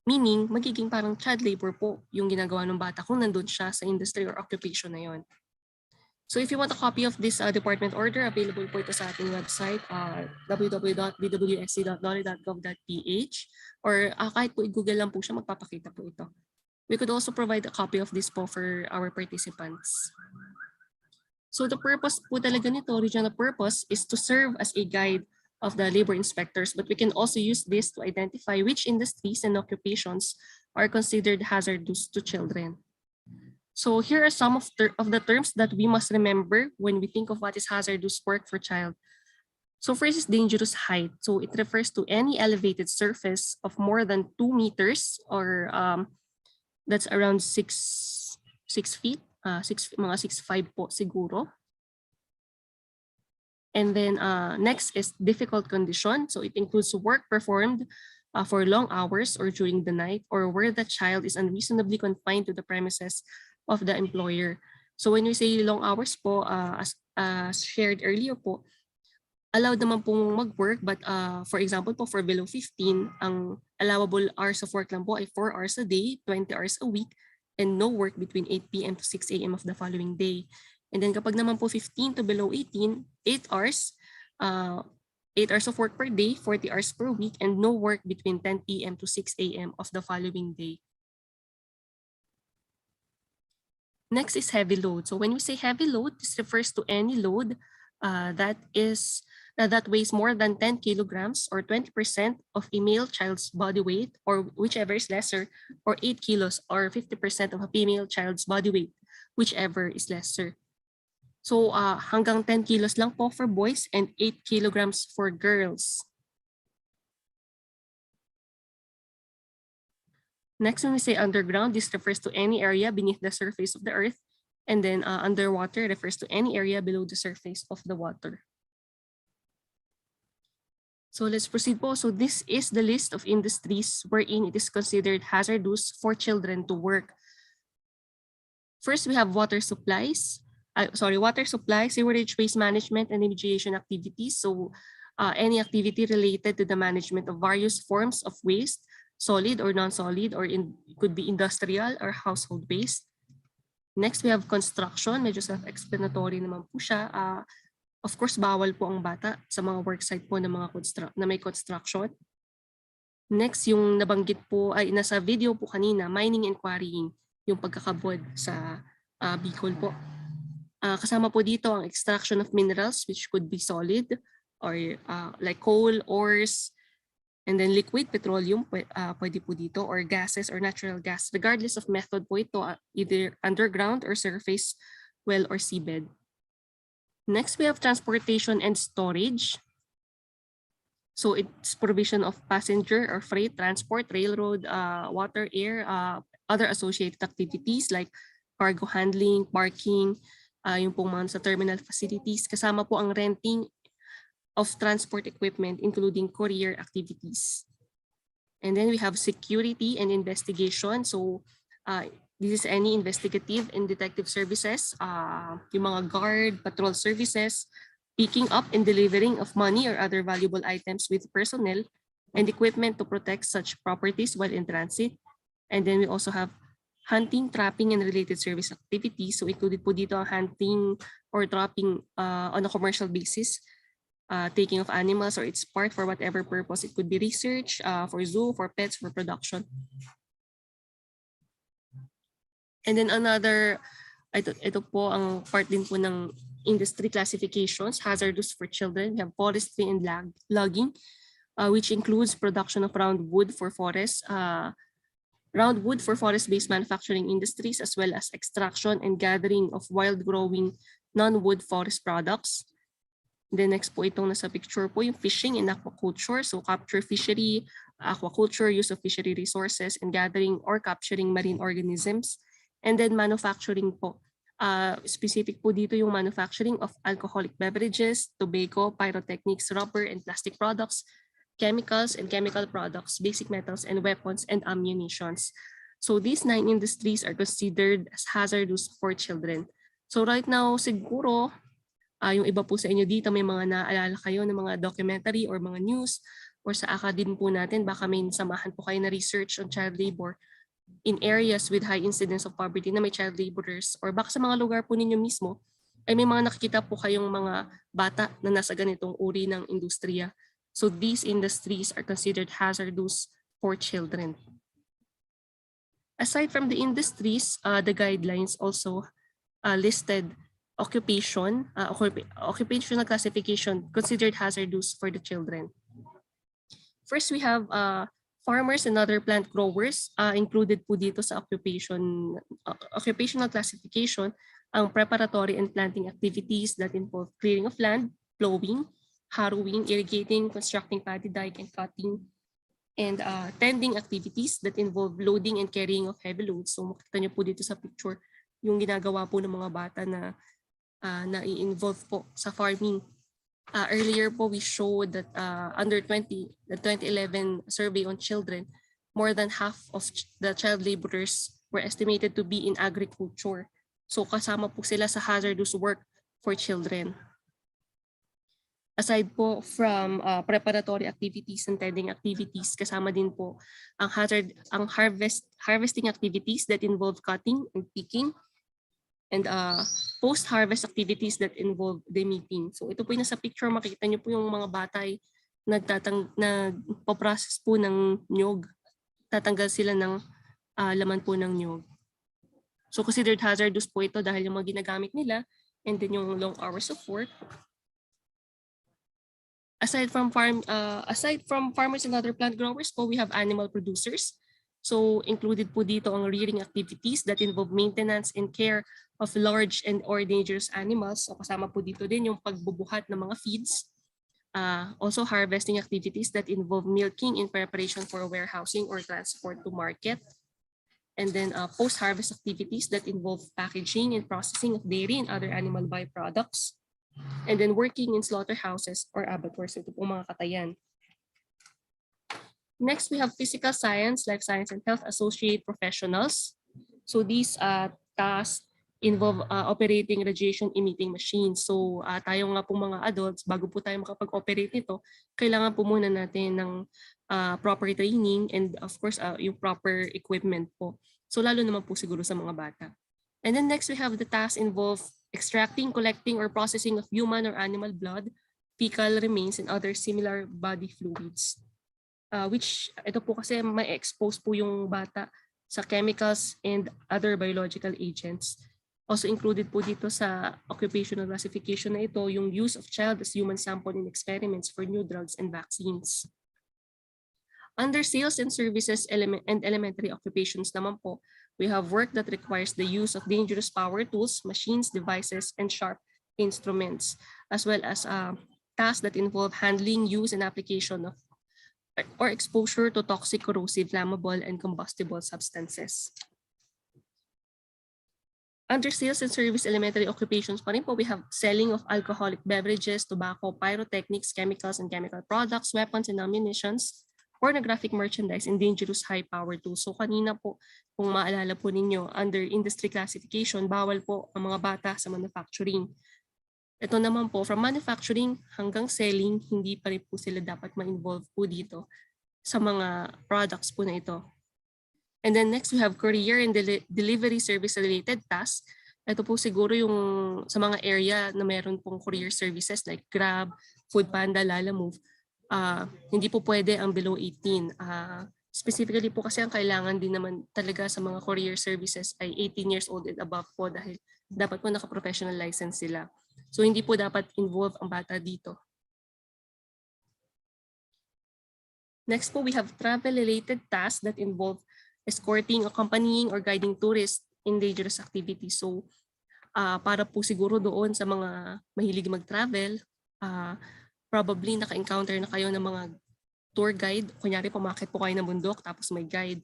meaning magiging parang child labor po yung ginagawa ng bata kung nandun siya sa industry or occupation na yon. So if you want a copy of this department order, available po ito sa ating website, www.bwsc.dole.gov.ph, or kahit po i-google lang po siya, magpapakita po ito. We could also provide a copy of this po for our participants. So the purpose po talaga nito, original purpose, is to serve as a guide of the labor inspectors, but we can also use this to identify which industries and occupations are considered hazardous to children. So here are some of the terms that we must remember when we think of what is hazardous work for child. So first is dangerous height. So it refers to any elevated surface of more than 2 meters, or that's around 6 feet, mga 6'5" po siguro. And then next is difficult condition. So it includes work performed for long hours or during the night, or where the child is unreasonably confined to the premises of the employer. So when we say long hours po, as shared earlier po, allowed naman pong mag-work, but for example po, for below 15, ang allowable hours of work lang po ay 4 hours a day, 20 hours a week, and no work between 8 p.m. to 6 a.m. of the following day. And then kapag naman po 15 to below 18, 8 hours, 8 hours of work per day, 40 hours per week, and no work between 10 p.m. to 6 a.m. of the following day. Next is heavy load. So when we say heavy load, this refers to any load that weighs more than 10 kilograms or 20% of a male child's body weight, or whichever is lesser, or 8 kilos or 50% of a female child's body weight, whichever is lesser. So hanggang 10 kilos lang po for boys and 8 kilograms for girls. Next, when we say underground, this refers to any area beneath the surface of the earth. And then underwater refers to any area below the surface of the water. So let's proceed po. So this is the list of industries wherein it is considered hazardous for children to work. First, we have water supply, sewerage, waste management, and remediation activities. So any activity related to the management of various forms of waste, solid or non-solid, or could be industrial or household-based. Next, we have construction. Medyo self-explanatory naman po siya. Of course, bawal po ang bata sa mga worksite po ng mga na may construction. Next, yung nabanggit po ay nasa video po kanina, mining and quarrying, yung pagkakabod sa Bicol po. Kasama po dito ang extraction of minerals which could be solid or like coal, ores, and then liquid petroleum pwede po dito, or gases or natural gas. Regardless of method po ito, either underground or surface, well, or seabed. Next, we have transportation and storage. So it's provision of passenger or freight transport, railroad, water, air, other associated activities like cargo handling, parking, yung pong mga sa terminal facilities. Kasama po ang renting of transport equipment, including courier activities. And then we have security and investigation. So this is any investigative and detective services, yung mga guard, patrol services, picking up and delivering of money or other valuable items with personnel and equipment to protect such properties while in transit. And then we also have hunting, trapping, and related service activities. So included po dito ang hunting or trapping on a commercial basis, taking of animals or its part for whatever purpose. It could be research, for zoo, for pets, for production. And then another, ito po ang part din po ng industry classifications, hazardous for children. We have forestry and logging, which includes production of round wood for forest, forest-based manufacturing industries, as well as extraction and gathering of wild-growing non-wood forest products. Then next po itong nasa picture po, yung fishing and aquaculture. So capture fishery, aquaculture, use of fishery resources, and gathering or capturing marine organisms. And then manufacturing po. Specific po dito yung manufacturing of alcoholic beverages, tobacco, pyrotechnics, rubber and plastic products, chemicals and chemical products, basic metals and weapons and ammunitions. So these 9 industries are considered as hazardous for children. So right now, siguro, yung iba po sa inyo dito, may mga naalala kayo ng mga documentary or mga news, or sa academy po natin, baka may samahan po kayo na research on child labor in areas with high incidence of poverty na may child laborers, or baka sa mga lugar po ninyo mismo, ay may mga nakikita po kayong mga bata na nasa ganitong uri ng industriya. So these industries are considered hazardous for children. Aside from the industries, the guidelines also listed occupational classification considered hazardous for the children. First, we have farmers and other plant growers. Included po dito sa occupational classification ang preparatory and planting activities that involve clearing of land, plowing, harrowing, irrigating, constructing paddy dike, and cutting, and tending activities that involve loading and carrying of heavy loads. So makita niyo po dito sa picture yung ginagawa po ng mga bata na i-involve po sa farming. Earlier po we showed that under the 2011 survey on children, more than half of the child laborers were estimated to be in agriculture. So kasama po sila sa hazardous work for children. Aside po from preparatory activities and tending activities, kasama din po ang harvesting activities that involve cutting and picking, and post-harvest activities that involve demeating. So ito po yung nasa picture, makikita niyo po yung mga bata ay nagpo-process po ng nyog. Tatanggal sila ng laman po ng nyog. So considered hazardous po ito dahil yung mga ginagamit nila, and then yung long hours of work. Aside from farmers and other plant growers po, we have animal producers. So included po dito ang rearing activities that involve maintenance and care of large and or dangerous animals. So kasama po dito din yung pagbubuhat ng mga feeds. Also harvesting activities that involve milking in preparation for warehousing or transport to market. And then post-harvest activities that involve packaging and processing of dairy and other animal byproducts. And then working in slaughterhouses or abattoirs. Ito po mga katayan. Next, we have physical science, life science, and health associate professionals. So these tasks involve operating radiation emitting machines. So tayo nga po mga adults, bago po tayo makapag-operate nito, kailangan po muna natin ng proper training and of course yung proper equipment po. So lalo naman po siguro sa mga bata. And then next we have the tasks involve extracting, collecting, or processing of human or animal blood, fecal remains, and other similar body fluids. Which ito po kasi may expose po yung bata sa chemicals and other biological agents. Also included po dito sa occupational classification na ito yung use of child as human sample in experiments for new drugs and vaccines. Under sales and services and elementary occupations naman po, we have work that requires the use of dangerous power tools, machines, devices, and sharp instruments, as well as tasks that involve handling, use, and application of or exposure to toxic, corrosive, flammable, and combustible substances. Under sales and service elementary occupations pa rin po, we have selling of alcoholic beverages, tobacco, pyrotechnics, chemicals and chemical products, weapons and ammunitions, pornographic merchandise, and dangerous high-power tools. So kanina po, kung maalala po ninyo, under industry classification, bawal po ang mga bata sa manufacturing. Ito naman po, from manufacturing hanggang selling, hindi pa rin po sila dapat ma-involve po dito sa mga products po na ito. And then next, we have courier and delivery service-related tasks. Ito po siguro yung sa mga area na meron pong courier services like Grab, Foodpanda, Lalamove. Hindi po pwede ang below 18. Specifically po kasi ang kailangan din naman talaga sa mga courier services ay 18 years old and above po dahil dapat po naka-professional license sila. So hindi po dapat involve ang bata dito. Next po, we have travel-related tasks that involve escorting, accompanying, or guiding tourists in dangerous activities. So para po siguro doon sa mga mahilig mag-travel, probably naka-encounter na kayo ng mga tour guide. Kunyari pumakit po kayo ng bundok tapos may guide.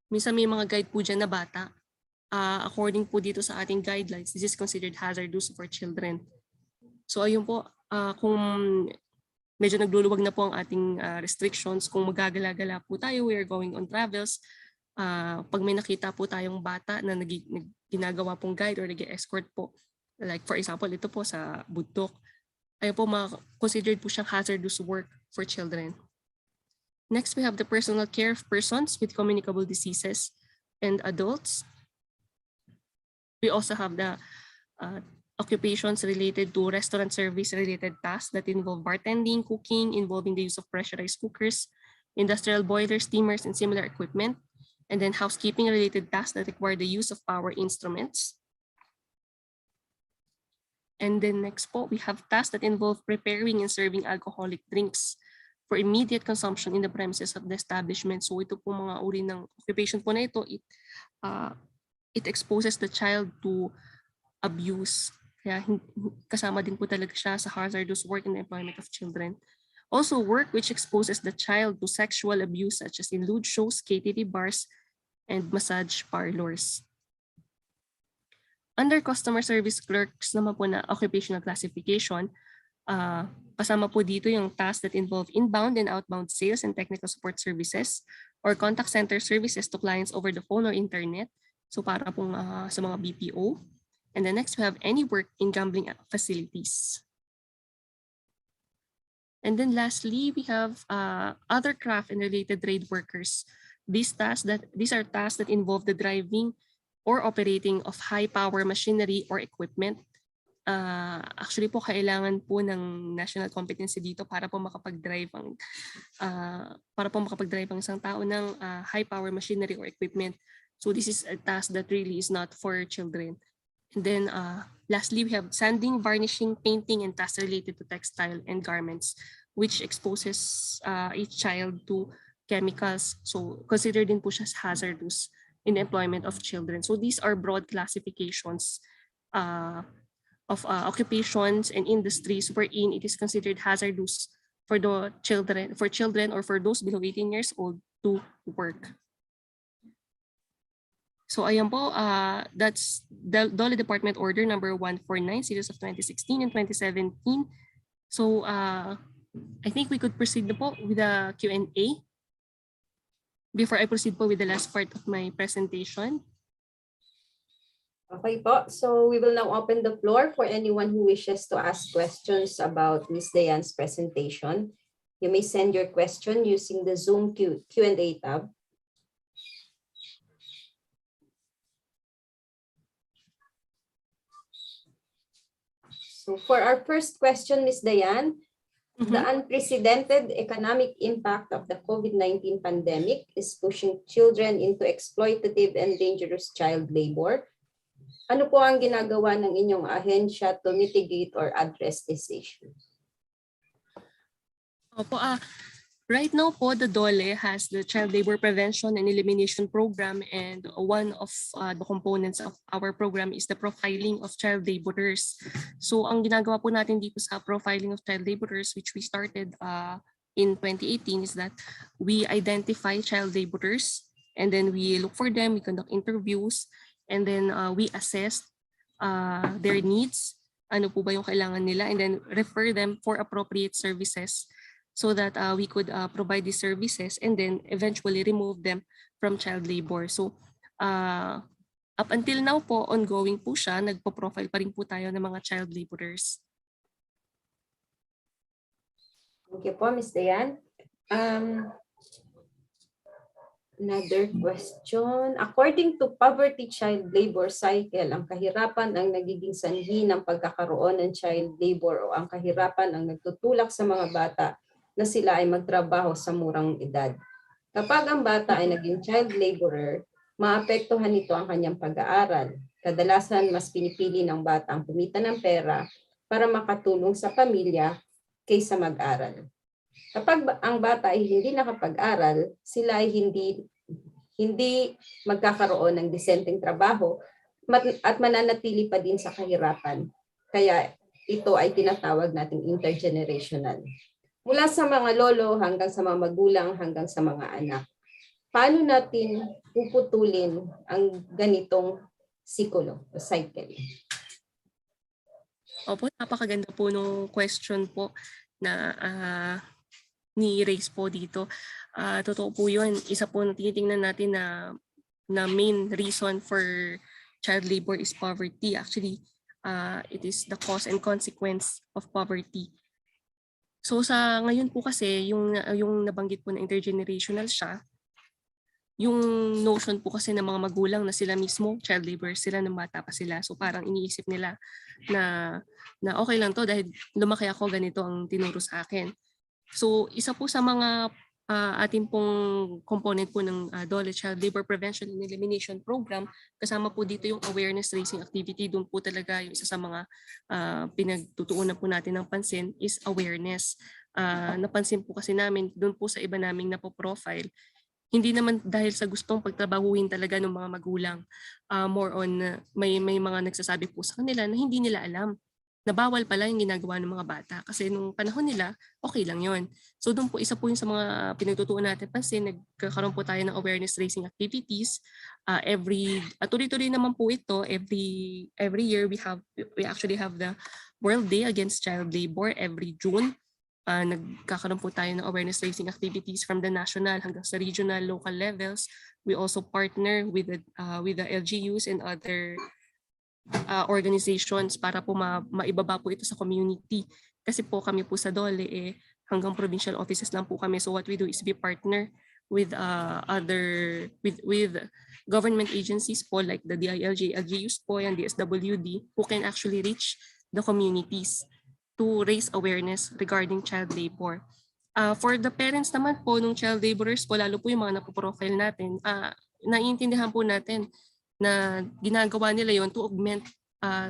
Minsan may mga guide po dyan na bata. According po dito sa ating guidelines, this is considered hazardous for children. So ayun po, kung medyo nagluluwag na po ang ating restrictions, kung magagala-gala po tayo, we are going on travels, pag may nakita po tayong bata na ginagawa pong guide or nag-escort po, like for example, ito po sa bundok, ayun po, considered po siyang hazardous work for children. Next, we have the personal care of persons with communicable diseases and adults. We also have the occupations related to restaurant service related tasks that involve bartending, cooking, involving the use of pressurized cookers, industrial boilers, steamers, and similar equipment, and then housekeeping related tasks that require the use of power instruments. And then next po, we have tasks that involve preparing and serving alcoholic drinks for immediate consumption in the premises of the establishment. So ito po mga uri ng occupation po na ito, it exposes the child to abuse. Kaya kasama din po talaga siya sa hazardous work in the employment of children. Also work which exposes the child to sexual abuse such as in lewd shows, KTV bars, and massage parlors. Under customer service clerks naman po na occupational classification, kasama po dito yung tasks that involve inbound and outbound sales and technical support services or contact center services to clients over the phone or internet. So para pong sa mga BPO. And then next, we have any work in gambling facilities. And then lastly, we have other craft and related trade workers. These are tasks that involve the driving or operating of high-power machinery or equipment. Actually po, kailangan po ng national competency dito para po makapag-drive ang isang tao ng high-power machinery or equipment. So this is a task that really is not for children. And then lastly, we have sanding, varnishing, painting, and tasks related to textile and garments, which exposes each child to chemicals. So considered din po siya as hazardous in the employment of children. So these are broad classifications of occupations and industries wherein it is considered hazardous for the children or for those below 18 years old to work. So ayan po, that's the DOLE Department Order number 149, series of 2016 and 2017. So I think we could proceed na po with the Q&A. Before I proceed po with the last part of my presentation. Okay po. So we will now open the floor for anyone who wishes to ask questions about Ms. Dayan's presentation. You may send your question using the Zoom Q&A tab. So for our first question, Ms. Dayan, the unprecedented economic impact of the COVID-19 pandemic is pushing children into exploitative and dangerous child labor. Ano po ang ginagawa ng inyong ahensya to mitigate or address this issue? Opo, right now po, the DOLE has the Child Labor Prevention and Elimination Program, and one of the components of our program is the profiling of child laborers. So ang ginagawa po natin dito sa profiling of child laborers, which we started in 2018, is that we identify child laborers and then we look for them, we conduct interviews, and then we assess their needs, ano po ba yung kailangan nila, and then refer them for appropriate services so that we could provide these services and then eventually remove them from child labor. So up until now po, ongoing po siya, nagpo-profile pa rin po tayo ng mga child laborers. Thank you po, Ms. Dayan. Another question. According to Poverty Child Labor Cycle, ang kahirapan ang nagiging sanhi ng pagkakaroon ng child labor o ang kahirapan ang nagtutulak sa mga bata na sila ay magtrabaho sa murang edad. Kapag ang bata ay naging child laborer, maapektuhan nito ang kanyang pag-aaral. Kadalasan, mas pinipili ng bata ang kumita ng pera para makatulong sa pamilya kaysa mag-aral. Kapag ang bata ay hindi nakapag-aral, sila ay hindi magkakaroon ng disenteng trabaho at mananatili pa din sa kahirapan. Kaya ito ay tinatawag nating intergenerational. Mula sa mga lolo hanggang sa mga magulang hanggang sa mga anak. Paano natin puputulin ang ganitong cycle? Opo, napakaganda po nung question po na ni-raise po dito. Totoo po yun. Isa po na tinitingnan natin na main reason for child labor is poverty. Actually, it is the cause and consequence of poverty. So sa ngayon po kasi, yung nabanggit po na intergenerational siya, yung notion po kasi ng mga magulang na sila mismo child labor, sila nang bata pa sila. So parang iniisip nila na okay lang to dahil lumaki ako, ganito ang tinuro sa akin. So isa po sa mga ating pong component po ng DOLE Child Labor Prevention and Elimination Program, kasama po dito yung awareness raising activity. Doon po talaga yung isa sa mga pinagtutuunan po natin ng pansin is awareness. Napansin po kasi namin doon po sa iba naming napoprofile, hindi naman dahil sa gustong pagtrabahuhin talaga ng mga magulang. More on may mga nagsasabi po sa kanila na hindi nila alam na bawal pala yung ginagawa ng mga bata. Kasi nung panahon nila, okay lang yon. So doon po, isa po yung sa mga pinagtutuunan natin pansin, nagkakaroon po tayo ng awareness raising activities. Tuloy-tuloy naman po ito, every year we actually have the World Day Against Child Labor every June. Nagkakaroon po tayo ng awareness raising activities from the national hanggang sa regional, local levels. We also partner with the LGUs and other organizations para po maibaba po ito sa community. Kasi po kami po sa DOLE hanggang provincial offices lang po kami. So what we do is we partner with with government agencies po like the DILG, LGUs po and the SWD who can actually reach the communities to raise awareness regarding child labor. For the parents naman po ng child laborers po, lalo po yung mga napoprofile natin, naiintindihan po natin na ginagawa nila yon to augment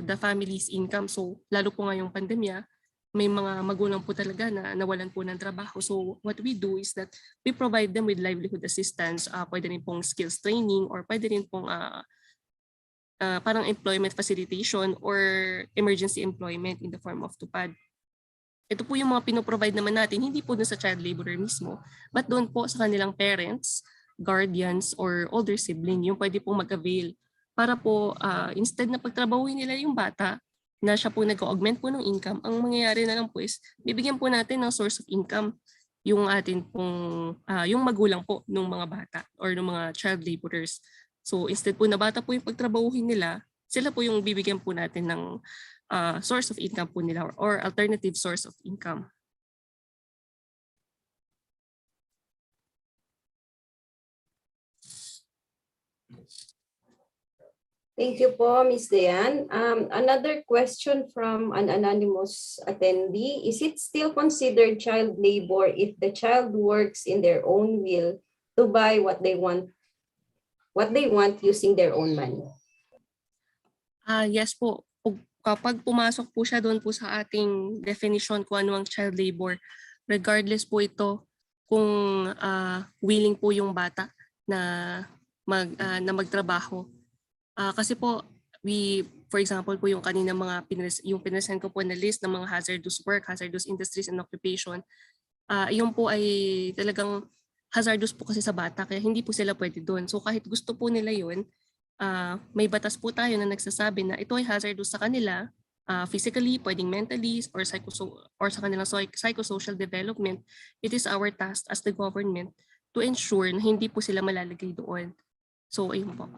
the family's income. So lalo po ngayong pandemya, may mga magulang po talaga na nawalan po ng trabaho. So what we do is that we provide them with livelihood assistance, pwede rin pong skills training or pwede rin pong parang employment facilitation or emergency employment in the form of tupad. Ito po yung mga pinoprovide naman natin, hindi po dun sa child laborer mismo, but doon po sa kanilang parents, guardians, or older sibling, yung pwede pong mag-avail para po instead na pagtrabahuin nila yung bata, na siya po nag-augment po ng income, ang mangyayari na lang po is bibigyan po natin ng source of income yung atin pong, yung magulang po ng mga bata or ng mga child laborers. So instead po na bata po yung pagtrabahuhin nila, sila po yung bibigyan po natin ng source of income po nila or alternative source of income. Thank you po, Ms. Dayan. Another question from an anonymous attendee. Is it still considered child labor if the child works in their own will to buy what they want using their own money? Yes po. Kapag pumasok po siya doon po sa ating definition kung ano ang child labor, regardless po ito kung willing po yung bata na magtrabaho. Kasi po, for example po yung kanina yung pinresent ko po na list ng mga hazardous work, hazardous industries and occupation, yung po ay talagang hazardous po kasi sa bata, kaya hindi po sila pwede doon. So kahit gusto po nila yun, may batas po tayo na nagsasabi na ito ay hazardous sa kanila, physically, pwedeng mentally, or sa kanilang psychosocial development. It is our task as the government to ensure na hindi po sila malalagay doon. So ayun po.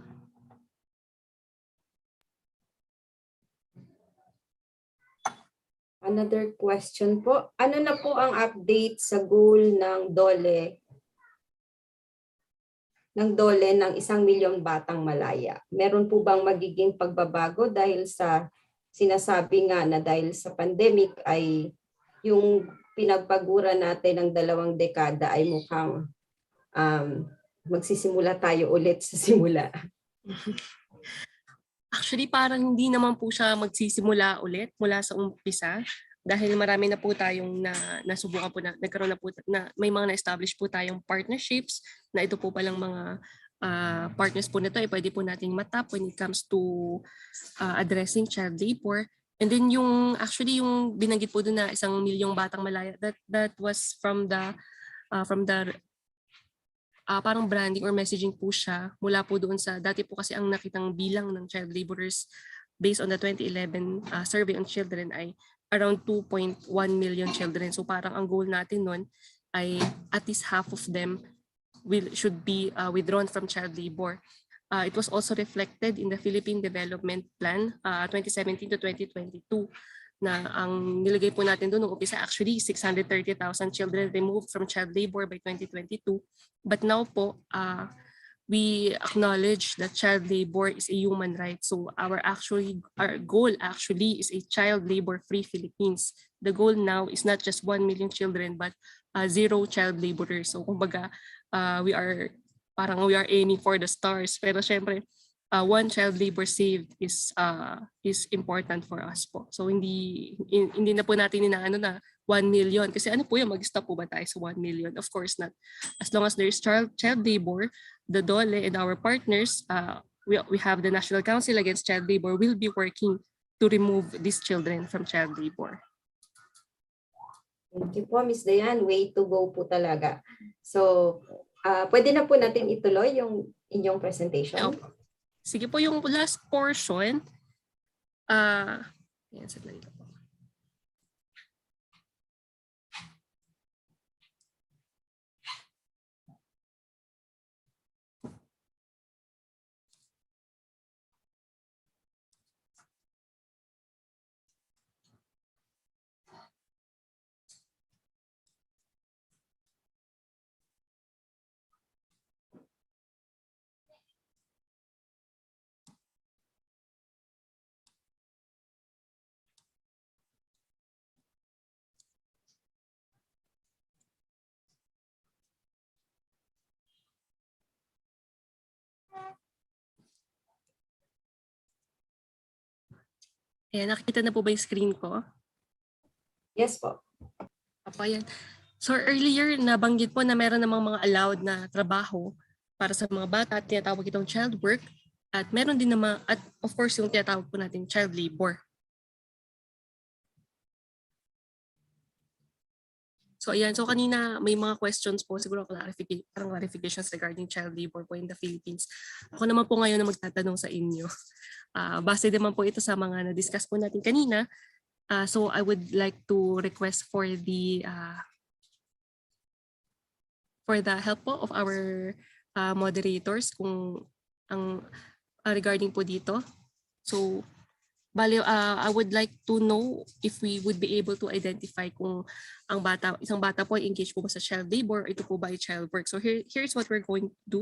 Another question po. Ano na po ang update sa goal ng DOLE ng 1 milyong batang malaya? Meron po bang magiging pagbabago dahil sa sinasabi nga na dahil sa pandemic ay yung pinagpagura natin ng 2 dekada ay mukhang magsisimula tayo ulit sa simula? Actually, parang hindi naman po siya magsisimula ulit mula sa umpisa dahil marami na po tayong nasubukan po nagkaroon na po may mga na-establish po tayong partnerships na ito po palang mga partners po nito ay pwede po nating matap when it comes to addressing child labor. And then yung binanggit po doon na 1 milyong batang malaya, that was from the parang branding or messaging po siya mula po doon sa dati po kasi ang nakitang bilang ng child laborers based on the 2011 survey on children ay around 2.1 million children. So parang ang goal natin nun ay at least half of them should be withdrawn from child labor. It was also reflected in the Philippine Development Plan 2017 to 2022 na ang nilagay po natin doon nung umpisa actually 630,000 children removed from child labor by 2022. But now po, we acknowledge that child labor is a human right. So our goal actually is a child labor-free Philippines. The goal now is not just 1 million children but 0 child laborers. So kumbaga, we are aiming for the stars. Pero syempre, 1 child labor saved is important for us po. So hindi na po natin inaano na 1 million kasi ano po yung mag-stop po ba tayo sa 1 million? Of course not. As long as there is child labor, the DOLE and our partners, we have the National Council Against Child Labor will be working to remove these children from child labor. Thank you po, Ms. Dayan. Way to go po talaga. So, pwede na po natin ituloy yung inyong presentation. Sige po, yung last portion. Yan, saglit po. Ayan, nakikita na po ba yung screen ko? Yes po. Apo, ayan. So earlier, nabanggit po na meron namang mga allowed na trabaho para sa mga bata at tinatawag itong child work. At meron din naman, at of course, yung tinatawag po natin child labor. So ayan, so kanina may mga questions po, siguro clarifications regarding child labor po in the Philippines. Ako naman po ngayon na magtatanong sa inyo. Base naman po ito sa mga na-discuss po natin kanina. So I would like to request for the help po of our moderators kung ang regarding po dito. So, bale, I would like to know if we would be able to identify kung ang isang bata po ay engaged po ba sa child labor, ito po ba ay child work. So here's what we're going to do.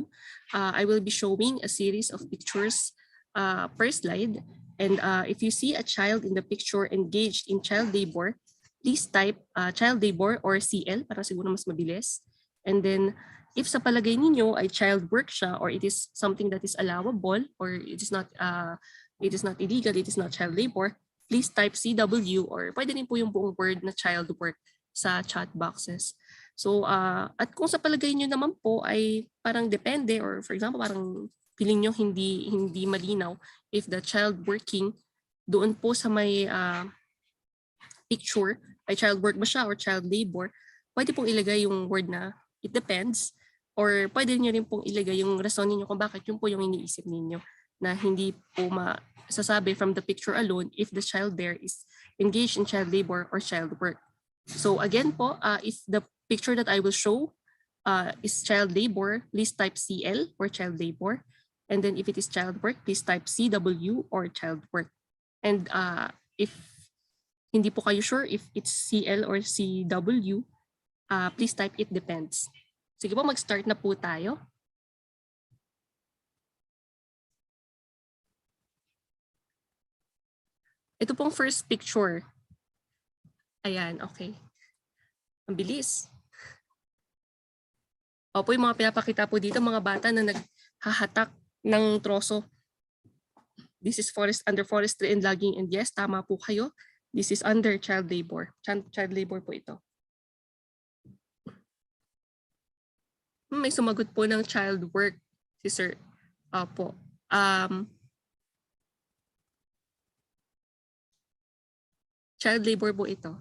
I will be showing a series of pictures per slide. And if you see a child in the picture engaged in child labor, please type child labor or CL para siguro mas mabilis. And then if sa palagay ninyo ay child work siya or it is something that is allowable or it is not illegal, it is not child labor, please type CW or pwede rin po yung buong word na child work sa chat boxes. So, at kung sa palagay nyo naman po ay parang depende or for example, parang feeling nyo hindi malinaw if the child working doon po sa may picture ay child work ba siya or child labor, pwede pong ilagay yung word na it depends or pwede nyo rin pong ilagay yung rason ninyo kung bakit yun po yung iniisip ninyo na hindi po masasabi from the picture alone if the child there is engaged in child labor or child work. So again po, if the picture that I will show is child labor, please type CL or child labor. And then if it is child work, please type CW or child work. And if hindi po kayo sure if it's CL or CW, please type it depends. Sige po, mag-start na po tayo. Ito pong first picture. Ayan, okay. Ang bilis. Opo, yung mga pinapakita po dito, mga bata na naghahatak ng troso. This is under forestry and logging, and yes, tama po kayo. This is under child labor. Child labor po ito. May sumagot po ng child work si Sir. Opo. Child labor po ito.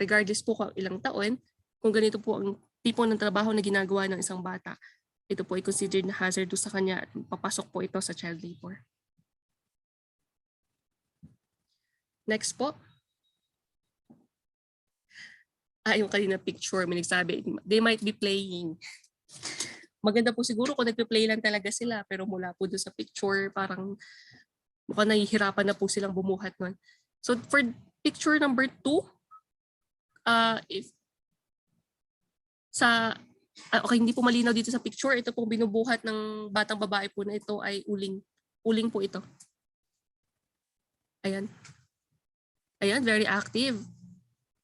Regardless po kung ilang taon, kung ganito po ang tipo ng trabaho na ginagawa ng isang bata, ito po ay considered na hazardous sa kanya at papasok po ito sa child labor. Next po. Yung kanina picture, may nagsabi, they might be playing. Maganda po siguro kung nagpe-play lang talaga sila, pero mula po doon sa picture, parang mukhang nahihirapan na po silang bumuhat nun. So for picture number 2, okay, hindi po malinaw dito sa picture. Ito pong binubuhat ng batang babae po na ito ay uling. Uling po ito. Ayan. Ayan, very active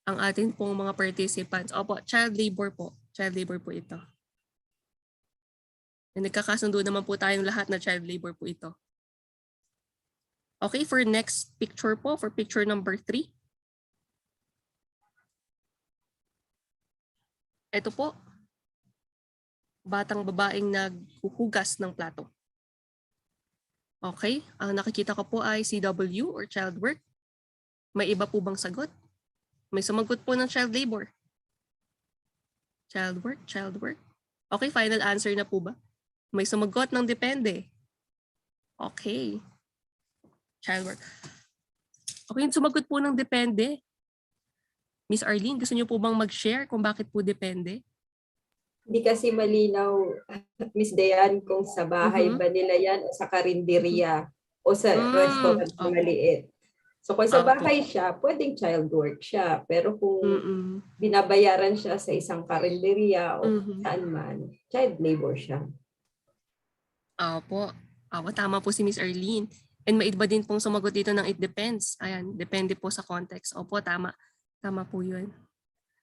ang ating pong mga participants. Opo, child labor po. Child labor po ito. Nagkakasundo naman po tayong lahat na child labor po ito. Okay, for next picture po, for picture number 3. Ito po, batang babaeng naghuhugas ng plato. Okay, ang nakikita ko po ay CW or child work. May iba po bang sagot? May sumagot po ng child labor. Child work, child work. Okay, final answer na po ba? May sumagot ng depende. Okay. Child work. Okay, sumagot po ng depende. Miss Arlene, gusto niyo po bang mag-share kung bakit po depende? Hindi kasi malinaw, Miss Dayan, kung sa bahay ba nila yan o sa karinderya o sa restaurant na maliit. So kung sa bahay siya, pwedeng child work siya. Pero kung binabayaran siya sa isang karinderya o saan man, child labor siya. Opo. Tama po si Miss Arlene. And may iba din pong sumagot dito ng it depends. Ayan, depende po sa context. Opo, tama. Tama po yun.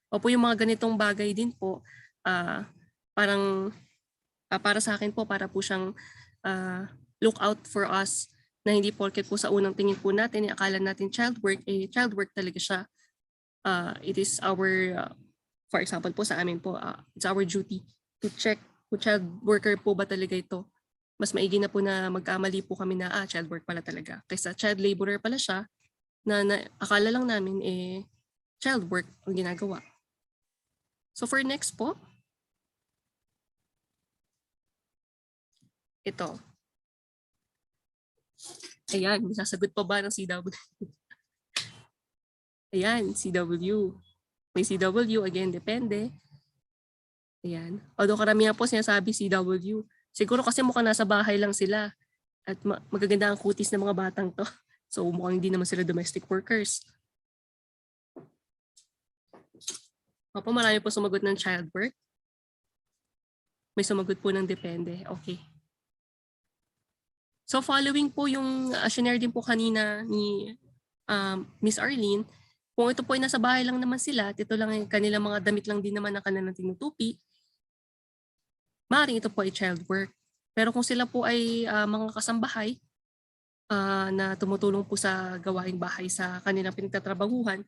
Opo, yung mga ganitong bagay din po, parang para sa akin po, para po siyang look out for us na hindi porket po sa unang tingin po natin, akala natin child work talaga siya. It is our, for example po sa amin po, it's our duty to check kung child worker po ba talaga ito. Mas maigi na po na magkamali po kami na child work pala talaga. Kaysa child laborer pala siya na akala lang namin child work ang ginagawa. So for next po, ito. Ayan, sasagot pa ba ng CW? Ayan, CW. May CW, again, depende. Ayan. Although karamihan po sinasabi CW. Siguro kasi mukhang nasa bahay lang sila. At magaganda ang kutis ng mga batang to. So mukhang hindi naman sila domestic workers. Opo, marami po sumagot ng child work. May sumagot po ng depende. Okay. So following po yung shinare din po kanina ni Miss Arlene, kung ito po ay nasa bahay lang naman sila at ito lang ay kanilang mga damit lang din naman na kanilang tinutupi, maaaring ito po ay child work. Pero kung sila po ay mga kasambahay na tumutulong po sa gawaing bahay sa kanilang pinagtatrabahuhan,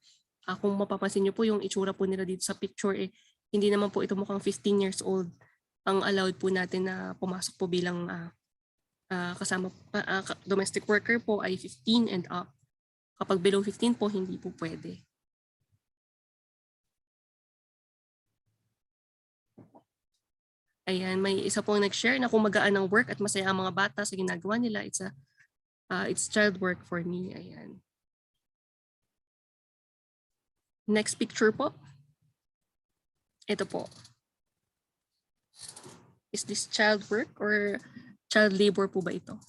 kung mapapansin niyo po yung itsura po nila dito sa picture, hindi naman po ito mukhang 15 years old. Ang allowed po natin na pumasok po bilang kasama domestic worker po ay 15 and up. Kapag below 15 po, hindi po pwede. Ayan, may isa pong nag-share na kung magaan ang work at masaya ang mga bata sa ginagawa nila, it's child work for me. Ayan. Next picture po. Ito po. Is this child work or child labor po ba ito?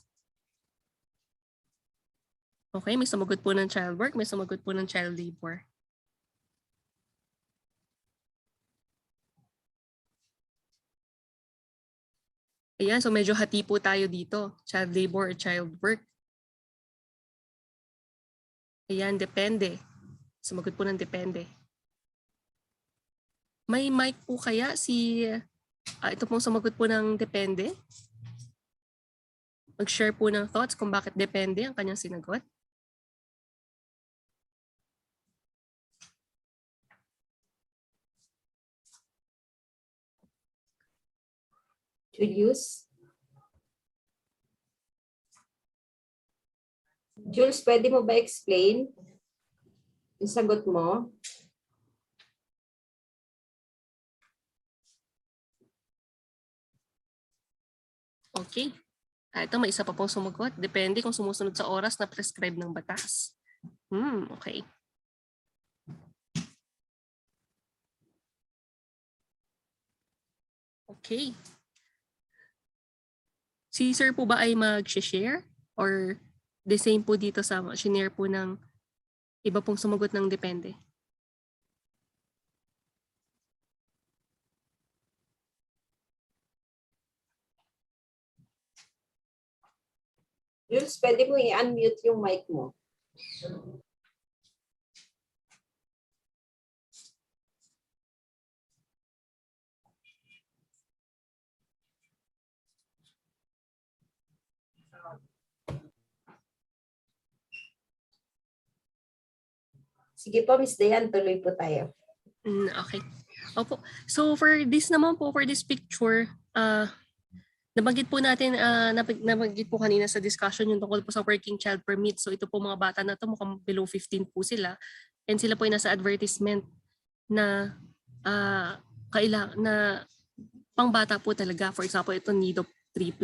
Okay, may sumagot po ng child work, may sumagot po ng child labor. Ayan, so medyo hati po tayo dito. Child labor or child work. Ayan, depende. Sumagot po ng depende. May mic po kaya si, ito pong sumagot po ng depende? Mag-share po ng thoughts kung bakit depende ang kanyang sinagot. Julius? Jules, pwede mo ba explain yung sagot mo? Okay. Ito may isa pa pong sumagot. Depende kung sumusunod sa oras na prescribe ng batas. Okay. Okay. Si sir po ba ay mag-share or the same po dito sa shinare po ng iba pong sumagot ng depende? Jules, pwede mo i-unmute yung mic mo. Sige po, Miss Dayan, tuloy po tayo. Okay. Opo. So for this naman po, for this picture, nabanggit po natin, nabanggit po kanina sa discussion yung tungkol po sa working child permit. So ito po mga bata na to mukhang below 15 po sila. And sila po ay nasa advertisement na na pang bata po talaga. For example, ito need of 3+.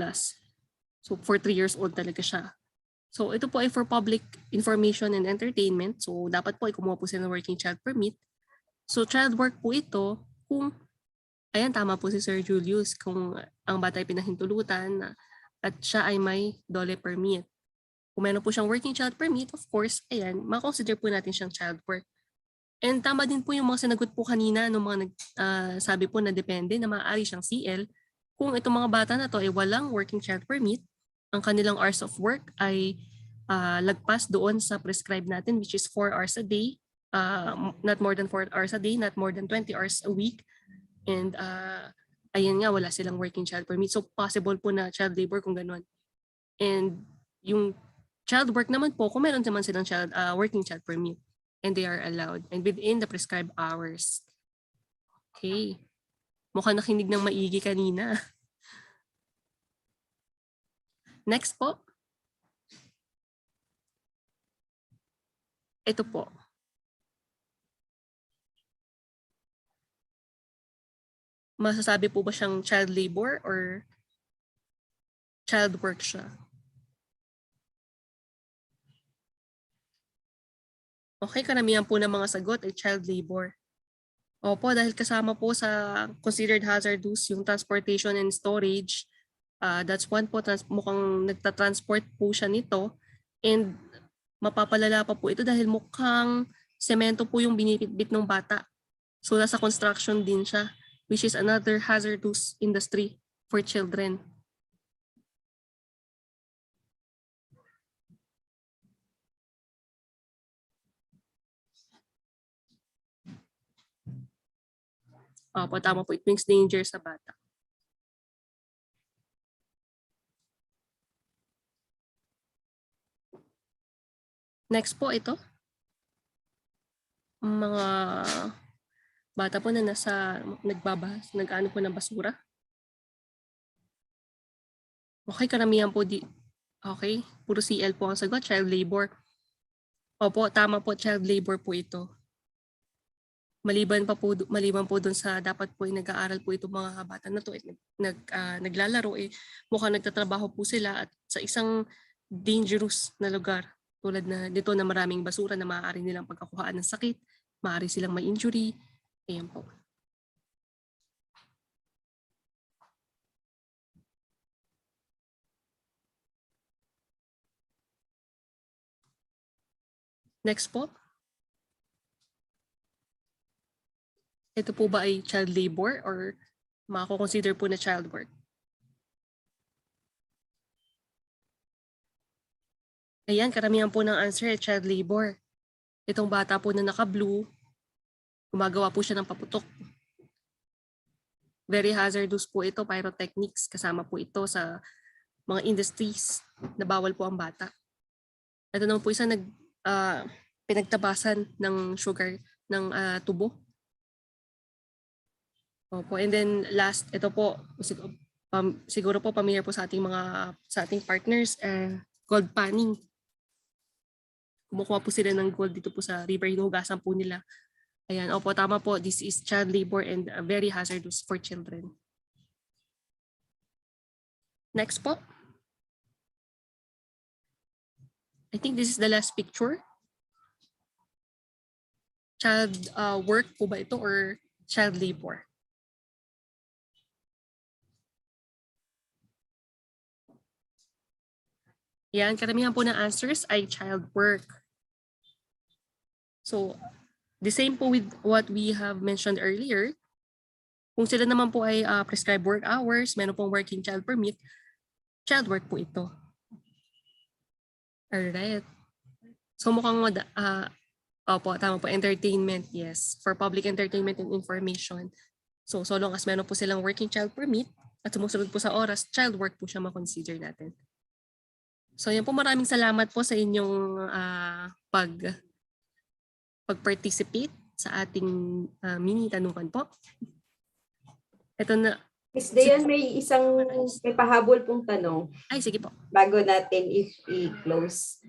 So for 3 years old talaga siya. So ito po ay for public information and entertainment. So dapat po ay kumuha po sila ng working child permit. So child work po ito kung, ayan tama po si Sir Julius, kung ang bata ay pinahintulutan at siya ay may DOLE permit. Kung meron po siyang working child permit, of course, ayan, makonsider po natin siyang child work. And tama din po yung mga sinagot po kanina ng mga sabi po na depende na maaari siyang CL kung itong mga bata na to ay walang working child permit, ang kanilang hours of work ay lagpas doon sa prescribed natin, which is 4 hours a day, not more than 4 hours a day, not more than 20 hours a week. And ayan nga, wala silang working child permit. So possible po na child labor kung gano'n. And yung child work naman po, kung meron naman silang working child permit and they are allowed and within the prescribed hours. Okay. Mukhang nakinig ng maigi kanina. Next po. Ito po. Masasabi po ba siyang child labor or child work siya? Okay, karamihan po ng mga sagot ay child labor. Opo, dahil kasama po sa considered hazardous yung transportation and storage. That's one po, mukhang nagtatransport po siya nito. And mapapalala pa po ito dahil mukhang semento po yung binibitbit ng bata. So nasa construction din siya, which is another hazardous industry for children. Opo, tama po. It brings danger sa bata. Next po ito. Mga bata po na nag-ano po ng basura. Okay, karamihan po okay, puro CL po ang sagot, child labor. Opo, tama po, child labor po ito. Maliban po doon sa dapat po ay nag-aaral po itong mga bata na to, naglalaro, mukhang nagtatrabaho po sila at sa isang dangerous na lugar tulad na dito na maraming basura na maaari nilang pagkakuhaan ng sakit, maaari silang ma-injury. Ayan po. Next po. Ito po ba ay child labor or mako-consider po na child work? Ayan, karamihan po ng answer ay child labor. Itong bata po na naka-blue, gumagawa po siya ng paputok. Very hazardous po ito, pyrotechnics. Kasama po ito sa mga industries na bawal po ang bata. Ito naman po isa pinagtabasan ng sugar ng tubo. Opo, and then last, ito po, siguro po familiar po sa ating partners, gold panning. Kumukuha po sila ng gold dito po sa river, hinuhugasan po nila. Ayan, opo, tama po, this is child labor and very hazardous for children. Next po. I think this is the last picture. Child work po ba ito or child labor? Yan, karamihan po ng answers ay child work. So, the same po with what we have mentioned earlier. Kung sila naman po ay prescribed work hours, meron pong working child permit, child work po ito. Alright. So mukhang opo, tama po, entertainment, yes. For public entertainment and information. So long as meron po silang working child permit at sumusunod po sa oras, child work po siya ma-consider natin. So yan po, maraming salamat po sa inyong pag-participate sa ating mini tanungan po. Ito na. Miss Dayan, may pahabol pong tanong. Ay, sige po. Bago natin i-close.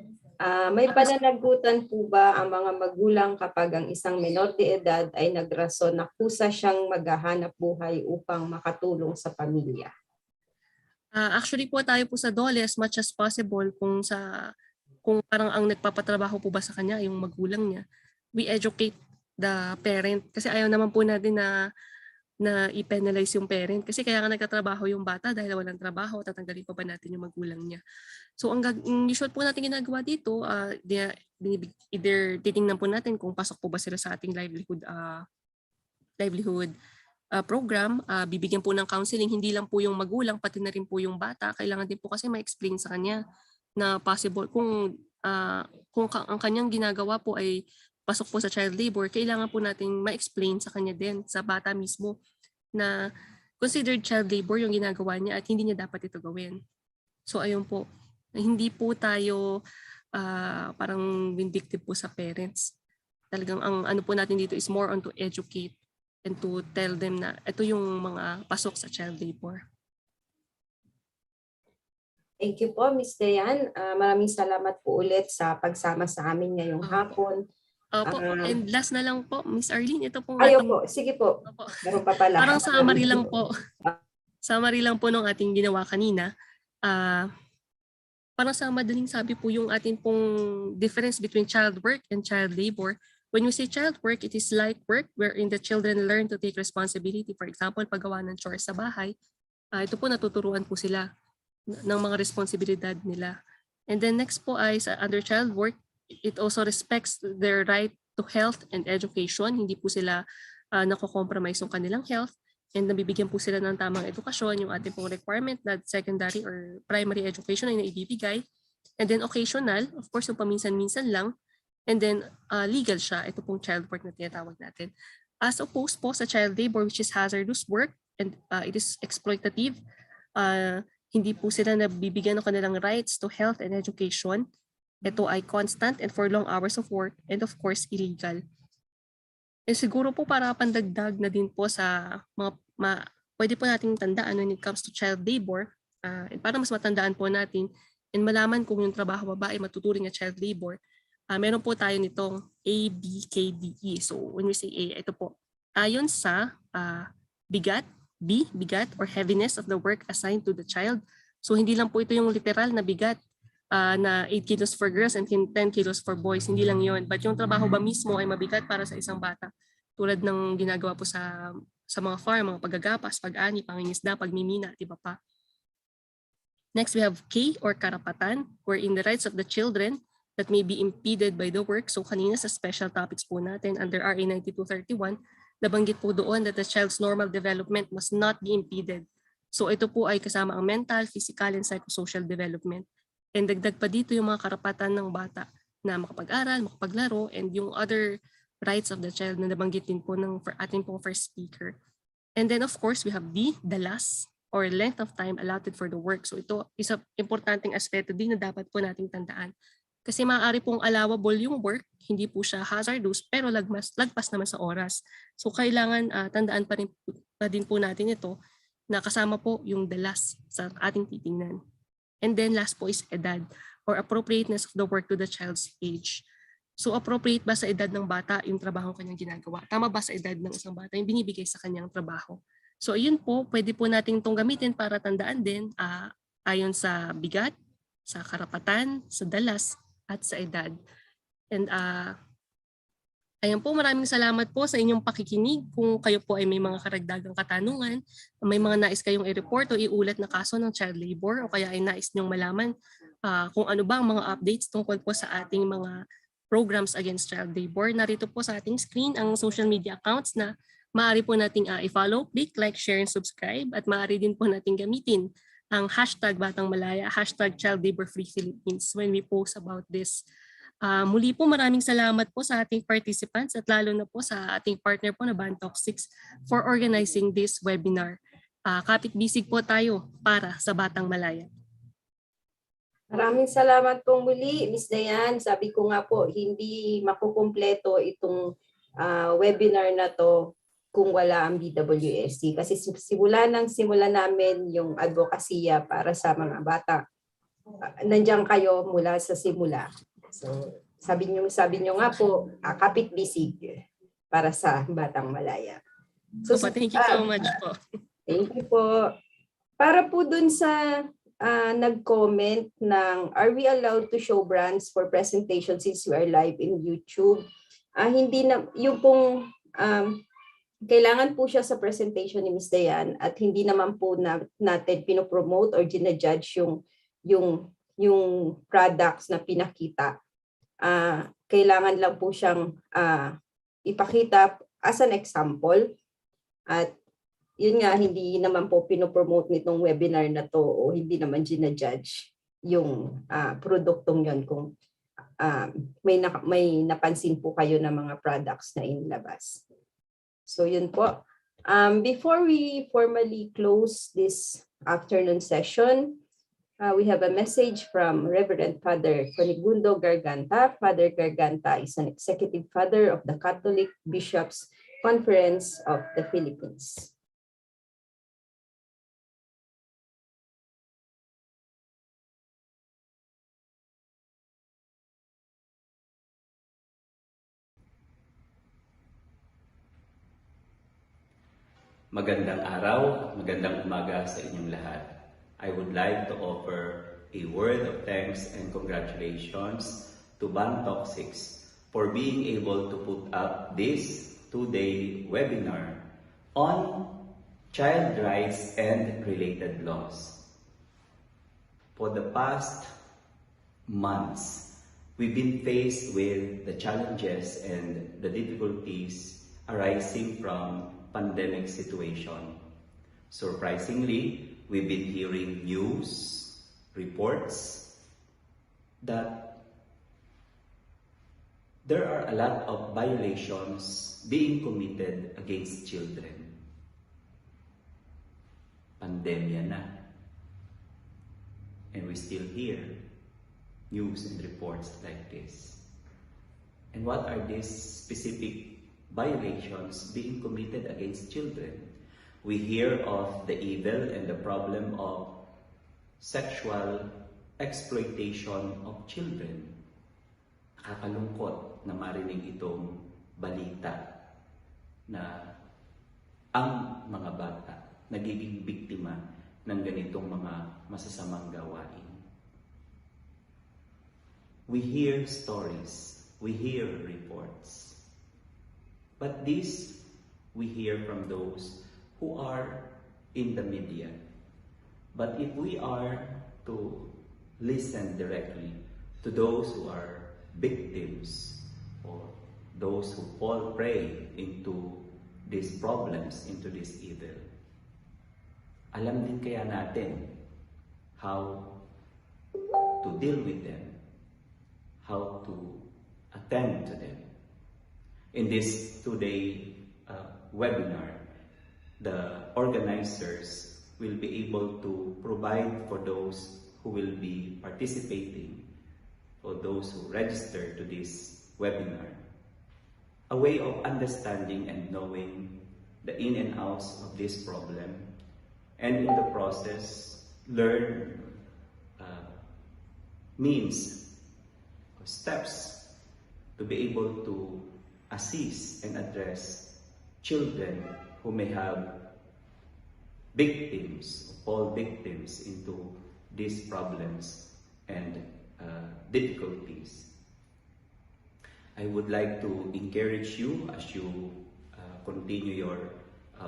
May pananagutan po ba ang mga magulang kapag ang isang menor de edad ay nagrason na kusa siyang maghahanap buhay upang makatulong sa pamilya? Actually po tayo po sa DOLE as much as possible kung parang ang nagpapatrabaho po ba sa kanya yung magulang niya, we educate the parent kasi ayaw naman po natin na i-penalize yung parent kasi kaya nga nagtatrabaho yung bata dahil walang trabaho, tatanggalin pa ba natin yung magulang niya. So ang usual po natin ginagawa dito, either titingnan po natin kung pasok po ba sila sa ating livelihood program, bibigyan po ng counseling, hindi lang po yung magulang, pati na rin po yung bata. Kailangan din po kasi ma-explain sa kanya na possible kung ang kanyang ginagawa po ay pasok po sa child labor, kailangan po natin ma-explain sa kanya din, sa bata mismo, na considered child labor yung ginagawa niya at hindi niya dapat ito gawin. So ayun po, hindi po tayo parang vindictive po sa parents. Talagang ang ano po natin dito is more on to educate and to tell them na ito yung mga pasok sa child labor. Thank you po, Ms. Dayan. Maraming salamat po ulit sa pagsama sa amin ngayong hapon. Opo, and last na lang po, Ms. Arlene, ito po. Po, sige po. Opo. Meron pa pala. Parang summary lang po. Summary lang po nung ating ginawa kanina. Parang sa madaling sabi po yung ating pong difference between child work and child labor. When we say child work, it is light work wherein the children learn to take responsibility. For example, paggawa ng chores sa bahay, ito po natuturuan po sila ng mga responsibilidad nila. And then next po ay under child work, it also respects their right to health and education. Hindi po sila nako-compromise yung kanilang health, and nabibigyan po sila ng tamang edukasyon, yung ating pong requirement na secondary or primary education ay naibibigay. And then occasional, of course, yung paminsan-minsan lang. And then legal siya, ito pong child work na tinatawag natin. As opposed po sa child labor, which is hazardous work and it is exploitative, hindi po sila nabibigyan ng kanilang rights to health and education. Ito ay constant and for long hours of work, and of course illegal. And siguro po para pandagdag na din po sa mga pwede po nating tandaan when it comes to child labor, and para mas matandaan po natin and malaman kung yung trabaho babae matuturing na child labor, meron po tayo nitong A, B, K, D, E. So when we say A, ito po, ayon sa bigat, B, bigat or heaviness of the work assigned to the child. So hindi lang po ito yung literal na bigat na 8 kilos for girls and 10 kilos for boys. Hindi lang yon. But yung trabaho ba mismo ay mabigat para sa isang bata. Tulad ng ginagawa po sa mga farm, mga paggagapas, pag-ani, pangingisda, pagmimina, di ba pa? Next, we have K or karapatan, wherein the rights of the children that may be impeded by the work. So kanina sa special topics po natin under RA 9231, nabanggit po doon that the child's normal development must not be impeded. So ito po ay kasama ang mental, physical, and psychosocial development. And dagdag pa dito yung mga karapatan ng bata na makapag-aral, makapaglaro, and yung other rights of the child na nabanggit din po ng ating pong first speaker. And then of course, we have D, the last or length of time allotted for the work. So ito isa importanteng aspeto din na dapat po nating tandaan. Kasi maaari pong allowable yung work, hindi po siya hazardous, pero lagpas naman sa oras. So kailangan tandaan pa din po natin ito na kasama po yung the last sa ating titingnan. And then last po is edad or appropriateness of the work to the child's age. So appropriate ba sa edad ng bata yung trabaho kanyang ginagawa? Tama ba sa edad ng isang bata yung binibigay sa kanyang trabaho? So ayun po, pwede po natin itong gamitin para tandaan din ayon sa bigat, sa karapatan, sa dalas, at sa edad. And ayan po, maraming salamat po sa inyong pakikinig. Kung kayo po ay may mga karagdagang katanungan, may mga nais kayong i-report o iulat na kaso ng child labor o kaya ay nais niyong malaman kung ano ba ang mga updates tungkol po sa ating mga programs against child labor, narito po sa ating screen ang social media accounts na maaari po nating i-follow, click, like, share, and subscribe, at maaari din po nating gamitin ang hashtag Batang Malaya, hashtag Child Labor Free Philippines when we post about this. Muli po maraming salamat po sa ating participants at lalo na po sa ating partner po na Bantok 6 for organizing this webinar. Kapit-bisig po tayo para sa Batang Malaya. Maraming salamat po muli, Ms. Dayan. Sabi ko nga po, hindi makukumpleto itong webinar na to kung wala ang BWSC. Kasi simula namin yung advokasya para sa mga bata. Nandiyan kayo mula sa simula. So sabi niyo nga po, kapit-bisig para sa Batang Malaya. So, thank you so much po. Thank you po. Para po dun sa nag-comment ng are we allowed to show brands for presentation since we are live in YouTube? Hindi na, yung pong kailangan po siya sa presentation ni Ms. Dayan at hindi naman po natin pinopromote or ginajudge yung products na pinakita. Kailangan lang po siyang ipakita as an example at yun nga, hindi naman po pinopromote nitong webinar na to o hindi naman ginajudge yung produktong yun kung may napansin po kayo na mga products na inilabas. So yun po. Before we formally close this afternoon session, we have a message from Reverend Father Conigundo Garganta. Father Garganta is an executive father of the Catholic Bishops' Conference of the Philippines. Magandang araw, magandang umaga sa inyong lahat. I would like to offer a word of thanks and congratulations to Bantok 6 for being able to put up this 2-day webinar on child rights and related laws. For the past months, We've been faced with the challenges and the difficulties arising from pandemic situation. Surprisingly, we've been hearing news, reports that there are a lot of violations being committed against children. Pandemya na. And we still hear news and reports like this. And what are these specific violations being committed against children? We hear of the evil and the problem of sexual exploitation of children. Nakakalungkot na marinig itong balita na ang mga bata nagiging biktima ng ganitong mga masasamang gawain. We hear stories, we hear reports, but this we hear from those who are in the media. But if we are to listen directly to those who are victims or those who fall prey into these problems, into this evil, alam din kaya natin how to deal with them, how to attend to them. In this two-day webinar, the organizers will be able to provide for those who will be participating, for those who register to this webinar, a way of understanding and knowing the in and outs of this problem, and in the process, learn means or steps to be able to assist and address children who may have victims, fall victims into these problems and difficulties. I would like to encourage you as you continue your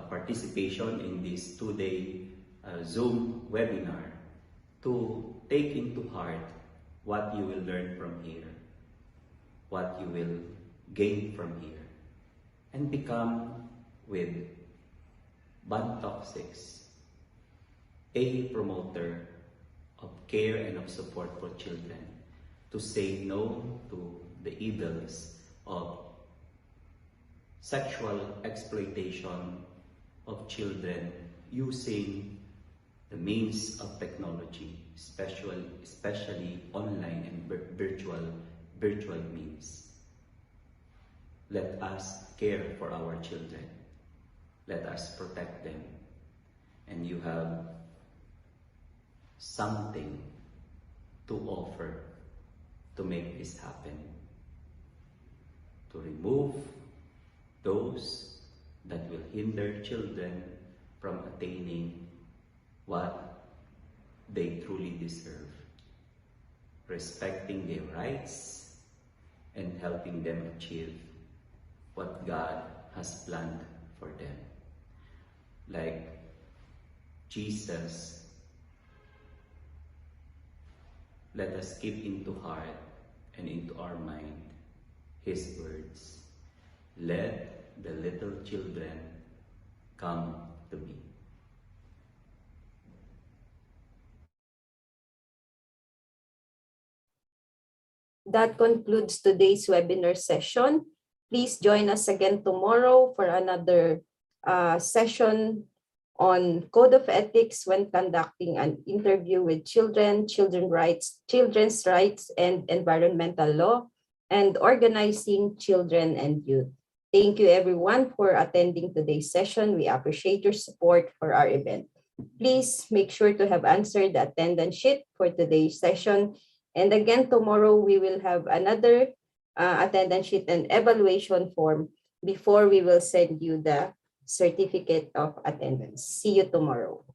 participation in this two-day Zoom webinar to take into heart what you will learn from here, what you will gain from here, and become with Bata 6 a promoter of care and of support for children, to say no to the evils of sexual exploitation of children using the means of technology, especially online and virtual means. Let us care for our children. Let us protect them. And you have something to offer to make this happen. To remove those that will hinder children from attaining what they truly deserve, respecting their rights and helping them achieve what God has planned for them. Like Jesus, let us keep into heart and into our mind His words. Let the little children come to me. That concludes today's webinar session. Please join us again tomorrow for another session on Code of Ethics when conducting an interview with children's rights and environmental law, and organizing children and youth. Thank you everyone for attending today's session. We appreciate your support for our event. Please make sure to have answered the attendance sheet for today's session. And again, tomorrow we will have another attendance sheet and evaluation form before we will send you the certificate of attendance. See you tomorrow.